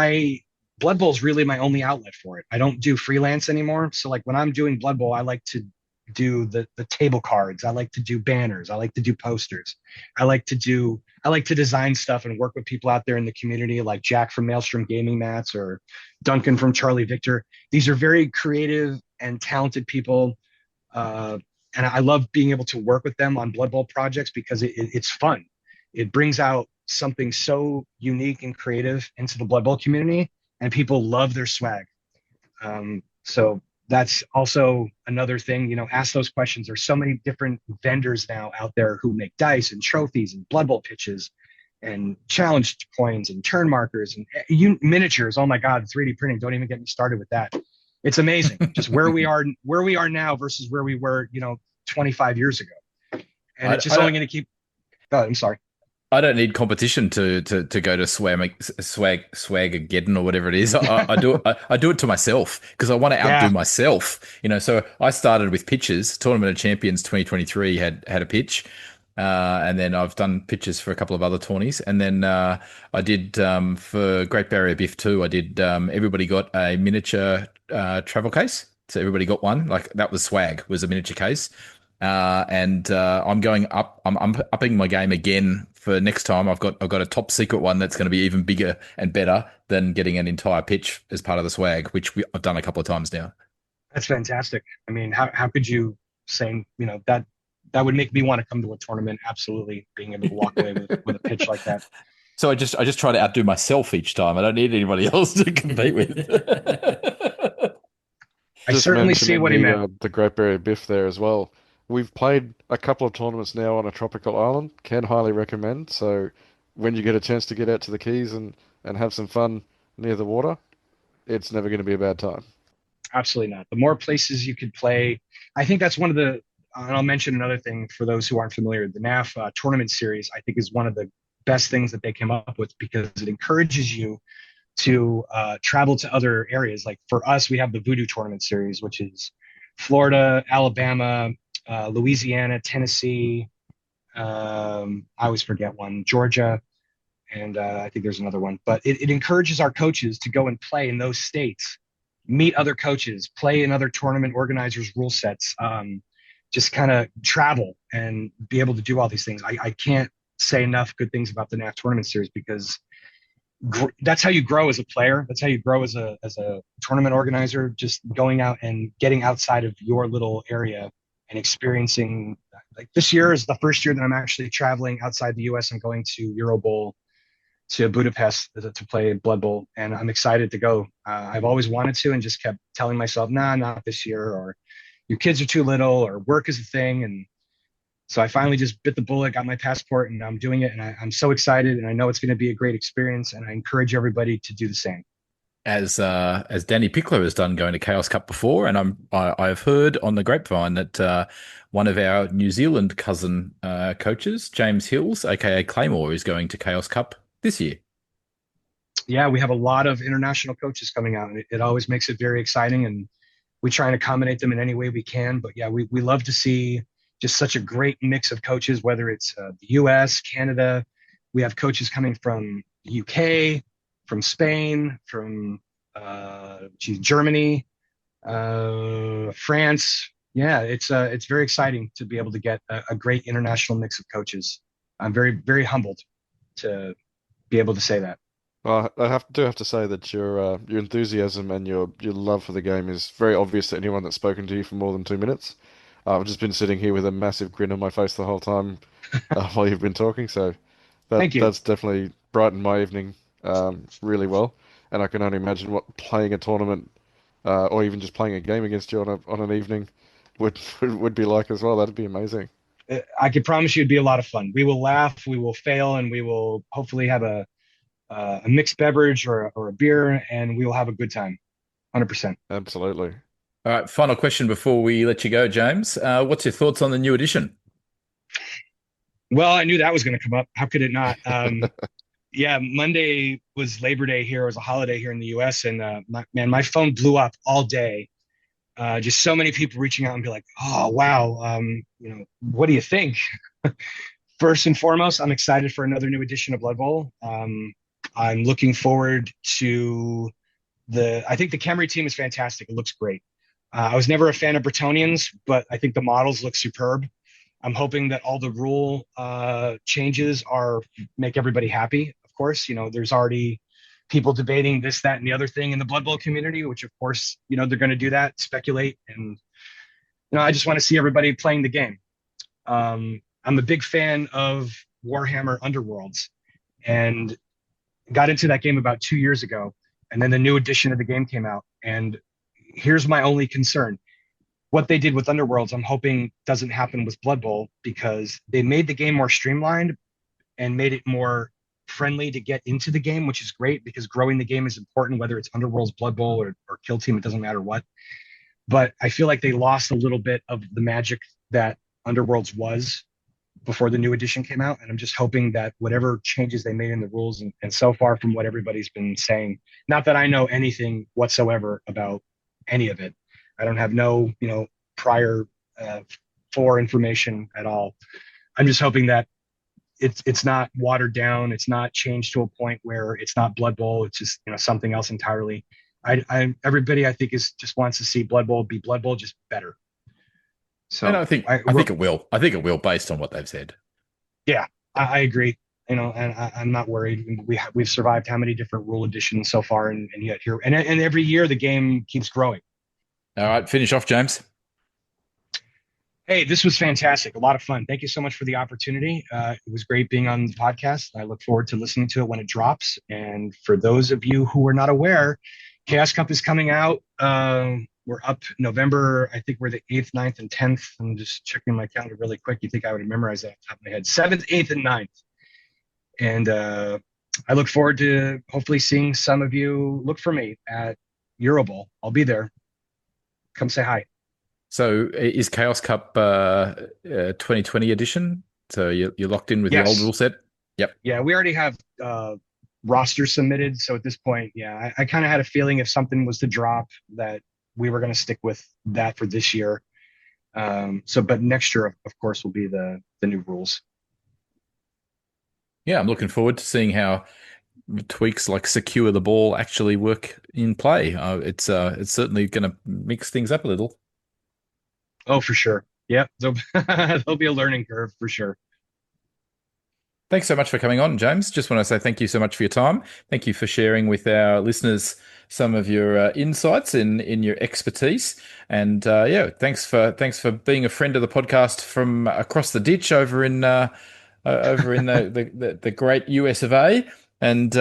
Blood Bowl is really my only outlet for it. I don't do freelance anymore. So like when I'm doing Blood Bowl, I like to do the table cards. I like to do banners. I like to do posters. I like to design stuff and work with people out there in the community, like Jack from Maelstrom Gaming Mats or Duncan from Charlie Victor. These are very creative and talented people. And I love being able to work with them on Blood Bowl projects because it's fun. It brings out something so unique and creative into the Blood Bowl community, and people love their swag. So that's also another thing, ask those questions. There's so many different vendors now out there who make dice and trophies and Blood Bowl pitches and challenge coins and turn markers and miniatures. Oh my God, 3D printing. Don't even get me started with that. It's amazing just where we are now versus where we were, 25 years ago. And it's just only going to keep. God, I'm sorry. I don't need competition to go to Swagageddon or whatever it is. I do it to myself because I want to outdo myself. So I started with pitches. Tournament of Champions 2023 had a pitch. And then I've done pitches for a couple of other tourneys. And then I did for Great Barrier Biff 2, I did everybody got a miniature travel case. So everybody got one. Like that was swag, was a miniature case. And I'm going up. I'm upping my game again for next time. I've got a top secret one that's going to be even bigger and better than getting an entire pitch as part of the swag, which I've done a couple of times now. That's fantastic. I mean, how could you say, that would make me want to come to a tournament? Absolutely, being able to walk away with a pitch like that. So I just try to outdo myself each time. I don't need anybody else to compete with. I certainly see what he meant. The Great Barrier Biff there as well. We've played a couple of tournaments now on a tropical island. Can highly recommend. So when you get a chance to get out to the Keys and have some fun near the water, it's never going to be a bad time. Absolutely not. The more places you could play, I think that's one of the, and I'll mention another thing for those who aren't familiar, the NAF tournament series, I think is one of the best things that they came up with because it encourages you to travel to other areas. Like for us, we have the Voodoo Tournament Series, which is Florida, Alabama, Louisiana, Tennessee. I always forget one, Georgia, and I think there's another one. But it encourages our coaches to go and play in those states, meet other coaches, play in other tournament organizers' rule sets, just kind of travel and be able to do all these things. I can't say enough good things about the NAF Tournament Series because that's how you grow as a player. That's how you grow as a tournament organizer, just going out and getting outside of your little area and experiencing. Like this year is the first year that I'm actually traveling outside the US. I'm going to Euro Bowl, to Budapest to play Blood Bowl, and I'm excited to go. I've always wanted to and just kept telling myself, nah, not this year, or your kids are too little, or work is a thing. And so I finally just bit the bullet, got my passport, and I'm doing it. And I'm so excited, and I know it's going to be a great experience, and I encourage everybody to do the same. As Danny Pickler has done going to Chaos Cup before, and I've heard on the grapevine that one of our New Zealand cousin coaches, James Hills, aka Claymore, is going to Chaos Cup this year. Yeah, we have a lot of international coaches coming out, and it always makes it very exciting, and we try and accommodate them in any way we can. But yeah, we love to see just such a great mix of coaches, whether it's the US, Canada. We have coaches coming from the UK, from Spain, from Germany, France. Yeah, it's very exciting to be able to get a great international mix of coaches. I'm very, very humbled to be able to say that. Well, I have to say that your enthusiasm and your love for the game is very obvious to anyone that's spoken to you for more than 2 minutes. I've just been sitting here with a massive grin on my face the whole time while you've been talking. So Thank you. That's definitely brightened my evening really well. And I can only imagine what playing a tournament or even just playing a game against you on an evening would be like as well. That'd be amazing. I can promise you it'd be a lot of fun. We will laugh, we will fail, and we will hopefully have a mixed beverage or a beer, and we will have a good time. 100%. Absolutely. All right, final question before we let you go, James. What's your thoughts on the new edition? Well, I knew that was going to come up. How could it not? Yeah, Monday was Labor Day here. It was a holiday here in the US. And my phone blew up all day. Just so many people reaching out and be like, oh, wow. What do you think? First and foremost, I'm excited for another new edition of Blood Bowl. I'm looking forward to I think the Khemri team is fantastic. It looks great. I was never a fan of Bretonians, but I think the models look superb. I'm hoping that all the rule changes make everybody happy. Of course, there's already people debating this, that, and the other thing in the Blood Bowl community, which of course, they're going to do that, speculate. And, I just want to see everybody playing the game. I'm a big fan of Warhammer Underworlds and got into that game about 2 years ago. And then the new edition of the game came out. And here's my only concern. What they did with Underworlds, I'm hoping doesn't happen with Blood Bowl, because they made the game more streamlined and made it more friendly to get into the game, which is great because growing the game is important, whether it's Underworlds, Blood Bowl, or Kill Team, it doesn't matter what. But I feel like they lost a little bit of the magic that Underworlds was before the new edition came out. And I'm just hoping that whatever changes they made in the rules, and so far from what everybody's been saying, not that I know anything whatsoever about any of it. I don't have no, prior fore information at all. I'm just hoping that it's not watered down. It's not changed to a point where it's not Blood Bowl. It's just something else entirely. Everybody I think just wants to see Blood Bowl be Blood Bowl, just better. So and I think it will. I think it will, based on what they've said. Yeah, I agree. And I'm not worried. We've survived how many different rule editions so far, and yet here and every year the game keeps growing. All right, finish off, James. Hey, this was fantastic. A lot of fun. Thank you so much for the opportunity. It was great being on the podcast. I look forward to listening to it when it drops. And for those of you who are not aware, Chaos Cup is coming out. We're up November. I think we're the 8th, 9th, and 10th. I'm just checking my calendar really quick. You think I would have memorized that off the top of my head. 7th, 8th, and 9th. And I look forward to hopefully seeing some of you. Look for me at Eurobowl. I'll be there. Come say hi. So is Chaos Cup 2020 edition? So you're locked in with the old rule set? Yep. Yeah, we already have roster submitted. So at this point, yeah, I kind of had a feeling if something was to drop that we were going to stick with that for this year. But next year, of course, will be the new rules. Yeah, I'm looking forward to seeing how tweaks like secure the ball actually work in play. It's certainly going to mix things up a little. Oh, for sure. Yeah, there'll be a learning curve for sure. Thanks so much for coming on, James. Just want to say thank you so much for your time. Thank you for sharing with our listeners some of your insights in your expertise. And thanks for being a friend of the podcast from across the ditch over in the great US of A. And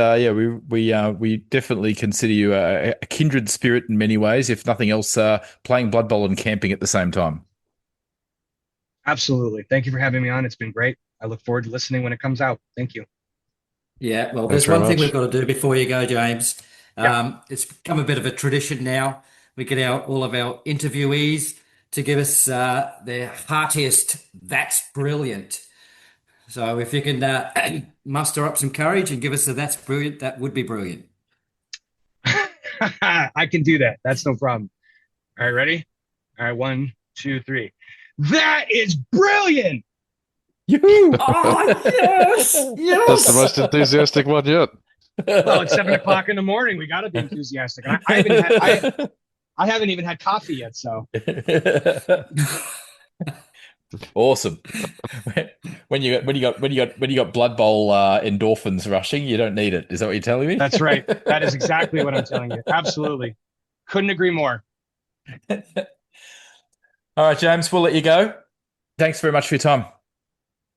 we definitely consider you a kindred spirit in many ways, if nothing else, playing Blood Bowl and camping at the same time. Absolutely. Thank you for having me on. It's been great. I look forward to listening when it comes out. Thank you. Yeah, well, there's one thing we've got to do before you go, James. It's become a bit of a tradition now. We get all of our interviewees to give us their heartiest, "That's brilliant." So if you can muster up some courage and give us a "That's brilliant," that would be brilliant. I can do that. That's no problem. All right, ready? All right, 1, 2, 3. That is brilliant. Yoo-hoo! Oh, yes! Yes! That's the most enthusiastic one yet. Well, it's 7 o'clock in the morning. We got to be enthusiastic. I haven't even had coffee yet, so. Awesome. When you got Blood Bowl endorphins rushing, you don't need it. Is that what you're telling me? That's right. That is exactly what I'm telling you. Absolutely. Couldn't agree more. All right, James, we'll let you go. Thanks very much for your time.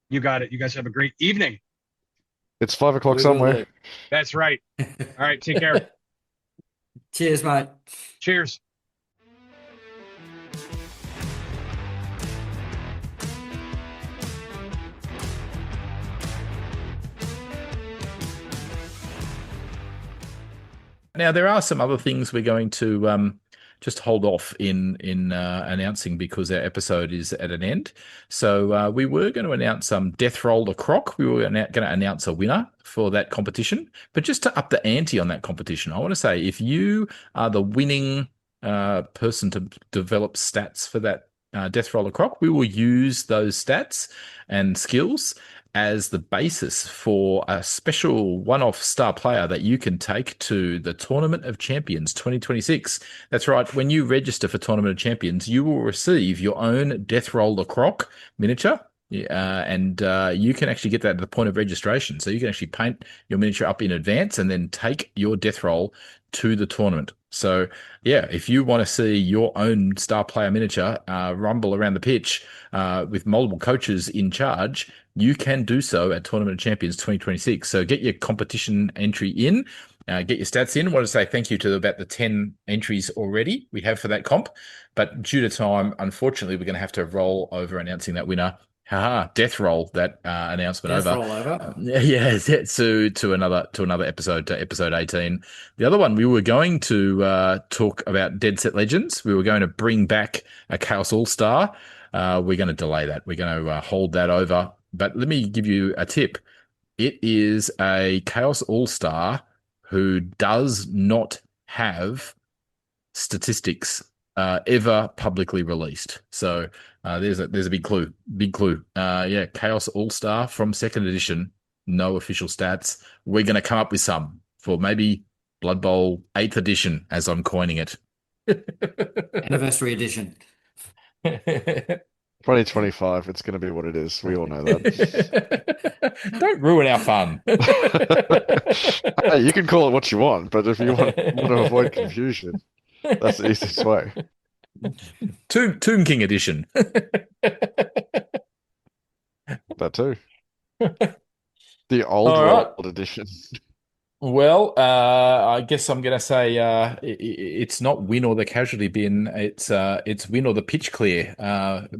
You got it. You guys have a great evening. It's 5 o'clock somewhere. That's right. All right. Take care. Cheers, mate. Cheers. Now, there are some other things we're going to just hold off in announcing because our episode is at an end. So we were going to announce Deathroll the Croc. We were going to announce a winner for that competition, but just to up the ante on that competition, I want to say if you are the winning person to develop stats for that Deathroll the Croc, we will use those stats and skills as the basis for a special one-off star player that you can take to the Tournament of Champions 2026. That's right. When you register for Tournament of Champions, you will receive your own Deathroll the Croc miniature. And you can actually get that at the point of registration. So you can actually paint your miniature up in advance and then take your Deathroll to the tournament. So, yeah, if you want to see your own star player miniature rumble around the pitch with multiple coaches in charge, you can do so at Tournament of Champions 2026. So get your competition entry in, get your stats in. I want to say thank you to about the 10 entries already we have for that comp. But due to time, unfortunately, we're going to have to roll over announcing that winner. Death roll that announcement Death over. roll over. Yeah, to another episode, to episode 18. The other one, we were going to talk about Dead Set Legends. We were going to bring back a Chaos All-Star. We're going to delay that. We're going to hold that over. But let me give you a tip. It is a Chaos All-Star who does not have statistics ever publicly released. So there's a big clue. Chaos All-Star from 2nd edition, no official stats. We're going to come up with some for maybe Blood Bowl 8th edition, as I'm coining it. Anniversary edition. 2025, it's going to be what it is. We all know that. Don't ruin our fun. Hey, you can call it what you want, but if you want to avoid confusion, that's the easiest way. Tomb King edition. That too. The old All right. world edition. Well, I guess I'm going to say it's not win or the casualty bin. It's win or the pitch clear,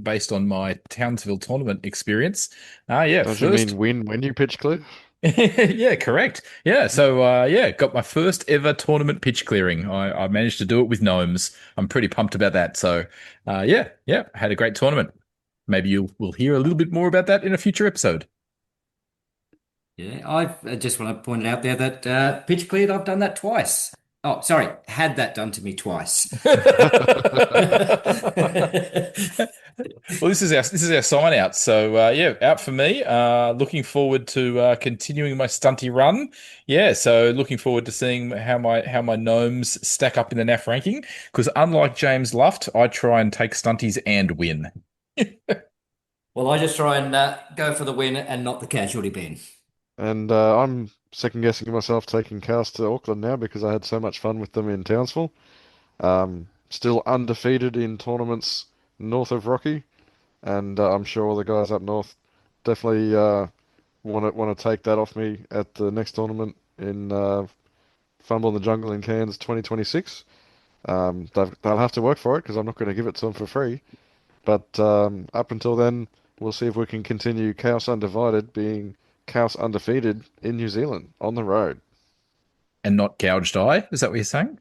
based on my Townsville tournament experience. Don't you mean win when you pitch clear? Yeah, correct. Yeah, so got my first ever tournament pitch clearing. I managed to do it with gnomes. I'm pretty pumped about that. So, had a great tournament. Maybe we'll hear a little bit more about that in a future episode. Yeah, I just want to point it out there that pitch cleared, I've done that twice. Oh, sorry, had that done to me twice. Well, this is our sign out. So out for me. Looking forward to continuing my stunty run. Yeah, so looking forward to seeing how my gnomes stack up in the NAF ranking. Because unlike James Luft, I try and take stunties and win. Well, I just try and go for the win and not the casualty bin. And I'm second guessing myself taking Chaos to Auckland now because I had so much fun with them in Townsville. Still undefeated in tournaments north of Rocky, and I'm sure all the guys up north definitely want to take that off me at the next tournament in Fumble in the Jungle in Cairns 2026. They'll have to work for it because I'm not going to give it to them for free. But up until then, we'll see if we can continue Chaos Undivided being Chaos undefeated in New Zealand on the road. And not gouged eye? Is that what you're saying?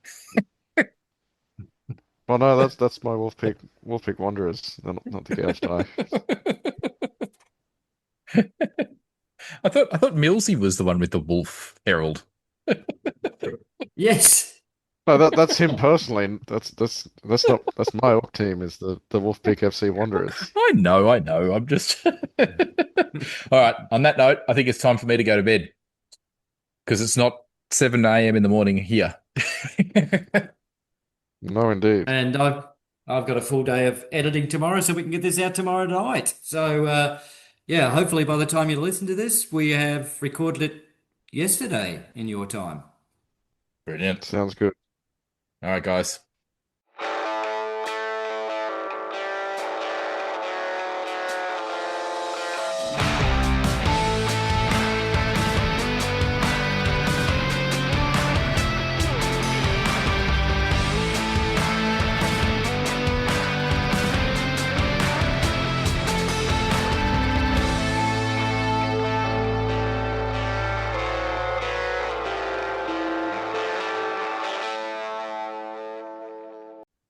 Well, no, that's my Wolfpeak Wanderers, not the gouged eye. I thought Millsy was the one with the wolf herald. Yes. No, that's him personally. That's my Orc team is the Wolfpeak FC Wanderers. I know. I'm just all right. On that note, I think it's time for me to go to bed because it's not 7 a.m. in the morning here. No, indeed. And I've got a full day of editing tomorrow, so we can get this out tomorrow night. So hopefully by the time you listen to this, we have recorded it yesterday in your time. Brilliant. Sounds good. All right, guys.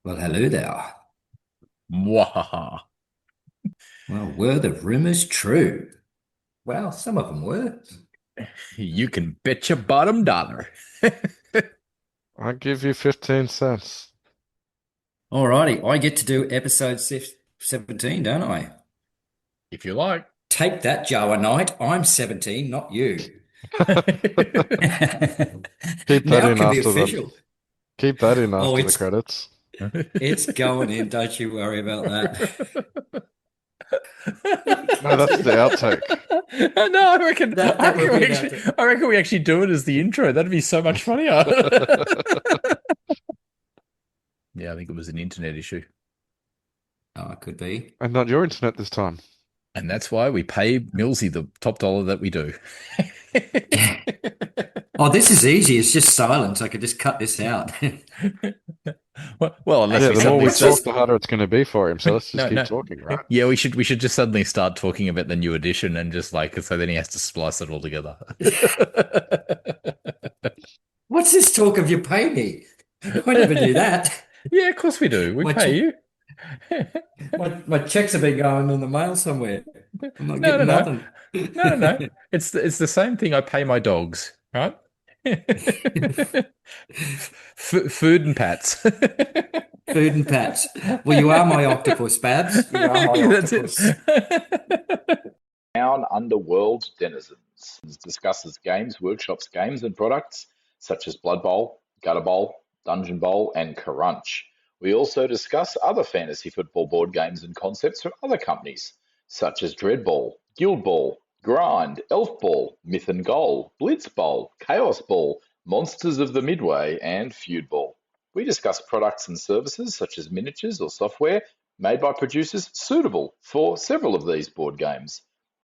Well, hello there. Mwahaha. Well, were the rumors true? Well, some of them were. You can bet your bottom dollar. I'll give you 15 cents. Alrighty, I get to do episode 17, don't I? If you like. Take that, Joe Knight. I'm 17, not you. Keep that Now it in can be after official. Keep that in Oh, after the credits. It's going in. Don't you worry about that. No, that's the outtake. No, I reckon. That I would reckon, be we an actually, I reckon we actually do it as the intro. That'd be so much funnier. Yeah, I think it was an internet issue, Oh, it could be. And not your internet this time. and that's why we pay Millsy the top dollar that we do. Oh, this is easy. It's just silence. I could just cut this out. Well, unless Yeah, we the more suddenly we talk, the harder it's going to be for him. So let's just keep No. talking, right? Yeah, we should just suddenly start talking about the new edition and just like so then he has to splice it all together. What's this talk of you pay me? I never do that. Yeah, of course we do. We pay you. My checks have been going in the mail somewhere. I'm not No, getting no. nothing. No. It's the same thing I pay my dogs, right? Food and pats. Food and pats. Well, you are my octopus, Babs. You are my That's octopus. it. Down Underworld Denizens discusses Games Workshop's games and products such as Blood Bowl, Gutter Bowl, Dungeon Bowl, and Crunch. We also discuss other fantasy football board games and concepts from other companies such as Dread Ball, Guild Ball, Grind, Elf Ball, Myth and Goal, Blitz Bowl, Chaos Ball, Monsters of the Midway, and Feud Ball. We discuss products and services such as miniatures or software made by producers suitable for several of these board games.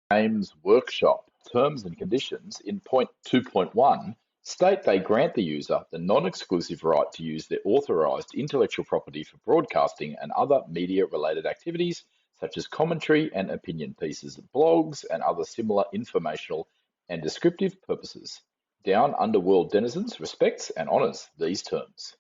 Games Workshop terms and conditions in point 2.1 state they grant the user the non-exclusive right to use their authorised intellectual property for broadcasting and other media-related activities such as commentary and opinion pieces, blogs, and other similar informational and descriptive purposes. Down Underworld Denizens respects and honours these terms.